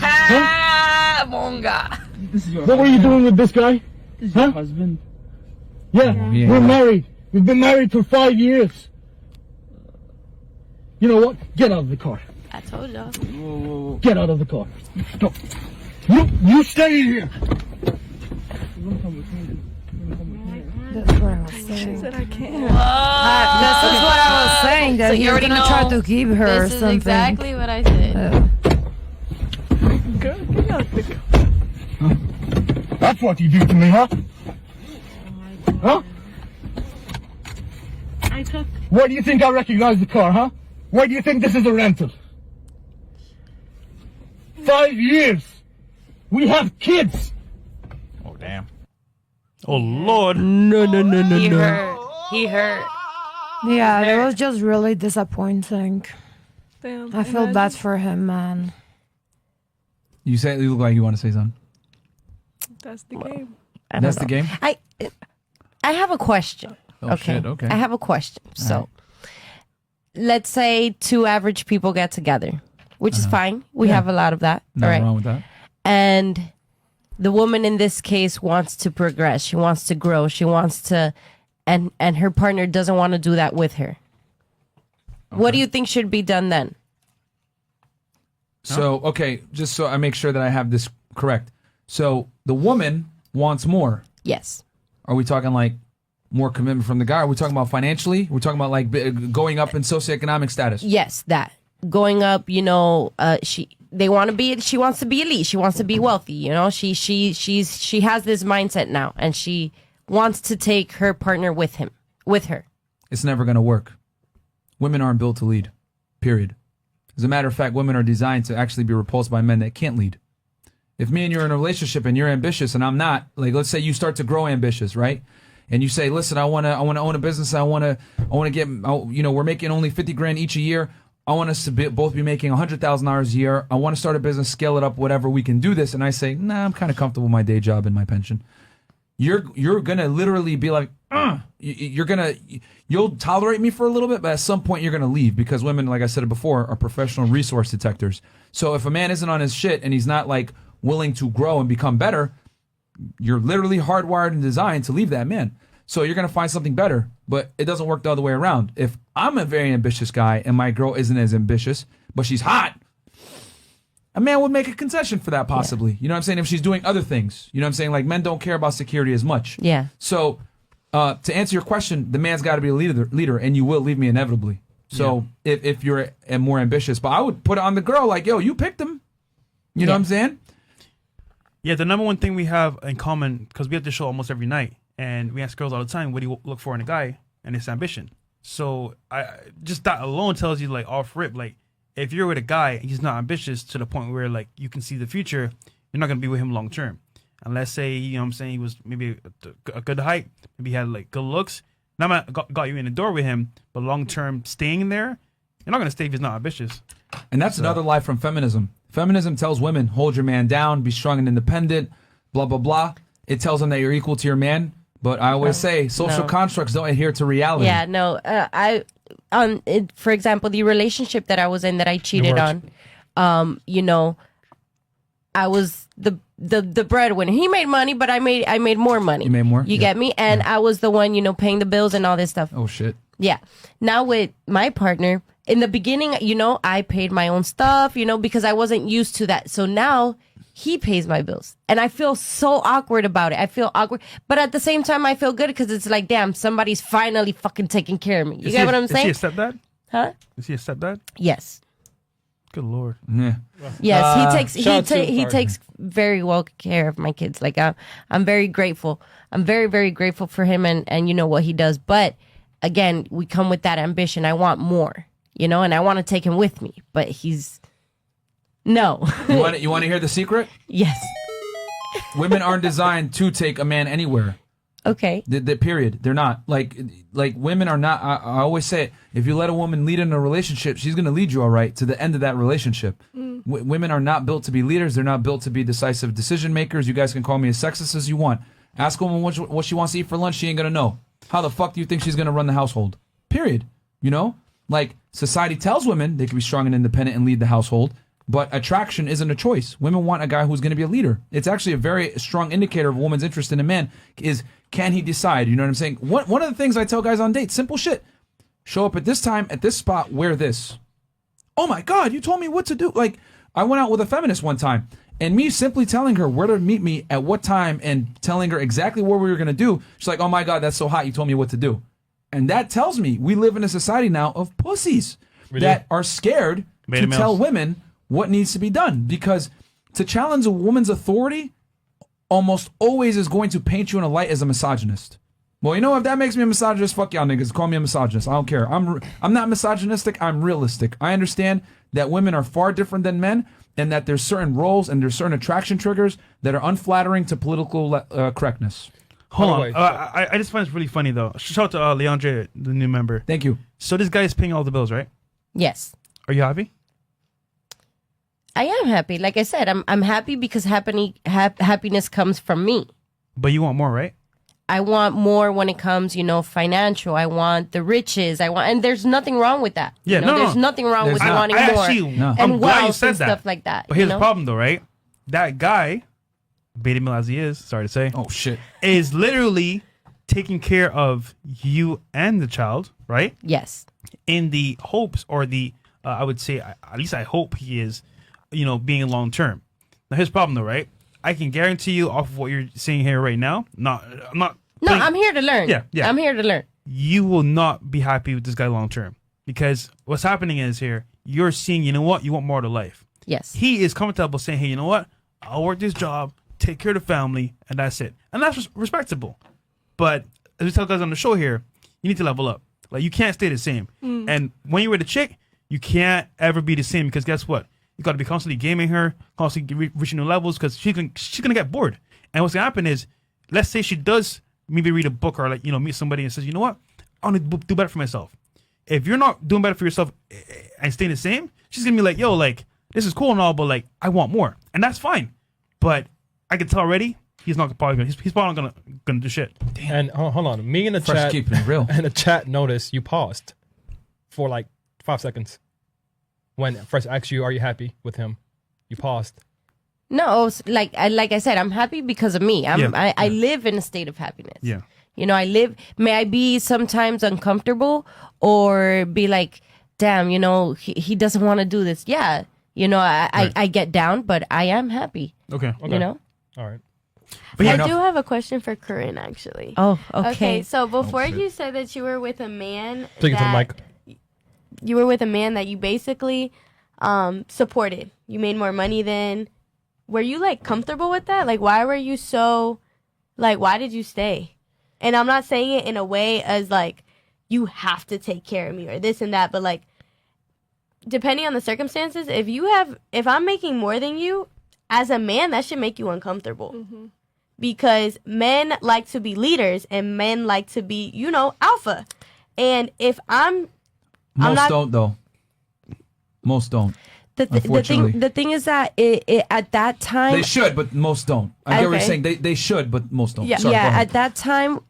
Ah, monga. this is your What were you doing with this guy? This is your Huh? husband. Yeah, Yeah. we're married. We've been married for 5 years. You know what? Get out of the car. I told y'all. Whoa, whoa, whoa. Get out of the car. Go. You stay in here. Don't come with me. Don't come with me. That's what I was She saying. said I can't. This is what I was saying. That So you you're already gonna try know to keep her or This is something. exactly what I said. Girl, get out the car. That's what you do to me, huh? Huh? I took. Why do you think I recognize the car, huh? Why do you think this is a rental? 5 years. We have kids. Oh, damn. Oh, Lord. No. He hurt. He hurt. Yeah, it was just really disappointing. Damn. I feel bad for him, man. You look like you want to say something. That's the game. I don't That's the know. game? I have a question. Oh, shit, okay. I have a question. So, let's say two average people get together, which is fine. We have a lot of that. Nothing all right. wrong with that. And the woman in this case wants to progress. She wants to grow. She wants to, and her partner doesn't want to do that with her. What do you think should be done then? So, okay, just so I make sure that I have this correct. So, the woman wants more. Yes. Are we talking like more commitment from the guy? Are we talking about financially? We're talking about like going up in socioeconomic status. Yes, that going up. You know, she wants to be elite. She wants to be wealthy. You know, she has this mindset now, and she wants to take her partner with her. It's never going to work. Women aren't built to lead. Period. As a matter of fact, women are designed to actually be repulsed by men that can't lead. If me and you're in a relationship and you're ambitious and I'm not, like let's say you start to grow ambitious, right? And you say, listen, I want to own a business. I want to get, we're making only 50 grand each a year. I want us to both be making $100,000 a year. I want to start a business, scale it up, whatever. We can do this. And I say, nah, I'm kind of comfortable with my day job and my pension. You're gonna literally be like, you'll tolerate me for a little bit, but at some point you're gonna leave because women, like I said before, are professional resource detectors. So if a man isn't on his shit and he's not like willing to grow and become better, you're literally hardwired and designed to leave that man. So you're gonna find something better, but it doesn't work the other way around. If I'm a very ambitious guy and my girl isn't as ambitious, but she's hot, a man would make a concession for that possibly. Yeah. You know what I'm saying? If she's doing other things. You know what I'm saying? Like men don't care about security as much. Yeah. So to answer your question, the man's got to be a leader, and you will leave me inevitably. So if you're more ambitious, but I would put it on the girl like, yo, you picked him. You know what I'm saying? Yeah, the number one thing we have in common, because we have this show almost every night, and we ask girls all the time, what do you look for in a guy? And it's ambition. So just that alone tells you, like, off rip, like, if you're with a guy and he's not ambitious to the point where, like, you can see the future, you're not going to be with him long term. And let's say, you know what I'm saying, he was maybe a good height, maybe he had, like, good looks. Now I got you in the door with him, but long term staying there, you're not going to stay if he's not ambitious. And that's another lie from feminism. Feminism tells women, hold your man down, be strong and independent, blah, blah, blah. It tells them that you're equal to your man. But I always say social constructs don't adhere to reality. Yeah, no. For example, the relationship that I was in that I cheated on, I was the breadwinner. He made money, but I made more money. You made more? You get me? And I was the one, paying the bills and all this stuff. Oh, shit. Yeah. Now with my partner, in the beginning, I paid my own stuff, because I wasn't used to that. So now he pays my bills. And I feel so awkward about it. I feel awkward. But at the same time, I feel good because it's like, damn, somebody's finally fucking taking care of me. You get what I'm saying? Is he a stepdad? Huh? Is he a stepdad? Yes. Good Lord. Yeah. Yes, he takes very well care of my kids. Like I'm very grateful. I'm very, very grateful for him and what he does. But again, we come with that ambition. I want more, and I want to take him with me. But he's no. You want to hear the secret? Yes. Women aren't designed to take a man anywhere. Okay. The period. They're not. Like women are not. I always say it. If you let a woman lead in a relationship, she's going to lead you all right to the end of that relationship. Women are not built to be leaders. They're not built to be decisive decision makers. You guys can call me as sexist as you want. Ask a woman what she wants to eat for lunch. She ain't going to know. How the fuck do you think she's going to run the household? Period. Like society tells women they can be strong and independent and lead the household. But attraction isn't a choice. Women want a guy who's going to be a leader. It's actually a very strong indicator of a woman's interest in a man is, can he decide? You know what I'm saying? One of the things I tell guys on dates, simple shit. Show up at this time, at this spot, wear this. Oh my God, you told me what to do. Like, I went out with a feminist one time, and me simply telling her where to meet me at what time and telling her exactly what we were going to do, she's like, oh my God, that's so hot, you told me what to do. And that tells me we live in a society now of pussies that are scared to tell women what needs to be done, because to challenge a woman's authority almost always is going to paint you in a light as a misogynist. Well, you know, if that makes me a misogynist, fuck y'all niggas. Call me a misogynist. I don't care. I'm not misogynistic. I'm realistic. I understand that women are far different than men, and that there's certain roles and there's certain attraction triggers that are unflattering to political correctness. Hold By on. the way, I just find this really funny though. Shout out to Leandre, the new member. Thank you. So this guy is paying all the bills, right? Yes. Are you happy? I am happy. Like I said, I'm happy because happiness comes from me. But you want more, right? I want more when it comes, financial. I want the riches. And there's nothing wrong with that. Yeah, there's nothing wrong with wanting more. I'm and glad you wealth said and that. stuff like that. But here's the problem, though, right? That guy, beta male as he is, sorry to say, Oh shit. is literally taking care of you and the child, right? Yes. In the hopes, or I would say, at least I hope he is, being long term. Now, here's the problem, though, right? I can guarantee you, off of what you're saying here right now, I'm not. No, I'm here to learn. Yeah. I'm here to learn. You will not be happy with this guy long term, because what's happening is here, you're seeing, you know what, you want more to life. Yes. He is comfortable saying, hey, you know what, I'll work this job, take care of the family, and that's it. And that's respectable. But as we tell guys on the show here, you need to level up. Like, you can't stay the same. And when you're with a chick, you can't ever be the same, because guess what? You got to be constantly gaming her, constantly reaching new levels, because she's gonna get bored. And what's gonna happen is, let's say she does maybe read a book, or meet somebody and says, you know what, I want to do better for myself. If you're not doing better for yourself and staying the same, she's gonna be like, yo, like, this is cool and all, but like, I want more, and that's fine. But I can tell already, he's probably not gonna do shit. And hold on, me in the Fresh chat, keeping it real. and the chat noticed you paused for like 5 seconds when first asked you, "Are you happy with him?" You paused. No, like I said, I'm happy because of me. I live in a state of happiness. Yeah. May I be sometimes uncomfortable or be like, damn, he doesn't want to do this. Yeah. I get down, but I am happy. Okay. Okay. All right. But I do have a question for Corinne, actually. Oh, okay. So before shit. you said that you were with a man Take it to the mic. you were with a man that you basically supported. You made more money than. Were you like comfortable with that? Like, why were you so, like, why did you stay? And I'm not saying it in a way as like, you have to take care of me or this and that, but like, depending on the circumstances, if I'm making more than you, as a man, that should make you uncomfortable. Mm-hmm. Because men like to be leaders and men like to be, alpha. And if Most don't though. Most don't. The thing is that it at that time They should, but most don't. I get what you're Okay. saying. They should, but most don't. Yeah. Sorry, go ahead. at that time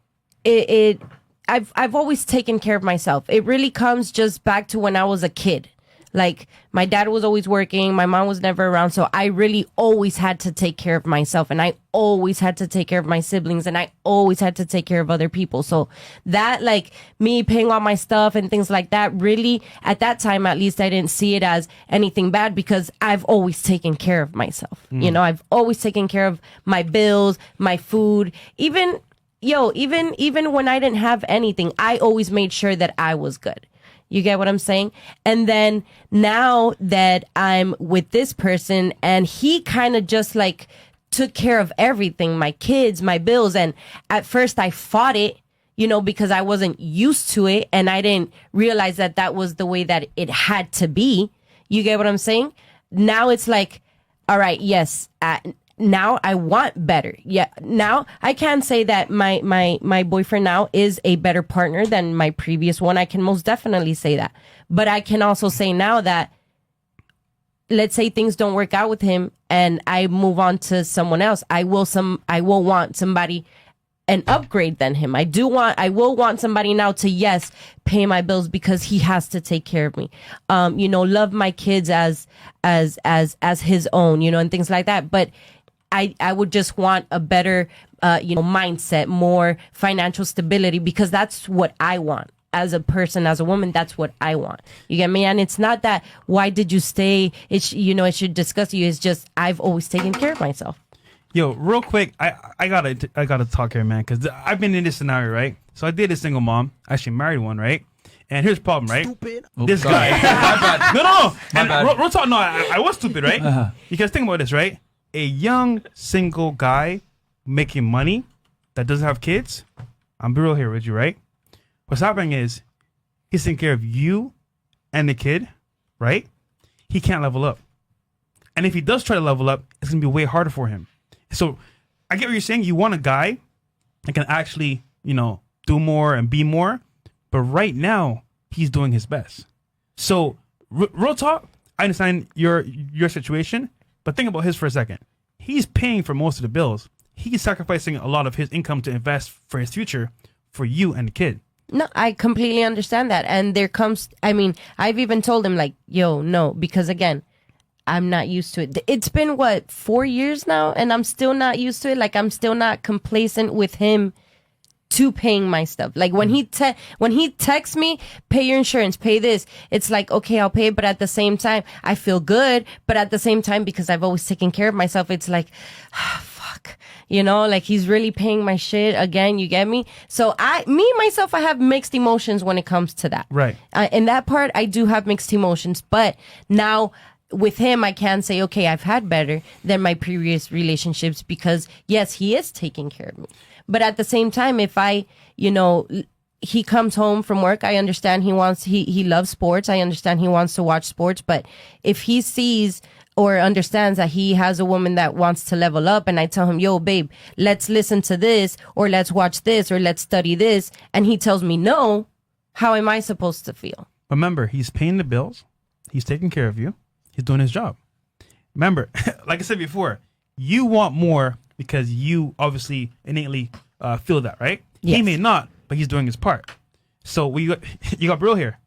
I've always taken care of myself. It really comes just back to when I was a kid. Like, my dad was always working, my mom was never around, so I really always had to take care of myself, and I always had to take care of my siblings, and I always had to take care of other people. So that, like, me paying all my stuff and things like that, really, at that time at least, I didn't see it as anything bad, because I've always taken care of myself. I've always taken care of my bills, my food, even when I didn't have anything, I always made sure that I was good. You get what I'm saying? And then now that I'm with this person, and he kind of just like took care of everything, my kids, my bills. And at first I fought it, because I wasn't used to it, and I didn't realize that that was the way that it had to be. You get what I'm saying? Now it's like, all right, yes, now I want better. Yeah. Now I can say that my boyfriend now is a better partner than my previous one. I can most definitely say that. But I can also say now that, let's say things don't work out with him and I move on to someone else, I will want somebody an upgrade than him. I will want somebody now to, yes, pay my bills, because he has to take care of me. Love my kids as his own, and things like that. But I would just want a better, mindset, more financial stability, because that's what I want as a person, as a woman. That's what I want. You get me? And it's not that, why did you stay? It should disgust you. It's just, I've always taken care of myself. Yo, real quick, I gotta talk here, man, because I've been in this scenario, right? So I dated a single mom, actually married one, right? And here's the problem, right? Stupid. This guy. No. And real talk, no, I was stupid, right? Because think about this, right? A young single guy making money that doesn't have kids, I'm be real here with you, right? What's happening is he's taking care of you and the kid, right? He can't level up. And if he does try to level up, it's going to be way harder for him. So I get what you're saying. You want a guy that can actually, do more and be more. But right now, he's doing his best. So real talk, I understand your situation, but think about his for a second. He's paying for most of the bills. He's sacrificing a lot of his income to invest for his future for you and the kid. No, I completely understand that. And I've even told him like, yo, no, because again, I'm not used to it. It's been 4 years now, and I'm still not used to it. Like, I'm still not complacent with him to paying my stuff. Like when he texts me, pay your insurance, pay this. It's like, okay, I'll pay it, but at the same time, I feel good. But at the same time, because I've always taken care of myself, it's like, fuck, like he's really paying my shit again. You get me? So myself, I have mixed emotions when it comes to that. Right. In that part, I do have mixed emotions, but now with him, I can say, okay, I've had better than my previous relationships because yes, he is taking care of me. But at the same time, if he comes home from work, I understand he loves sports. I understand he wants to watch sports. But if he sees or understands that he has a woman that wants to level up and I tell him, yo, babe, let's listen to this or let's watch this or let's study this. And he tells me no, how am I supposed to feel? Remember, he's paying the bills. He's taking care of you. He's doing his job. Remember, like I said before, you want more because you obviously innately feel that, right? Yes. He may not, but he's doing his part. So you got real here.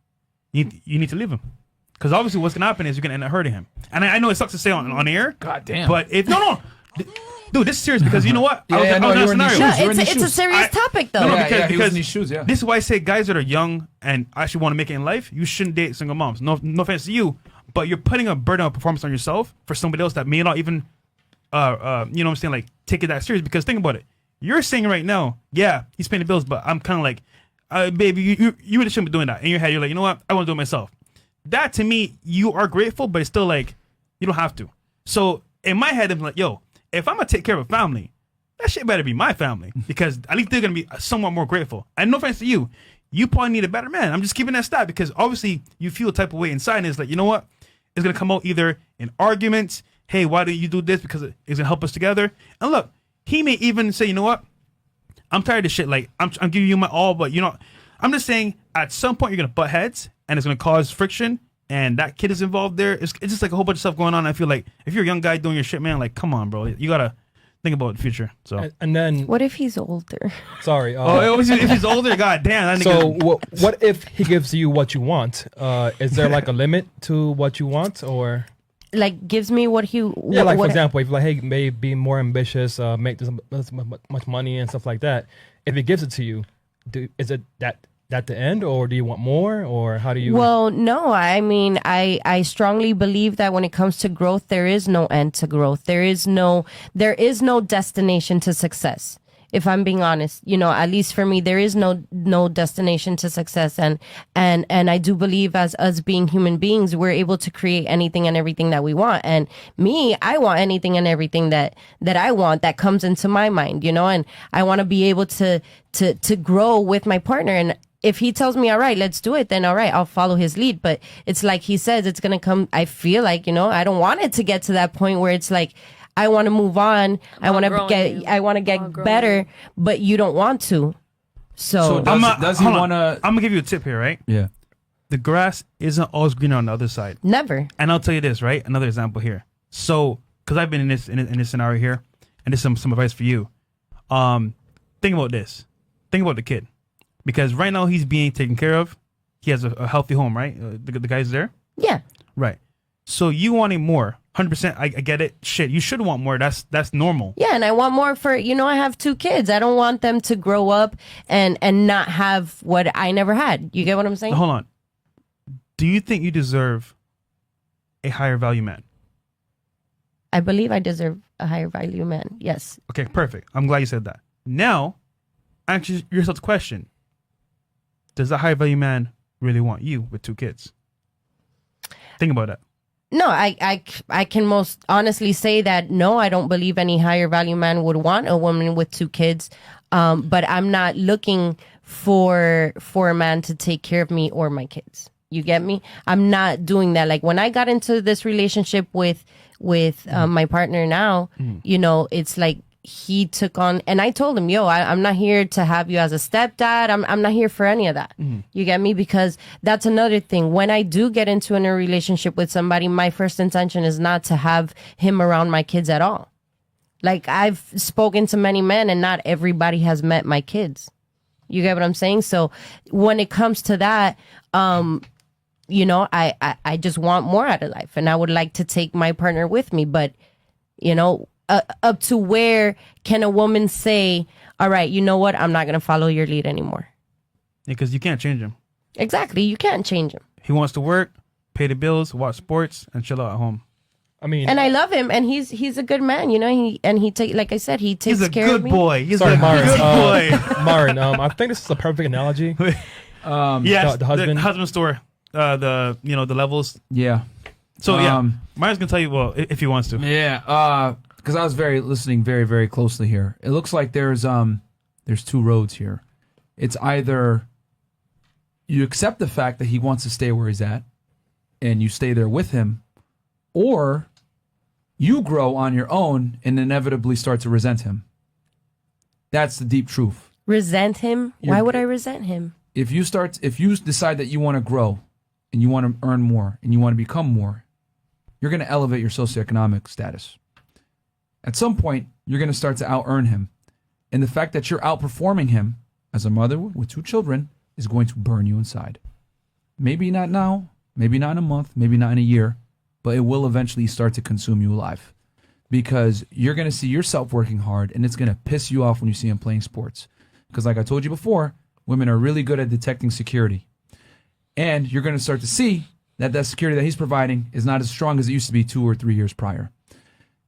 You need to leave him. Because obviously what's going to happen is you're going to end up hurting him. And I know it sucks to say on air. God damn. But if, no. Dude, this is serious because you know what? Yeah, I was in a scenario. No, it's a serious topic though. Yeah, he was in these shoes, yeah. This is why I say guys that are young and actually want to make it in life, you shouldn't date single moms. No offense to you, but you're putting a burden of performance on yourself for somebody else that may not even, you know what I'm saying, like take it that serious. Because think about it. You're saying right now, yeah, he's paying the bills, but I'm kind of like, baby, you really shouldn't be doing that. In your head, you're like, you know what? I want to do it myself. That to me, you are grateful, but it's still like, you don't have to. So in my head, I'm like, yo, if I'm going to take care of a family, that shit better be my family because at least they're going to be somewhat more grateful. And no offense to you, you probably need a better man. I'm just keeping that stat because obviously you feel a type of way inside and it's like, you know what? It's going to come out either in arguments. Hey, why don't you do this? Because it's going to help us together. And look, he may even say, you know what? I'm tired of shit. Like, I'm giving you my all, but I'm just saying at some point you're going to butt heads and it's going to cause friction and that kid is involved there. It's just like a whole bunch of stuff going on. I feel like if you're a young guy doing your shit, man, like, come on, bro. You got to think about the future. So and then what if he's older? Sorry. If he's older, god damn. So what if he gives you what you want? Is there like a limit to what you want or? Like gives me what he yeah, like for example, if like hey, maybe be more ambitious, make this much money and stuff like that. If he gives it to you, is it that the end, or do you want more, or how do you? Well, no. I mean, I strongly believe that when it comes to growth, there is no end to growth. There is no destination to success. If I'm being honest, at least for me, there is no destination to success. And I do believe as us being human beings, we're able to create anything and everything that we want. And I want anything and everything that I want that comes into my mind, and I want to be able to grow with my partner. And if he tells me, all right, let's do it, then all right, I'll follow his lead. But it's like he says, it's going to come. I feel like, I don't want it to get to that point where it's like, I want to move on. I want to get better, but you don't want to. So does he want to? I'm gonna give you a tip here, right? Yeah. The grass isn't always greener on the other side. Never. And I'll tell you this, right? Another example here. So, because I've been in this scenario here, and this is some advice for you. Think about this. Think about the kid, because right now he's being taken care of. He has a healthy home, right? The guy's there. Yeah. Right. So you wanting more. 100%, I get it. Shit, you should want more. That's normal. Yeah, and I want more for, I have 2 kids. I don't want them to grow up and not have what I never had. You get what I'm saying? Hold on. Do you think you deserve a higher value man? I believe I deserve a higher value man. Yes. Okay, perfect. I'm glad you said that. Now, answer yourself the question. Does a higher value man really want you with 2 kids? Think about that. No, I can most honestly say that no, I don't believe any higher value man would want a woman with 2 kids. But I'm not looking for a man to take care of me or my kids. You get me? I'm not doing that. Like when I got into this relationship with my partner now, you know, it's like he took on, and I told him, yo, I'm not here to have you as a stepdad. I'm not here for any of that. You get me? Because that's another thing. When I do get into a relationship with somebody, my first intention is not to have him around my kids at all. Like I've spoken to many men and not everybody has met my kids. You get what I'm saying? So when it comes to that, you know, I just want more out of life, and I would like to take my partner with me. But, you know, up to where can a woman say, all right, you know what? I'm not going to follow your lead anymore. Because you can't change him. Exactly. You can't change him. He wants to work, pay the bills, watch sports, and chill out at home. I mean, and I love him, and he's a good man, you know. He take, like I said, he takes care of me. He's a good boy. Marin, I think this is a perfect analogy. Yes, the husband store, the the levels. Yeah. So Marin's gonna tell you if he wants to. Yeah. Because I was listening very, very closely here. It looks like there's two roads here. It's either you accept the fact that he wants to stay where he's at, and you stay there with him, or you grow on your own and inevitably start to resent him. That's the deep truth. Resent him? Why would I resent him? If you decide that you want to grow and you want to earn more and you want to become more, you're going to elevate your socioeconomic status. At some point, you're going to start to out-earn him. And the fact that you're outperforming him as a mother with 2 children is going to burn you inside. Maybe not now, maybe not in a month, maybe not in a year, but it will eventually start to consume you alive. Because you're going to see yourself working hard, and it's going to piss you off when you see him playing sports. Because like I told you before, women are really good at detecting security. And you're going to start to see that security that he's providing is not as strong as it used to be 2 or 3 years prior.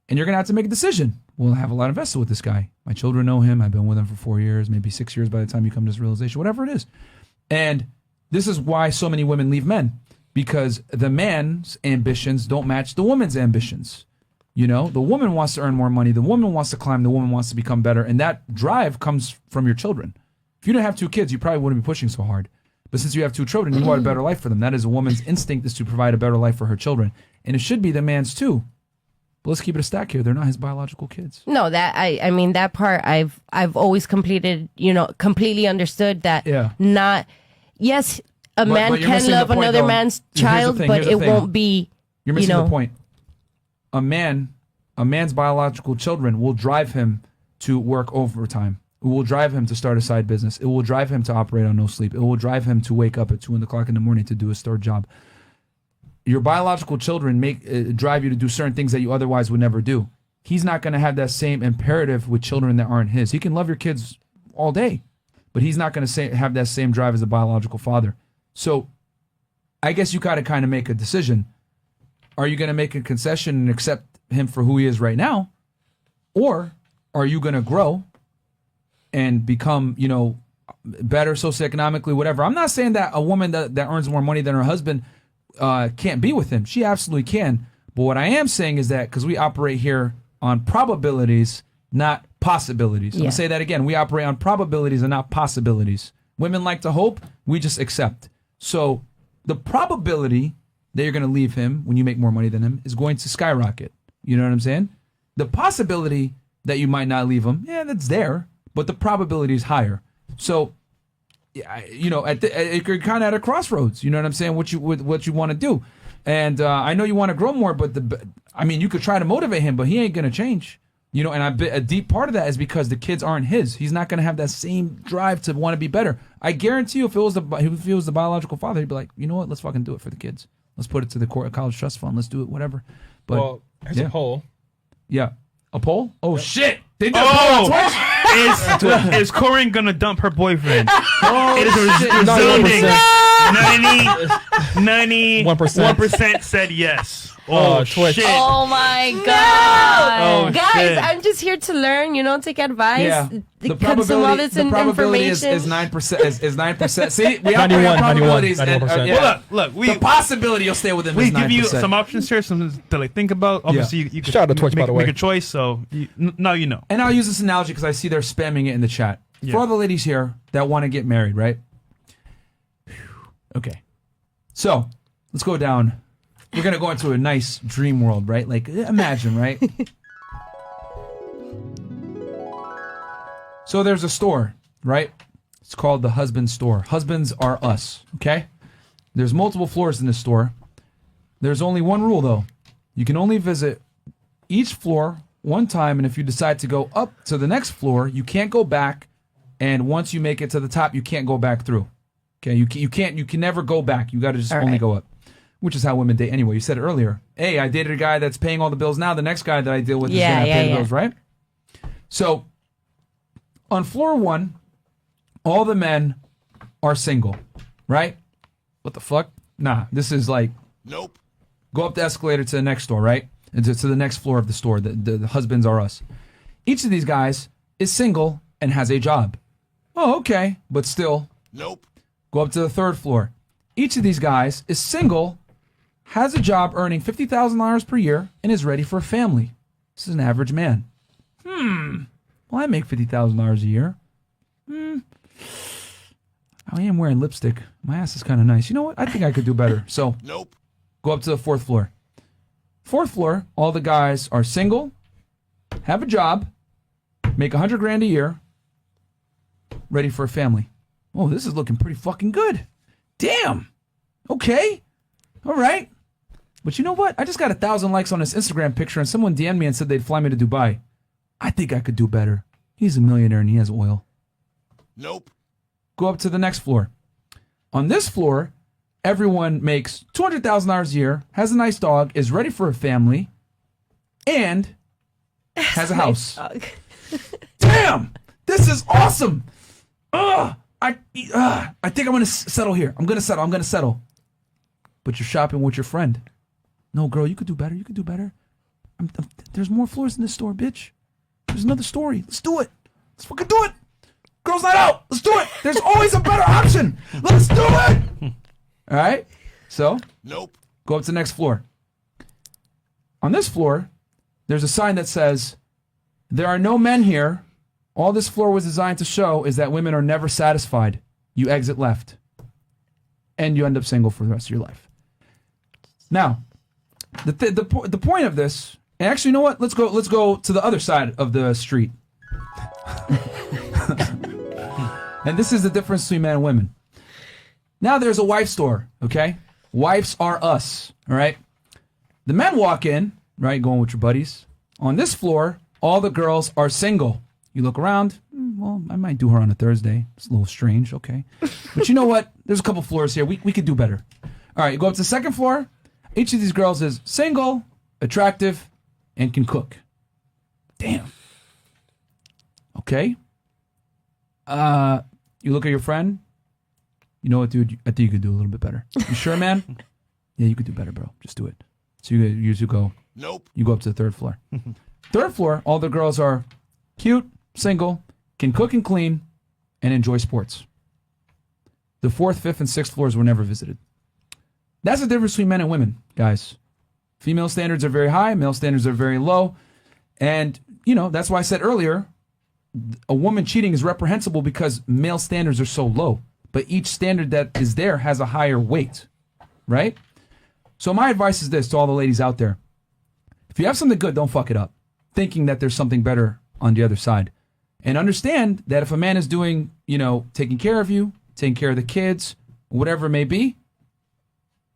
And you're going to have to make a decision. Well, I have a lot invested with this guy. My children know him. I've been with him for 4 years, maybe 6 years by the time you come to this realization, whatever it is. And this is why so many women leave men. Because the man's ambitions don't match the woman's ambitions. You know, the woman wants to earn more money. The woman wants to climb. The woman wants to become better. And that drive comes from your children. If you didn't have 2 kids, you probably wouldn't be pushing so hard. But since you have 2 children, you want a better life for them. That is a woman's instinct, is to provide a better life for her children. And it should be the man's too. But let's keep it a stack here. They're not his biological kids. No, that I mean that part I've always completely understood that. Yeah. Not, yes, a man can love another man's child, but it won't be. You're missing the point. A man's biological children will drive him to work overtime. It will drive him to start a side business. It will drive him to operate on no sleep. It will drive him to wake up at 2 o'clock in the morning to do his third job. Your biological children drive you to do certain things that you otherwise would never do. He's not going to have that same imperative with children that aren't his. He can love your kids all day, but he's not going to have that same drive as a biological father. So I guess you got to kind of make a decision. Are you going to make a concession and accept him for who he is right now? Or are you going to grow and become, better socioeconomically, whatever? I'm not saying that a woman that earns more money than her husband can't be with him. She absolutely can. But what I am saying is that because we operate here on probabilities, not possibilities. I'm going to say that again. We operate on probabilities and not possibilities. Women like to hope. We just accept. So the probability that you're going to leave him when you make more money than him is going to skyrocket. You know what I'm saying? The possibility that you might not leave him, that's there, but the probability is higher. So, you're kind of at a crossroads. You know what I'm saying? What you want to do, and I know you want to grow more, but you could try to motivate him, but he ain't going to change. And a deep part of that is because the kids aren't his. He's not going to have that same drive to want to be better. I guarantee you, if it was the biological father, he'd be like, you know what? Let's fucking do it for the kids. Let's put it to the college trust fund. Let's do it, whatever. But here's a poll. Yeah, a poll. Oh shit! They did a poll on Twitch. Is Corinne gonna dump her boyfriend? It is resounding 91% said yes. Oh, Twitch. Shit. Oh my god. Guys, I'm just here to learn, take advice. Yeah. The probability is 9%. Is 9%. See, we have 91%. Well, look, the possibility you'll stay with him. We is 9%. give you some options here, something to think about. Obviously, you could shout out to Twitch, by the way. Make a choice. So now you know. And I'll use this analogy because I see they're spamming it in the chat. Yeah. For all the ladies here that want to get married, right? Okay. So, let's go down. We're going to go into a nice dream world, right? Like, imagine, right? So, there's a store, right? It's called the Husband Store. Husbands are us, okay? There's multiple floors in this store. There's only one rule, though. You can only visit each floor one time, and if you decide to go up to the next floor, you can't go back, and once you make it to the top, you can't go back through. Okay, you can never go back. You got to just only go up, which is how women date anyway. You said it earlier. Hey, I dated a guy that's paying all the bills now. The next guy that I deal with is going to pay the bills, right? So, on floor 1, all the men are single, right? What the fuck? Nah, this is like... Nope. Go up the escalator to the next store, right? And to the next floor of the store. The husbands are us. Each of these guys is single and has a job. Oh, okay. But still... Nope. Go up to the 3rd floor. Each of these guys is single, has a job earning $50,000 per year, and is ready for a family. This is an average man. Well, I make $50,000 a year. I am wearing lipstick. My ass is kind of nice. You know what? I think I could do better. So, nope. Go up to the 4th floor. 4th floor, all the guys are single, have a job, make $100,000 a year, ready for a family. Oh, this is looking pretty fucking good. Damn. Okay. All right. But you know what? I just got 1,000 likes on this Instagram picture, and someone DM'd me and said they'd fly me to Dubai. I think I could do better. He's a millionaire and he has oil. Nope. Go up to the next floor. On this floor, everyone makes $200,000 a year, has a nice dog, is ready for a family, and has a house. Damn! This is awesome! I think I'm going to settle here. I'm going to settle. But you're shopping with your friend. No, girl, you could do better. You could do better. There's more floors in this store, bitch. There's another story. Let's do it. Let's fucking do it. Girls night out. Let's do it. There's always a better option. Let's do it. All right. So, nope. Go up to the next floor. On this floor, there's a sign that says, "There are no men here. All this floor was designed to show is that women are never satisfied. You exit left. And you end up single for the rest of your life." Now, the point of this, and actually, you know what? Let's go to the other side of the street. And this is the difference between men and women. Now there's a wife store, okay? Wives are us, all right? The men walk in, right, going with your buddies. On this floor, all the girls are single. You look around, well, I might do her on a Thursday. It's a little strange, okay? But you know what? There's a couple floors here. We could do better. All right, you go up to the 2nd floor. Each of these girls is single, attractive, and can cook. Damn. Okay. You look at your friend. You know what, dude? I think you could do a little bit better. You sure, man? Yeah, you could do better, bro. Just do it. So you usually go. Nope. You go up to the 3rd floor. 3rd floor, all the girls are cute, single, can cook and clean, and enjoy sports. The 4th, 5th, and 6th floors were never visited. That's the difference between men and women, guys. Female standards are very high, male standards are very low. And, you know, that's why I said earlier, a woman cheating is reprehensible because male standards are so low. But each standard that is there has a higher weight, right? So my advice is this to all the ladies out there. If you have something good, don't fuck it up, thinking that there's something better on the other side. And understand that if a man is doing, you know, taking care of you, taking care of the kids, whatever it may be,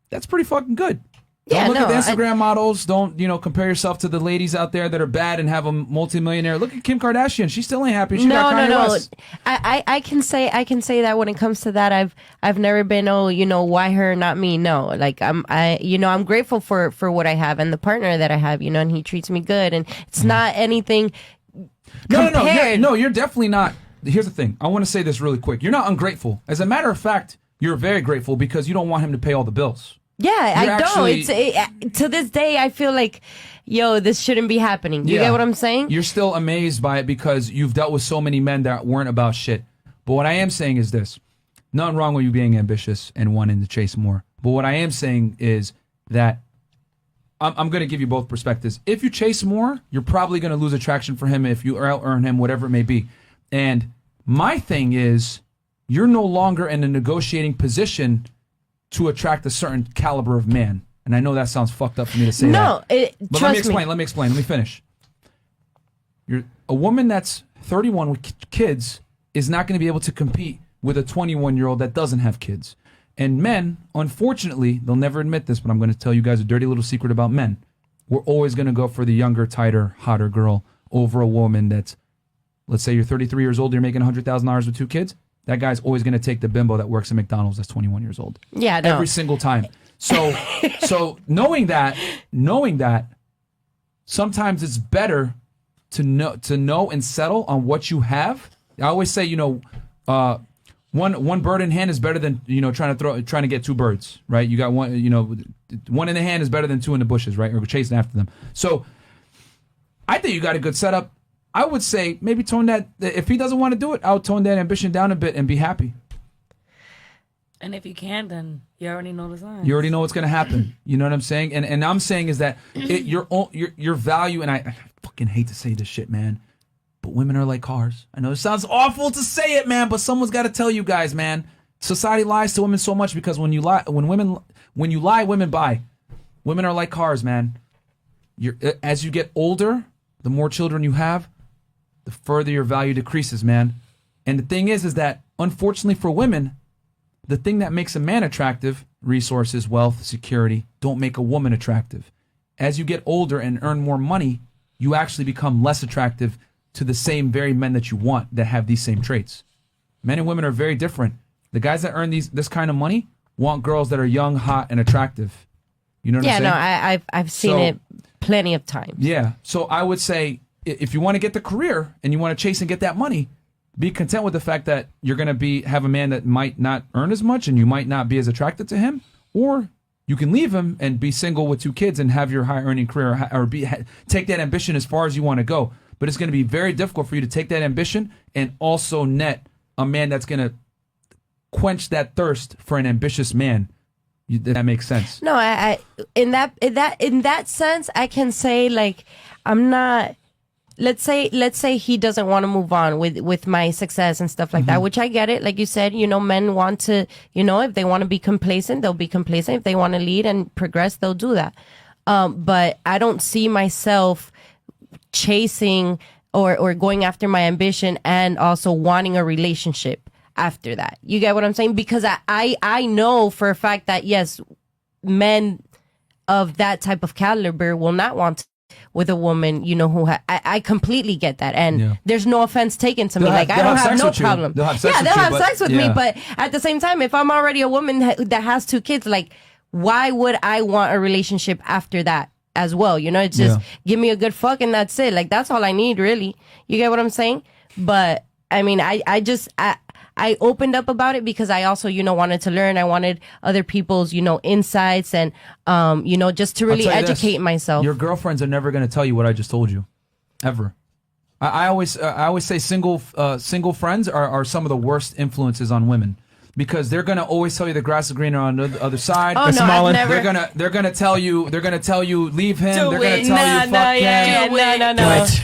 that's pretty fucking good. Don't look at the Instagram models. Don't, you know, compare yourself to the ladies out there that are bad and have a multimillionaire. Look at Kim Kardashian. She still ain't happy. She got Kanye West. I can say that when it comes to that, I've never been, why her, not me. No, like I'm grateful for what I have and the partner that I have, and he treats me good, and it's not anything. No, you're definitely not. Here's the thing. I want to say this really quick. You're not ungrateful. As a matter of fact, you're very grateful because you don't want him to pay all the bills. Yeah, I don't. To this day, I feel like, this shouldn't be happening. You get what I'm saying? You're still amazed by it because you've dealt with so many men that weren't about shit. But what I am saying is this. Nothing wrong with you being ambitious and wanting to chase more. But what I am saying is that I'm going to give you both perspectives. If you chase more, you're probably going to lose attraction for him if you out-earn him, whatever it may be. And My thing is, you're no longer in a negotiating position to attract a certain caliber of man. And I know that sounds fucked up for me to say that. But let me explain. Let me finish. You're a woman that's 31 with kids is not going to be able to compete with a 21-year-old that doesn't have kids. And men, unfortunately, they'll never admit this, but I'm going to tell you guys a dirty little secret about men. We're always going to go for the younger, tighter, hotter girl over a woman that's, let's say you're 33 years old, you're making $100,000 with 2 kids. That guy's always going to take the bimbo that works at McDonald's that's 21 years old. Yeah, no. Every single time. So knowing that, sometimes it's better to know and settle on what you have. I always say, one bird in hand is better than trying to get 2 birds, right? You got one in the hand is better than 2 in the bushes, right? Or chasing after them. So I think you got a good setup. I would say maybe tone that. If he doesn't want to do it, I'll tone that ambition down a bit and be happy. And if you can, then you already know the signs. You already know what's going to happen. You know what I'm saying? And I'm saying is that your value, and I fucking hate to say this shit, man, but women are like cars. I know it sounds awful to say it, man, but someone's got to tell you guys, man. Society lies to women so much because when you lie, women buy. Women are like cars, man. As you get older, the more children you have, the further your value decreases, man. And the thing is that unfortunately for women, the thing that makes a man attractive, resources, wealth, security, don't make a woman attractive. As you get older and earn more money, you actually become less attractive to the same very men that you want that have these same traits. Men and women are very different. The guys that earn this kind of money want girls that are young, hot, and attractive. You know what I'm saying? Yeah, no, I've seen it plenty of times. Yeah. So I would say if you want to get the career and you want to chase and get that money, be content with the fact that you're going to have a man that might not earn as much and you might not be as attracted to him, or you can leave him and be single with 2 kids and have your high earning career, or take that ambition as far as you want to go. But it's going to be very difficult for you to take that ambition and also net a man that's going to quench that thirst for an ambitious man. That makes sense. No, I in that sense, I can say, like, I'm not. Let's say he doesn't want to move on with my success and stuff like that, which I get it. Like you said, men want to, if they want to be complacent, they'll be complacent. If they want to lead and progress, they'll do that. But I don't see myself chasing or going after my ambition and also wanting a relationship after that. You get what I'm saying? Because I know for a fact that, yes, men of that type of caliber will not want to with a woman, who I completely get that, and there's no offense taken to me. Like, I don't have no problem. They'll have sex with me, but at the same time, if I'm already a woman that has 2 kids, like, why would I want a relationship after that as well? It's just give me a good fuck and that's it. Like, that's all I need, really. You get what I'm saying? But I mean, I opened up about it because I also, wanted to learn. I wanted other people's, insights and, just to really educate myself. Your girlfriends are never going to tell you what I just told you, ever. I always say single friends are some of the worst influences on women. Because they're gonna always tell you the grass is greener on the other side. Oh, no, I've never. They're gonna tell you leave him. They're gonna tell you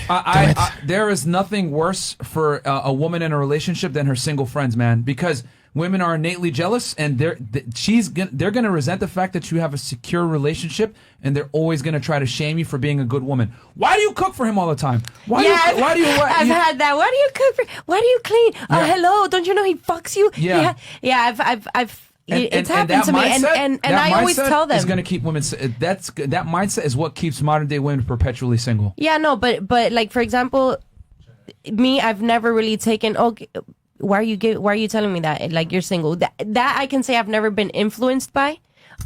fuck him. There is nothing worse for a woman in a relationship than her single friends, man. Because women are innately jealous, and they're gonna resent the fact that you have a secure relationship, and they're always gonna try to shame you for being a good woman. Why do you cook for him all the time? Why do you? I've had that. Why do you cook for? Why do you clean? Oh, hello! Don't you know he fucks you? Yeah. It's happened to me, and I always tell them it's gonna keep women. That mindset is what keeps modern day women perpetually single. Yeah, no, but like, for example, me, I've never really taken. Okay, why are you telling me that? Like, you're single. That I can say I've never been influenced by.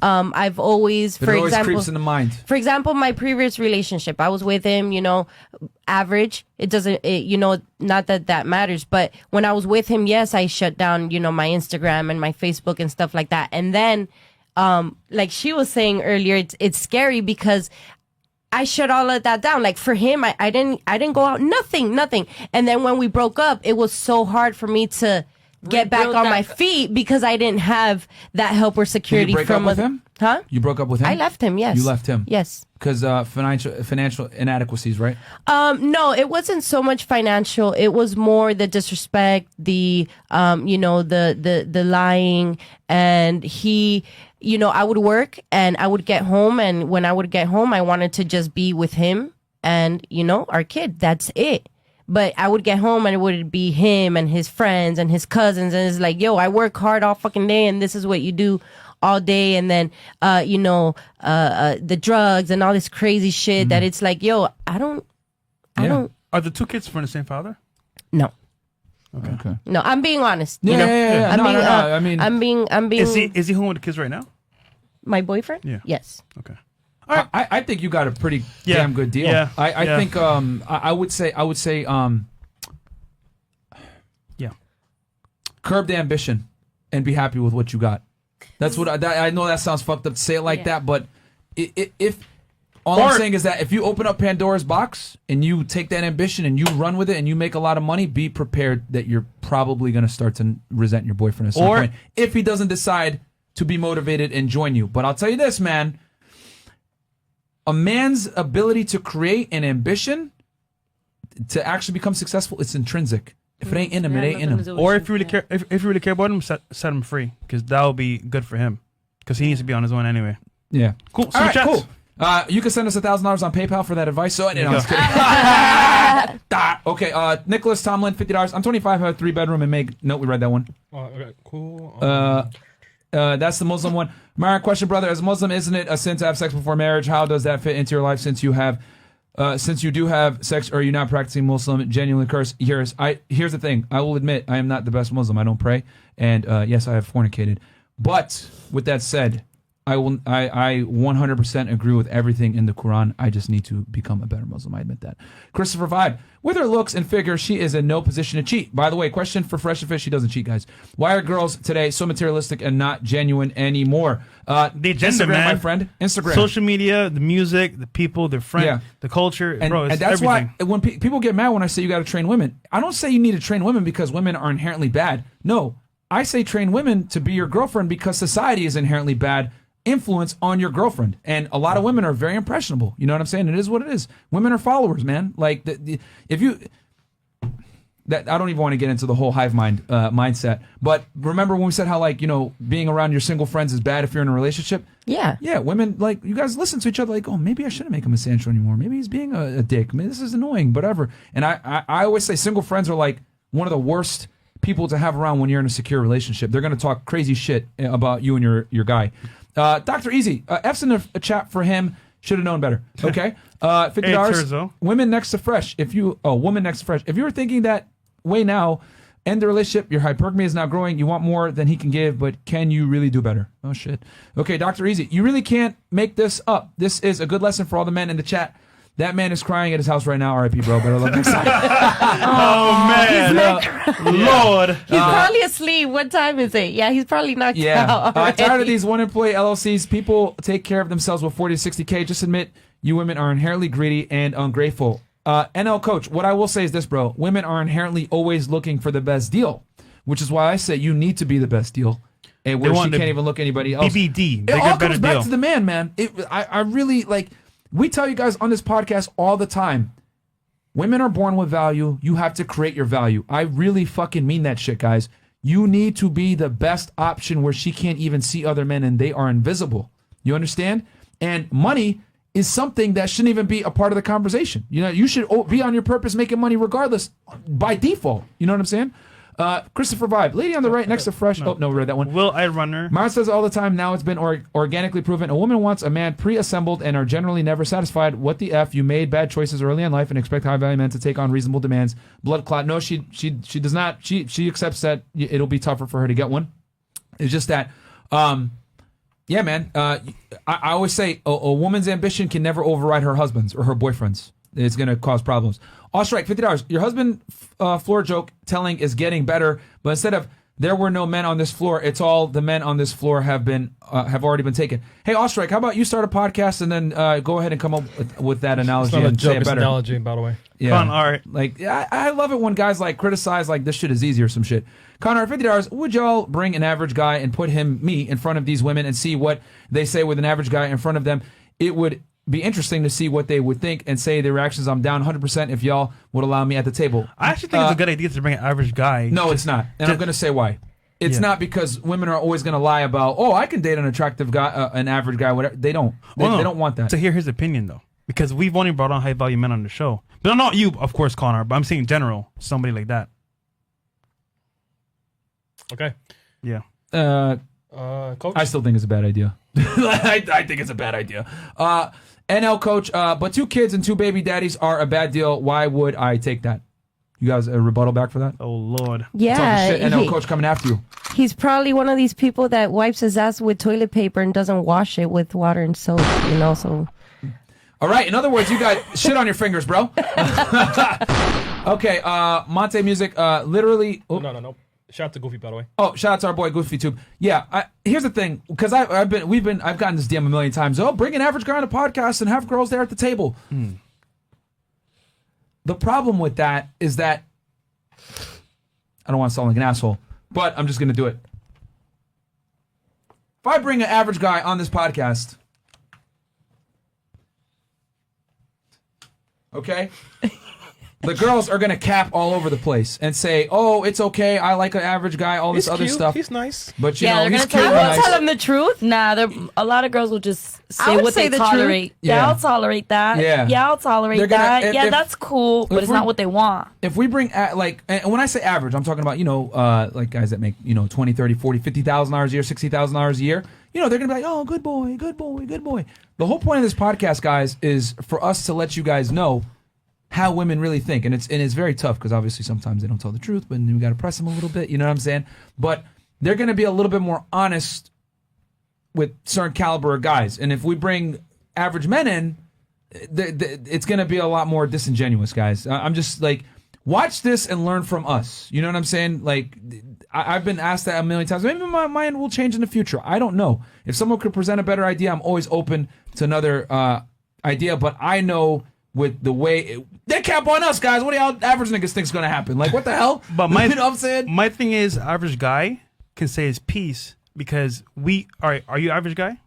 I've always, for example, creeps in the mind. For example, my previous relationship, I was with him, average. It doesn't, not that matters. But when I was with him, yes, I shut down, my Instagram and my Facebook and stuff like that. And then, like she was saying earlier, it's scary because I shut all of that down. Like, for him, I didn't go out, nothing. And then when we broke up, it was so hard for me to get back on my feet because I didn't have that help or security from him. Huh? You broke up with him? I left him, yes. You left him? Yes. Because financial inadequacies, right? No, it wasn't so much financial. It was more the disrespect, the the lying, and he, I would work and I would get home, and when I would get home, I wanted to just be with him and our kid. That's it. But I would get home and it would be him and his friends and his cousins, and it's like, yo, I work hard all fucking day, and this is what you do all day, and then the drugs and all this crazy shit that it's like, yo, I don't. Are the two kids from the same father? No. Okay. No, I'm being honest. Yeah. I'm No, being, I mean, I'm being. Is he home with the kids right now? My boyfriend? Yeah. Yes. Okay. I think you got a pretty damn good deal. Yeah. I think I would say curb the ambition and be happy with what you got. That's what I know. That sounds fucked up to say it like that, but if I'm saying is that if you open up Pandora's box and you take that ambition and you run with it and you make a lot of money, be prepared that you're probably going to start to resent your boyfriend at some point if he doesn't decide to be motivated and join you. But I'll tell you this, man. A man's ability to create an ambition to actually become successful, it's intrinsic. If it ain't in him, it ain't in him. Or if you really care, if you really care about him, set him free, because that will be good for him, because he needs to be on his own anyway. Yeah. Cool. All right, cool. You can send us $1,000 on PayPal for that advice. So, no, I'm just kidding. Okay, Nicholas Tomlin, $50. I'm 25, have a 3-bedroom and make. No, we read that one. Okay, cool. That's the Muslim one. Mara, question, brother. As a Muslim, isn't it a sin to have sex before marriage? How does that fit into your life since you do have sex, or are you not practicing Muslim? Genuinely curse. Here's the thing. I will admit I am not the best Muslim. I don't pray, and yes, I have fornicated. But with that said, I 100% agree with everything in the Quran. I just need to become a better Muslim. I admit that. Christopher Vibe. With her looks and figure, she is in no position to cheat. By the way, question for Fresh and Fish. She doesn't cheat, guys. Why are girls today so materialistic and not genuine anymore? The agenda, Instagram, man. my friend. Instagram. Social media, the music, the people, their friends, the culture. And, bro, it's and that's everything. why when people get mad when I say you got to train women, I don't say you need to train women because women are inherently bad. No, I say train women to be your girlfriend because society is inherently bad influence on your girlfriend, and a lot of women are very impressionable. You know what I'm saying? It is what it is. Women are followers, man. Like if you that I don't even want to get into the whole hive mind mindset, but remember when we said how being around your single friends is bad if you're in a relationship? Yeah, women, like, you guys listen to each other like, oh, maybe I shouldn't make him a Sancho anymore, maybe he's being a dick, maybe this is annoying, whatever. And I always say single friends are like one of the worst people to have around when you're in a secure relationship. They're going to talk crazy shit about you and your guy. Dr. Easy, F's in a chat for him. Should have known better. Okay, $50. Women next to Fresh. Woman next to Fresh. If you were thinking that way now, end the relationship. Your hypergamy is now growing. You want more than he can give, but can you really do better? Oh shit. Okay, Dr. Easy, you really can't make this up. This is a good lesson for all the men in the chat. That man is crying at his house right now. R.I.P. bro. Better luck next time. Oh man, Lord. He's probably asleep. What time is it? Yeah, he's probably knocked out. Tired of these one-employee LLCs. People take care of themselves with 40 to 60K. Just admit you women are inherently greedy and ungrateful. NL Coach, what I will say is this, bro. Women are inherently always looking for the best deal, which is why I say you need to be the best deal. And where she can't even look anybody else. BBD. It all comes back to the man. I really like. We tell you guys on this podcast all the time, women are born with value. You have to create your value. I really fucking mean that shit, guys. You need to be the best option where she can't even see other men and they are invisible. You understand? And money is something that shouldn't even be a part of the conversation. You know, you should be on your purpose making money regardless by default. You know what I'm saying? Christopher Vibe, lady on the right next to Fresh. We read that one. Will I Runner? Mara says all the time, now it's been organically proven. A woman wants a man pre-assembled and are generally never satisfied. What the F? You made bad choices early in life and expect high-value men to take on reasonable demands. Blood clot. No, she does not. She accepts that it'll be tougher for her to get one. It's just that, yeah, man. I always say a woman's ambition can never override her husband's or her boyfriend's. It's going to cause problems. Ostrike, $50. Your husband floor joke telling is getting better, but instead of there were no men on this floor, it's all the men on this floor have already been taken. Hey, Ostrike, how about you start a podcast and then go ahead and come up with that analogy and say it it's better. Analogy, by the way. Con art. Like, I love it when guys like criticize like this shit is easy or some shit. Connor, $50. Would y'all bring an average guy and put me in front of these women and see what they say with an average guy in front of them? It would be interesting to see what they would think and say their reactions. I'm down 100% if y'all would allow me at the table. I actually think it's a good idea to bring an average guy. No, it's not. And I'm going to say why. It's not because women are always going to lie about, I can date an attractive guy, an average guy, whatever. They don't. They don't want that. To hear his opinion, though. Because we've only brought on high-value men on the show. But not you, of course, Connor, but I'm saying in general, somebody like that. Okay. Yeah. Coach? I still think it's a bad idea. I think it's a bad idea. NL coach, but 2 kids and 2 baby daddies are a bad deal. Why would I take that? You guys a rebuttal back for that? Oh, Lord. Yeah. Talking shit, NL coach coming after you. He's probably one of these people that wipes his ass with toilet paper and doesn't wash it with water and soap, so... All right. In other words, you got shit on your fingers, bro. Okay. Monte Music. Literally. Oh. No. Shout out to Goofy, by the way. Oh, shout out to our boy Goofy Tube. Yeah. Here's the thing, because I've gotten this DM a million times. Oh, bring an average guy on a podcast and have girls there at the table. The problem with that is that I don't want to sound like an asshole, but I'm just gonna do it. If I bring an average guy on this podcast. Okay? The girls are going to cap all over the place and say, oh, it's okay, I like an average guy, all this other cute. stuff. He's nice. But, Yeah, they're he's gonna cute and tell you- nice. Tell them the truth. Nah, a lot of girls will just say would what say they the truth. tolerate. Yeah. Yeah, I'll tolerate that. Yeah. I'll tolerate They're gonna- that. if- Yeah, if- that's cool, but if it's we're- not what they want. If we bring, and when I say average, I'm talking about, like guys that make, 20, 30, 40, $50,000 a year, $60,000 a year. They're going to be like, oh, good boy, good boy, good boy. The whole point of this podcast, guys, is for us to let you guys know how women really think. And it's very tough because obviously sometimes they don't tell the truth, but we got to press them a little bit. You know what I'm saying? But they're going to be a little bit more honest with certain caliber of guys. And if we bring average men in, it's going to be a lot more disingenuous, guys. I'm just like, watch this and learn from us. You know what I'm saying? Like, I've been asked that a million times. Maybe my mind will change in the future. I don't know. If someone could present a better idea, I'm always open to another idea. But I know with the way they cap on us, guys. What do y'all average niggas think's gonna happen? Like, what the hell? But you know what I'm saying? My thing is, average guy can say his piece because are you average guy?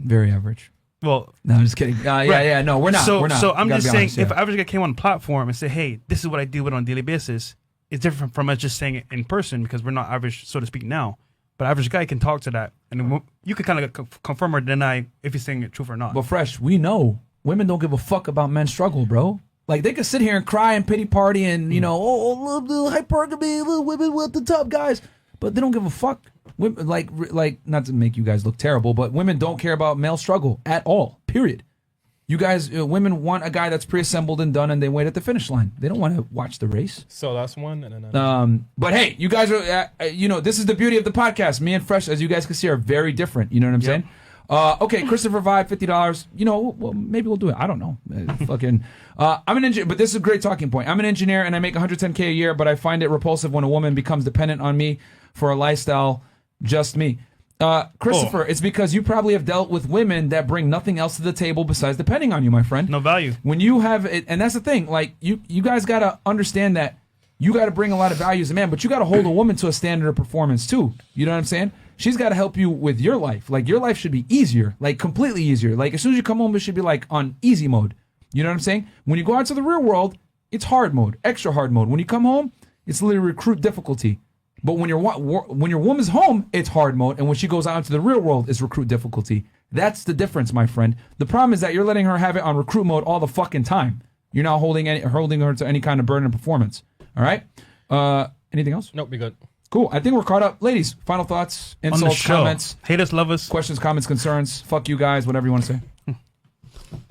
Very average. Well, no, I'm just kidding. Yeah, no, we're not. So, we're not. so I'm Gotta just be saying, honest, yeah. if an average guy came on the platform and said, "Hey, this is what I deal with on a daily basis," it's different from us just saying it in person because we're not average, so to speak, now. But average guy can talk to that, and you can kind of confirm or deny if he's saying it truth or not. But Fresh, we know women don't give a fuck about men's struggle, bro. Like, they could sit here and cry and pity party and, little hypergamy, little women with the top guys. But they don't give a fuck. Women, like, not to make you guys look terrible, but women don't care about male struggle at all, period. You guys, women want a guy that's pre-assembled and done, and they wait at the finish line. They don't want to watch the race. So that's one. And then, but hey, you guys are, this is the beauty of the podcast. Me and Fresh, as you guys can see, are very different. You know what I'm saying? Okay, Christopher Vibe, $50. Well, maybe we'll do it. I don't know. I'm an engineer, but this is a great talking point. I'm an engineer and I make $110K a year, but I find it repulsive when a woman becomes dependent on me for a lifestyle, just me. Christopher, it's because you probably have dealt with women that bring nothing else to the table besides depending on you, my friend. No value. When you have it, and that's the thing, like, you guys got to understand that you got to bring a lot of value as a man, but you got to hold a woman to a standard of performance too. You know what I'm saying? She's got to help you with your life. Like, your life should be easier, like completely easier. Like, as soon as you come home, it should be like on easy mode. You know what I'm saying? When you go out to the real world, it's hard mode, extra hard mode. When you come home, it's literally recruit difficulty. But when your woman's home, it's hard mode, and when she goes out into the real world, it's recruit difficulty. That's the difference, my friend. The problem is that you're letting her have it on recruit mode all the fucking time. You're not holding her to any kind of burden of performance. All right? Anything else? Nope, be good. Cool. I think we're caught up. Ladies, final thoughts, insults, comments. Hate us, love us. Questions, comments, concerns. Fuck you guys, whatever you want to say.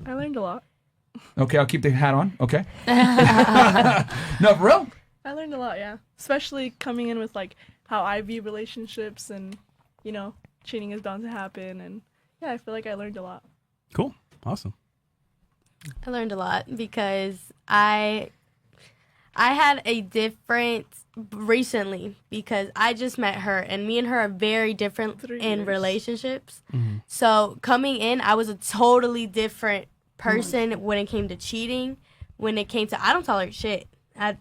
I learned a lot. Okay, I'll keep the hat on. Okay. No, for real? I learned a lot, yeah. Especially coming in with, like, how I view relationships and, cheating is bound to happen. And, yeah, I feel like I learned a lot. Cool. Awesome. I learned a lot because I had a different recently because I just met her and me and her are very different in relationships. Mm-hmm. So coming in, I was a totally different person when it came to cheating, when it came to, I don't tolerate shit at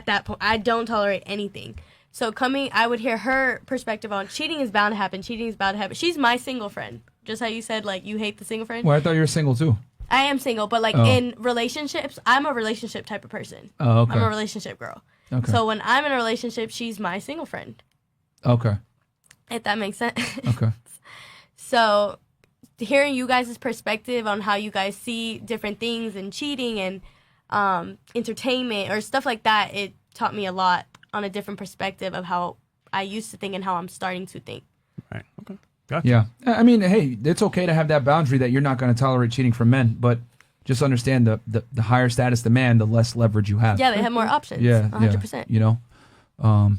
that point. I don't tolerate anything. So I would hear her perspective on cheating is bound to happen. Cheating is bound to happen. She's my single friend. Just how you said, like, you hate the single friend. Well, I thought you were single too. I am single, but like in relationships, I'm a relationship type of person. Oh, okay. I'm a relationship girl. Okay. So when I'm in a relationship, she's my single friend. Okay. If that makes sense. Okay. So hearing you guys' perspective on how you guys see different things and cheating and entertainment or stuff like that, it taught me a lot on a different perspective of how I used to think and how I'm starting to think. Right. Okay. Gotcha. Yeah. I mean, hey, it's okay to have that boundary that you're not going to tolerate cheating from men, but just understand the higher status the man, the less leverage you have. Yeah, they have more options. Yeah. 100%. Yeah, you know?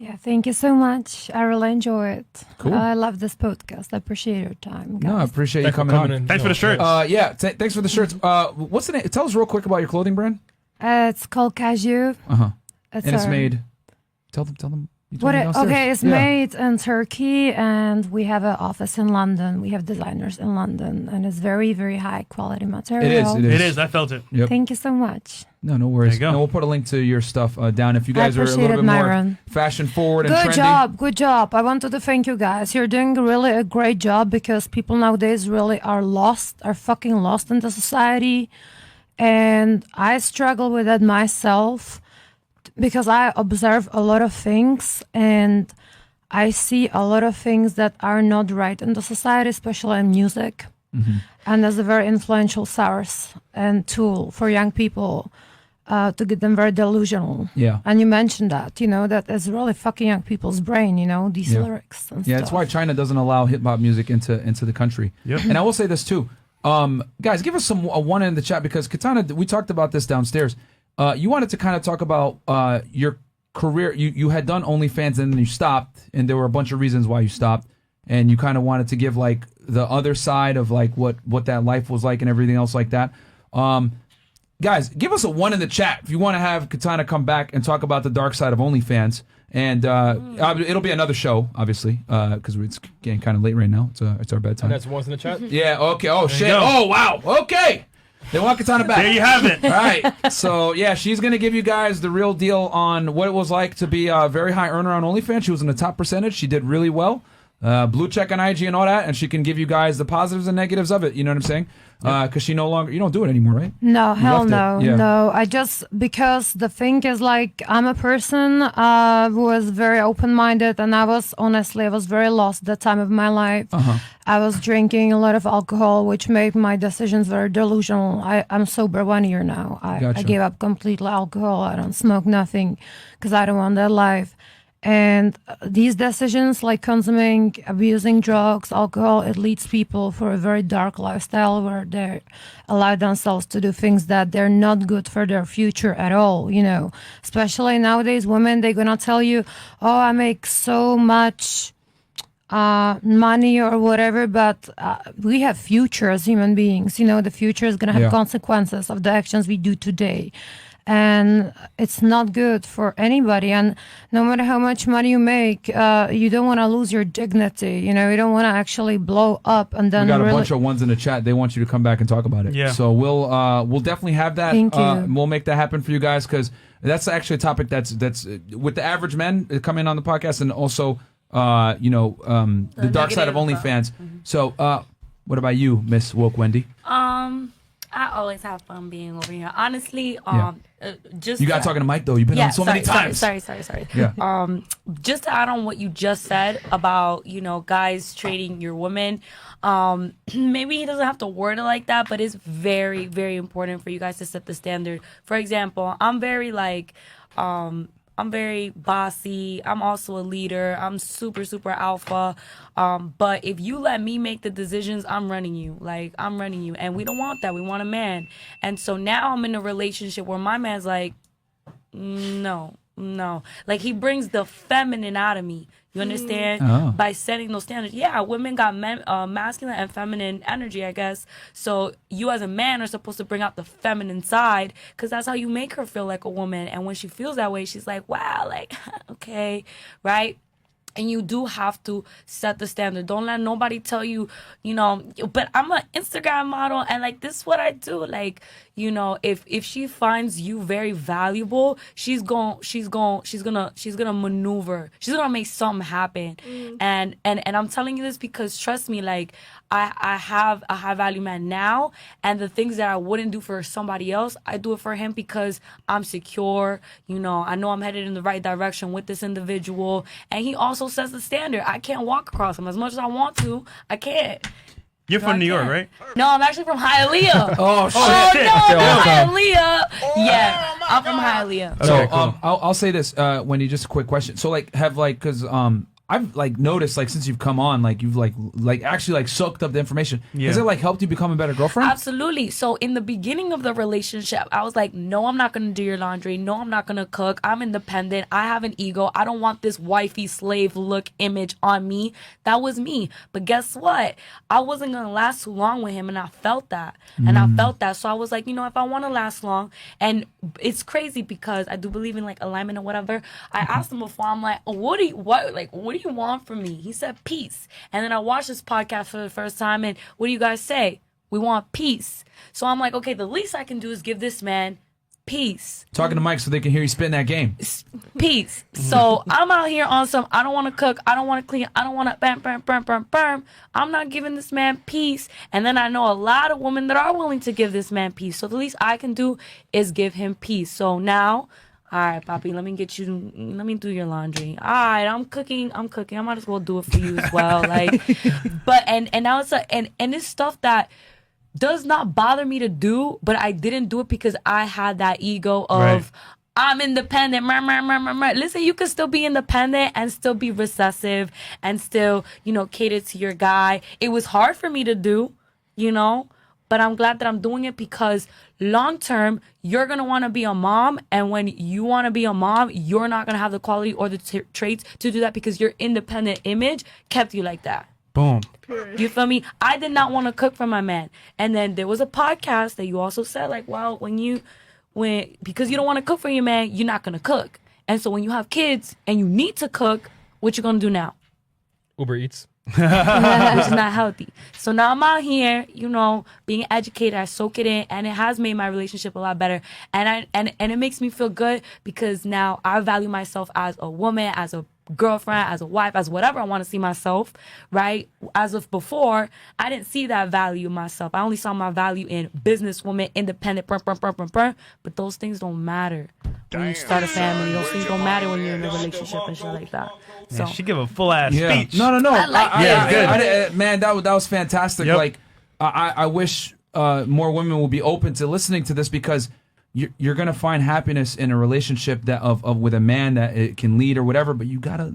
Yeah, thank you so much. I really enjoy it. Cool. I love this podcast. I appreciate your time, guys. No, I appreciate you Thanks for coming on. in. Thanks for the shirts. Yeah, thanks for the shirts. What's the name? Tell us real quick about your clothing brand. It's called Cashew. Uh-huh. It's And it's our- made. Tell them. You told What me it, downstairs. okay, it's Yeah. made in Turkey, and we have an office in London. We have designers in London, and it's very, very high quality material. It is. It is. I felt it. Yep. Thank you so much. No worries. There you go. And we'll put a link to your stuff down if you guys are a appreciate little it, bit more Myron. fashion forward and Good trendy. good job. I wanted to thank you guys. You're doing really a great job because people nowadays really are fucking lost in the society. And I struggle with that myself because I observe a lot of things and I see a lot of things that are not right in the society, especially in music. And as a very influential source and tool for young people to get them very delusional. Yeah. And you mentioned that, that is really fucking young people's brain, these Yeah. lyrics and Yeah, stuff. that's why China doesn't allow hip hop music into the country. Yep. And I will say this too, guys, give us a one in the chat because Katana, we talked about this downstairs. You wanted to kind of talk about your career. You had done OnlyFans and then you stopped, and there were a bunch of reasons why you stopped. And you kind of wanted to give like the other side of like what that life was like and everything else like that. Guys, give us a one in the chat if you want to have Katana come back and talk about the dark side of OnlyFans. And it'll be another show, obviously, because it's getting kind of late right now. It's our bedtime. And that's ones in the chat. Yeah. Okay. Oh shit. go. Oh wow. Okay. They want Katana back. There you have it. All right. So yeah, she's gonna give you guys the real deal on what it was like to be a very high earner on OnlyFans. She was in the top percentage. She did really well. Blue check on IG and all that, and she can give you guys the positives and negatives of it. You know what I'm saying? Because she no longer, you don't do it anymore, right? No, hell left it. no, Yeah. no. Because the thing is, like, I'm a person who was very open-minded, and I was very lost at that time of my life. I was drinking a lot of alcohol, which made my decisions very delusional. I'm sober 1 year now. I Gotcha. gave up completely alcohol. I don't smoke nothing because I don't want that life. And these decisions, like consuming, abusing drugs, alcohol, it leads people for a very dark lifestyle where they allow themselves to do things that they're not good for their future at all, Especially nowadays, women, they're going to tell you, oh, I make so much money or whatever, but we have future as human beings. The future is going to have Yeah. consequences of the actions we do today. And it's not good for anybody. And no matter how much money you make, you don't want to lose your dignity. You don't want to actually blow up and then We got a really. bunch of ones in the chat. They want you to come back and talk about it. Yeah. So we'll definitely have that. Thank you. We'll make that happen for you guys because that's actually a topic that's with the average men coming on the podcast and also the dark side of negative OnlyFans. So what about you, Miss Woke Wendy? I always have fun being over here. Honestly, Yeah. just You got talking to Mike though. You've been on so many times. Sorry. Yeah. Just to add on what you just said about guys trading your women. Maybe he doesn't have to word it like that, but it's very, very important for you guys to set the standard. For example, I'm very I'm very bossy. I'm also a leader. I'm super, super alpha. But if you let me make the decisions, I'm running you. I'm running you. And we don't want that. We want a man. And so now I'm in a relationship where my man's like, no. Like, he brings the feminine out of me. You understand? Oh. By setting those standards. Yeah, women got masculine and feminine energy, I guess. So you as a man are supposed to bring out the feminine side because that's how you make her feel like a woman. And when she feels that way, she's like, wow, like, okay, right? And you do have to set the standard. Don't let nobody tell you, you know, but I'm an Instagram model and like this is what I do. Like, you know, if she finds you very valuable, she's gonna maneuver. She's gonna make something happen. And I'm telling you this because trust me, like I have a high value man now, and the things that I wouldn't do for somebody else, I do it for him because I'm secure. You know I'm headed in the right direction with this individual, and he also sets the standard. I can't walk across him as much as I want to. I can't. You're from New York, right? No, I'm actually from Hialeah. Oh, shit. Oh shit. no, Okay, Hialeah. Yeah, I'm from Hialeah. So Okay, cool. I'll say this, Wendy, just a quick question. So like because I've like noticed like since you've come on, like you've like actually like soaked up the information. Yeah. Has it like helped you become a better girlfriend? Absolutely. So in the beginning of the relationship, I was like, no, I'm not going to do your laundry. No, I'm not going to cook. I'm independent. I have an ego. I don't want this wifey slave look image on me. That was me. But guess what? I wasn't going to last too long with him, and I felt that. So I was like, you know, if I want to last long, and it's crazy because I do believe in like alignment or whatever. I asked him before, I'm like, what do you want from me? He said peace. And then I watched this podcast for the first time, and what do you guys say? We want peace. So I'm like, okay, the least I can do is give this man peace. Talking to Mike so they can hear you spin that game. Peace. So I'm out here on some, I don't want to cook, I don't want to clean, I don't want to bam. I'm not giving this man peace. And then I know a lot of women that are willing to give this man peace. So the least I can do is give him peace. So now, all right, Papi, let me do your laundry. All right, I'm cooking. I might as well do it for you as well. Like, but and now it's and it's stuff that does not bother me to do, but I didn't do it because I had that ego of Right. I'm independent. Listen, you can still be independent and still be recessive and still, you know, cater to your guy. It was hard for me to do, you know, but I'm glad that I'm doing it because long term, you're going to want to be a mom. And when you want to be a mom, you're not going to have the quality or the traits to do that because your independent image kept you like that. Boom. You feel me? I did not want to cook for my man. And then there was a podcast that you also said, like, well, because you don't want to cook for your man, you're not going to cook. And so when you have kids and you need to cook, what you going to do now? Uber Eats. Which is not healthy. So now I'm out here, you know, being educated. I soak it in, and it has made my relationship a lot better. And it makes me feel good because now I value myself as a woman, as a girlfriend, as a wife, as whatever I want to see myself, right? As of before, I didn't see that value in myself. I only saw my value in businesswoman, independent, but those things don't matter when you start a family. Those things don't matter when you're in a relationship and shit like that. So Yeah, she give a full ass Yeah. speech. No. I like that. Yeah, it's good. Man, that was fantastic. Yep. Like, I wish more women will be open to listening to this because you're gonna find happiness in a relationship that of with a man that it can lead or whatever. But you gotta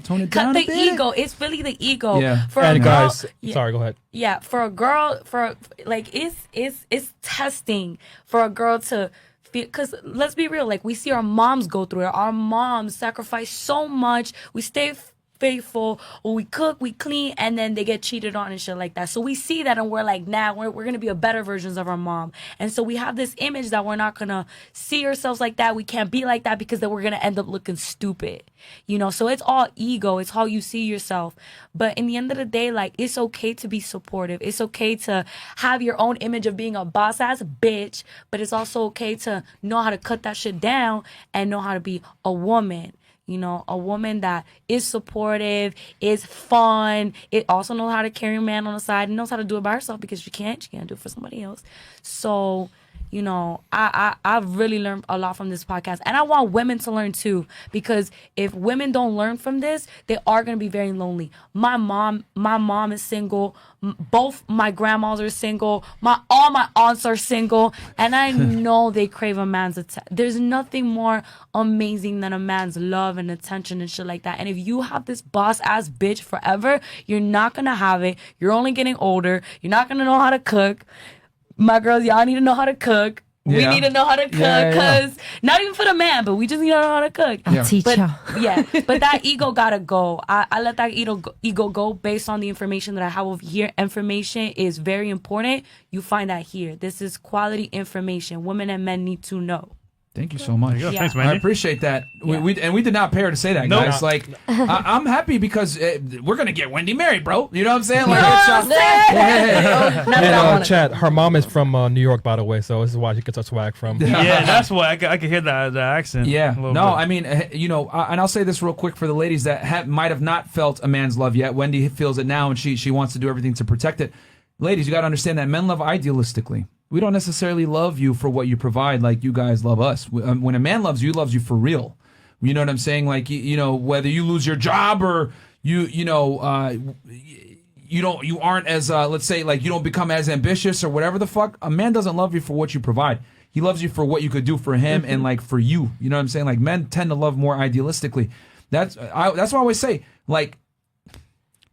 tone it down cut a the bit. ego. It's really the ego. Yeah. For And a girl, guys, yeah. sorry, go ahead. Yeah, for a girl, it's testing for a girl to feel. Because let's be real, like we see our moms go through it. Our moms sacrifice so much. We stay faithful, or we cook, we clean, and then they get cheated on and shit like that. So we see that, and we're like, nah, we're gonna be a better versions of our mom. And so we have this image that we're not gonna see ourselves like that. We can't be like that because then we're gonna end up looking stupid, you know. So it's all ego. It's how you see yourself. But in the end of the day, like it's okay to be supportive. It's okay to have your own image of being a boss ass bitch. But it's also okay to know how to cut that shit down and know how to be a woman. You know, a woman that is supportive, is fun. It also knows how to carry a man on the side and knows how to do it by herself because she can't do it for somebody else. So, you know, I've really learned a lot from this podcast. And I want women to learn too, because if women don't learn from this, they are going to be very lonely. My mom is single. Both my grandmas are single. All my aunts are single. And I know they crave a man's attention. There's nothing more amazing than a man's love and attention and shit like that. And if you have this boss ass bitch forever, you're not going to have it. You're only getting older. You're not going to know how to cook. My girls, y'all need to know how to cook. We Yeah. need to know how to cook, because not even for the man, but we just need to know how to cook. Yeah. Teach But y'all. yeah, but that ego gotta go. I let that ego go based on the information that I have over here. Information is very important. You find that here. This is quality information. Women and men need to know. Thank you so much. Yeah. Yeah. Thanks, I man. appreciate that. We did not pay her to say that, No. guys. Like, I'm happy because we're gonna get Wendy married, bro. You know what I'm saying? Like, And Chad, her mom is from New York, by the way, so this is why she gets her swag from. Yeah, that's why I can hear the accent. yeah. a little No, bit. I mean, and I'll say this real quick for the ladies that might have not felt a man's love yet. Wendy feels it now, and she wants to do everything to protect it. Ladies, you got to understand that men love idealistically. We don't necessarily love you for what you provide like you guys love us. When a man loves you, he loves you for real. You know what I'm saying? Like, whether you lose your job or you aren't as, let's say, like, you don't become as ambitious or whatever the fuck. A man doesn't love you for what you provide. He loves you for what you could do for him and, like, for you. You know what I'm saying? Like, men tend to love more idealistically. That's why I always say, like,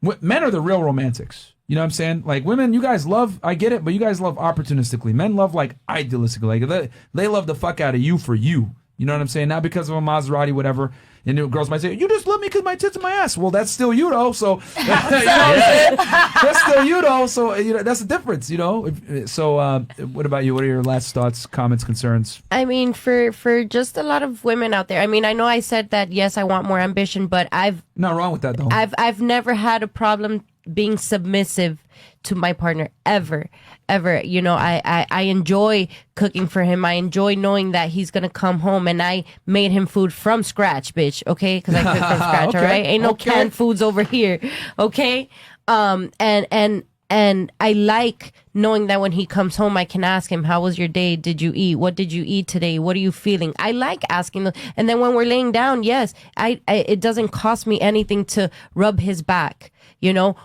men are the real romantics. You know what I'm saying? Like, women, you guys love, I get it, but you guys love opportunistically. Men love, like, idealistically. Like, they love the fuck out of you for you. You know what I'm saying? Not because of a Maserati, whatever. And girls might say, you just love me because my tits are my ass. Well, that's still you, though. So, you know what I'm saying? That's still you, though. So, that's the difference, So, what about you? What are your last thoughts, comments, concerns? I mean, for just a lot of women out there. I mean, I know I said that, yes, I want more ambition, but Not wrong with that, though. I've never had a problem being submissive to my partner ever. I enjoy cooking for him. I enjoy knowing that he's gonna come home and I made him food from scratch, bitch. Okay, because I cook from scratch. Okay. All right, ain't no Okay. canned foods over here. Okay, and I like knowing that when he comes home, I can ask him, how was your day? Did you eat? What did you eat today? What are you feeling? I like asking them. And then when we're laying down, yes, it doesn't cost me anything to rub his back,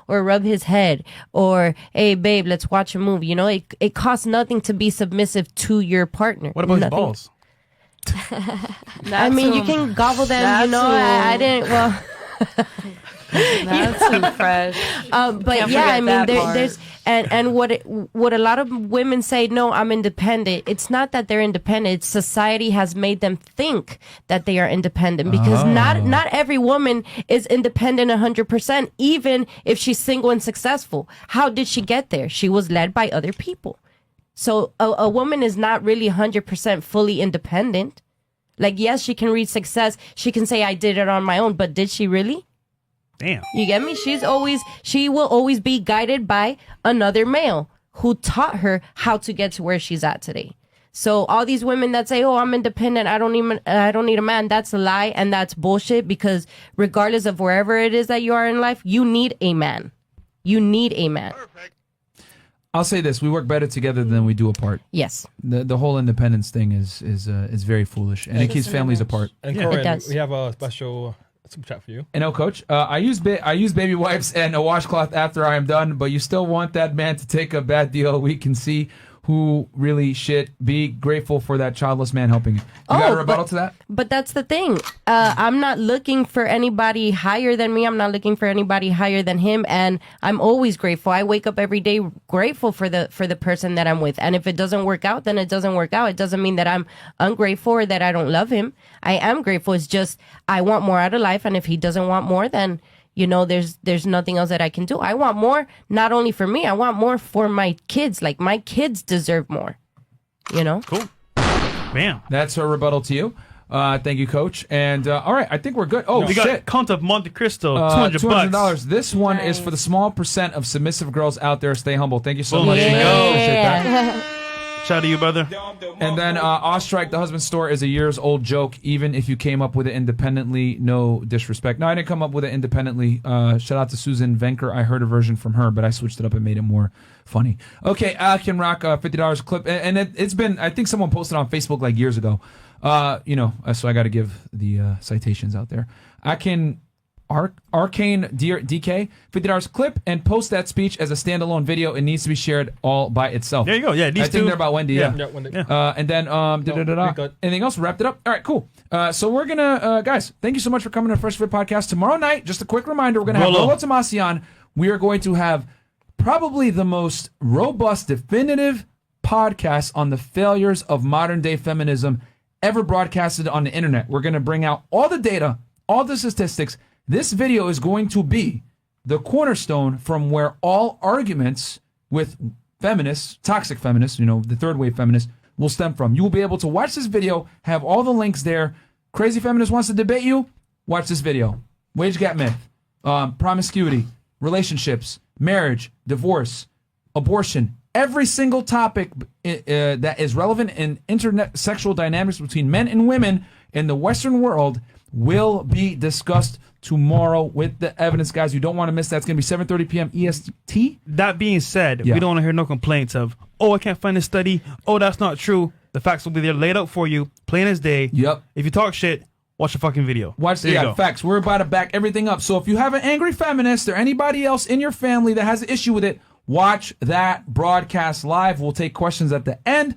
or rub his head, or, hey, babe, let's watch a movie. It costs nothing to be submissive to your partner. What about his Nothing. balls? I mean, you can gobble them, I didn't, well... That's too fresh. But Can't yeah, forget I mean, that there's and what a lot of women say, no, I'm independent. It's not that they're independent. It's society has made them think that they are independent because not every woman is independent 100%, even if she's single and successful. How did she get there? She was led by other people. So a woman is not really 100% fully independent. Like, yes, she can reach success. She can say, I did it on my own, but did she really? Damn. You get me? She will always be guided by another male who taught her how to get to where she's at today. So all these women that say, "Oh, I'm independent. I don't need a man." That's a lie and that's bullshit because regardless of wherever it is that you are in life, you need a man. You need a man. I'll say this: we work better together than we do apart. Yes. The whole independence thing is very foolish, and it keeps families apart. And Yeah. Corinne, It does. we have a special super chat for you. And no, coach, I use baby wipes and a washcloth after I am done, but you still want that man to take a bad deal. We can see who really shit. Be grateful for that childless man helping you. You got a rebuttal to that? But that's the thing. I'm not looking for anybody higher than me. I'm not looking for anybody higher than him. And I'm always grateful. I wake up every day grateful for the person that I'm with. And if it doesn't work out, then it doesn't work out. It doesn't mean that I'm ungrateful or that I don't love him. I am grateful. It's just I want more out of life. And if he doesn't want more, then there's nothing else that I can do. I want more, not only for me, I want more for my kids. Like, my kids deserve more, Cool. Bam. That's a rebuttal to you. Thank you, coach. And all right, I think we're good. Oh, We shit. got Count of Monte Cristo, $200. $200. This one is for the small percent of submissive girls out there. Stay humble. Thank you so Boom. much. There you man. go. Appreciate that. Shout out to you, brother. And then Ostrike, the husband store, is a years-old joke. Even if you came up with it independently, no disrespect. No, I didn't come up with it independently. Shout out to Susan Venker. I heard a version from her, but I switched it up and made it more funny. Okay, I can rock $50 clip. And it's been, I think someone posted on Facebook like years ago. So I got to give the citations out there. I can... Arcane DK, $50 clip, and post that speech as a standalone video. It needs to be shared all by itself. There you go. Yeah, I these think two. they're about Wendy. Yeah. Yeah, Wendy. Yeah. And then we good. anything else? Wrapped it up. All right, cool. So we're gonna guys, thank you so much for coming to First Fit Podcast. Tomorrow night, just a quick reminder, we're gonna have Rolo Tomasi on. We are going to have probably the most robust, definitive podcast on the failures of modern day feminism ever broadcasted on the internet. We're gonna bring out all the data, all the statistics. This video is going to be the cornerstone from where all arguments with feminists, toxic feminists, the third wave feminists, will stem from. You will be able to watch this video, have all the links there. Crazy Feminist wants to debate you? Watch this video. Wage gap myth, promiscuity, relationships, marriage, divorce, abortion, every single topic that is relevant in internet sexual dynamics between men and women in the Western world will be discussed tomorrow with the evidence, guys. You don't want to miss that. It's going to be 7:30 p.m. EST. That being said, we don't want to hear no complaints of, oh, I can't find a study. Oh, that's not true. The facts will be there laid out for you, plain as day. Yep. If you talk shit, watch the fucking video. Watch the facts. We're about to back everything up. So if you have an angry feminist or anybody else in your family that has an issue with it, watch that broadcast live. We'll take questions at the end.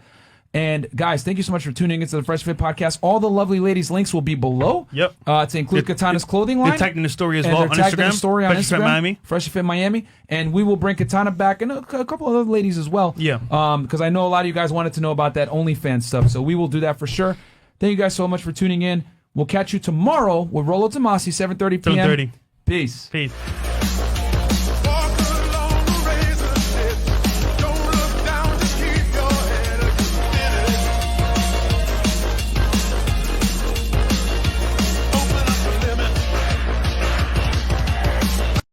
And guys, thank you so much for tuning into the Fresh Fit Podcast. All the lovely ladies' links will be below. Yep. To include Katana's clothing line. They're tagged in the story as and well on tagged in the Instagram. story on Fresh Fit Instagram. Miami. Fresh Fit Miami. And we will bring Katana back and a couple of other ladies as well. Yeah. Because I know a lot of you guys wanted to know about that OnlyFans stuff. So we will do that for sure. Thank you guys so much for tuning in. We'll catch you tomorrow with Rolo Tomasi, 7:30 p.m. 7:30. Peace. Peace.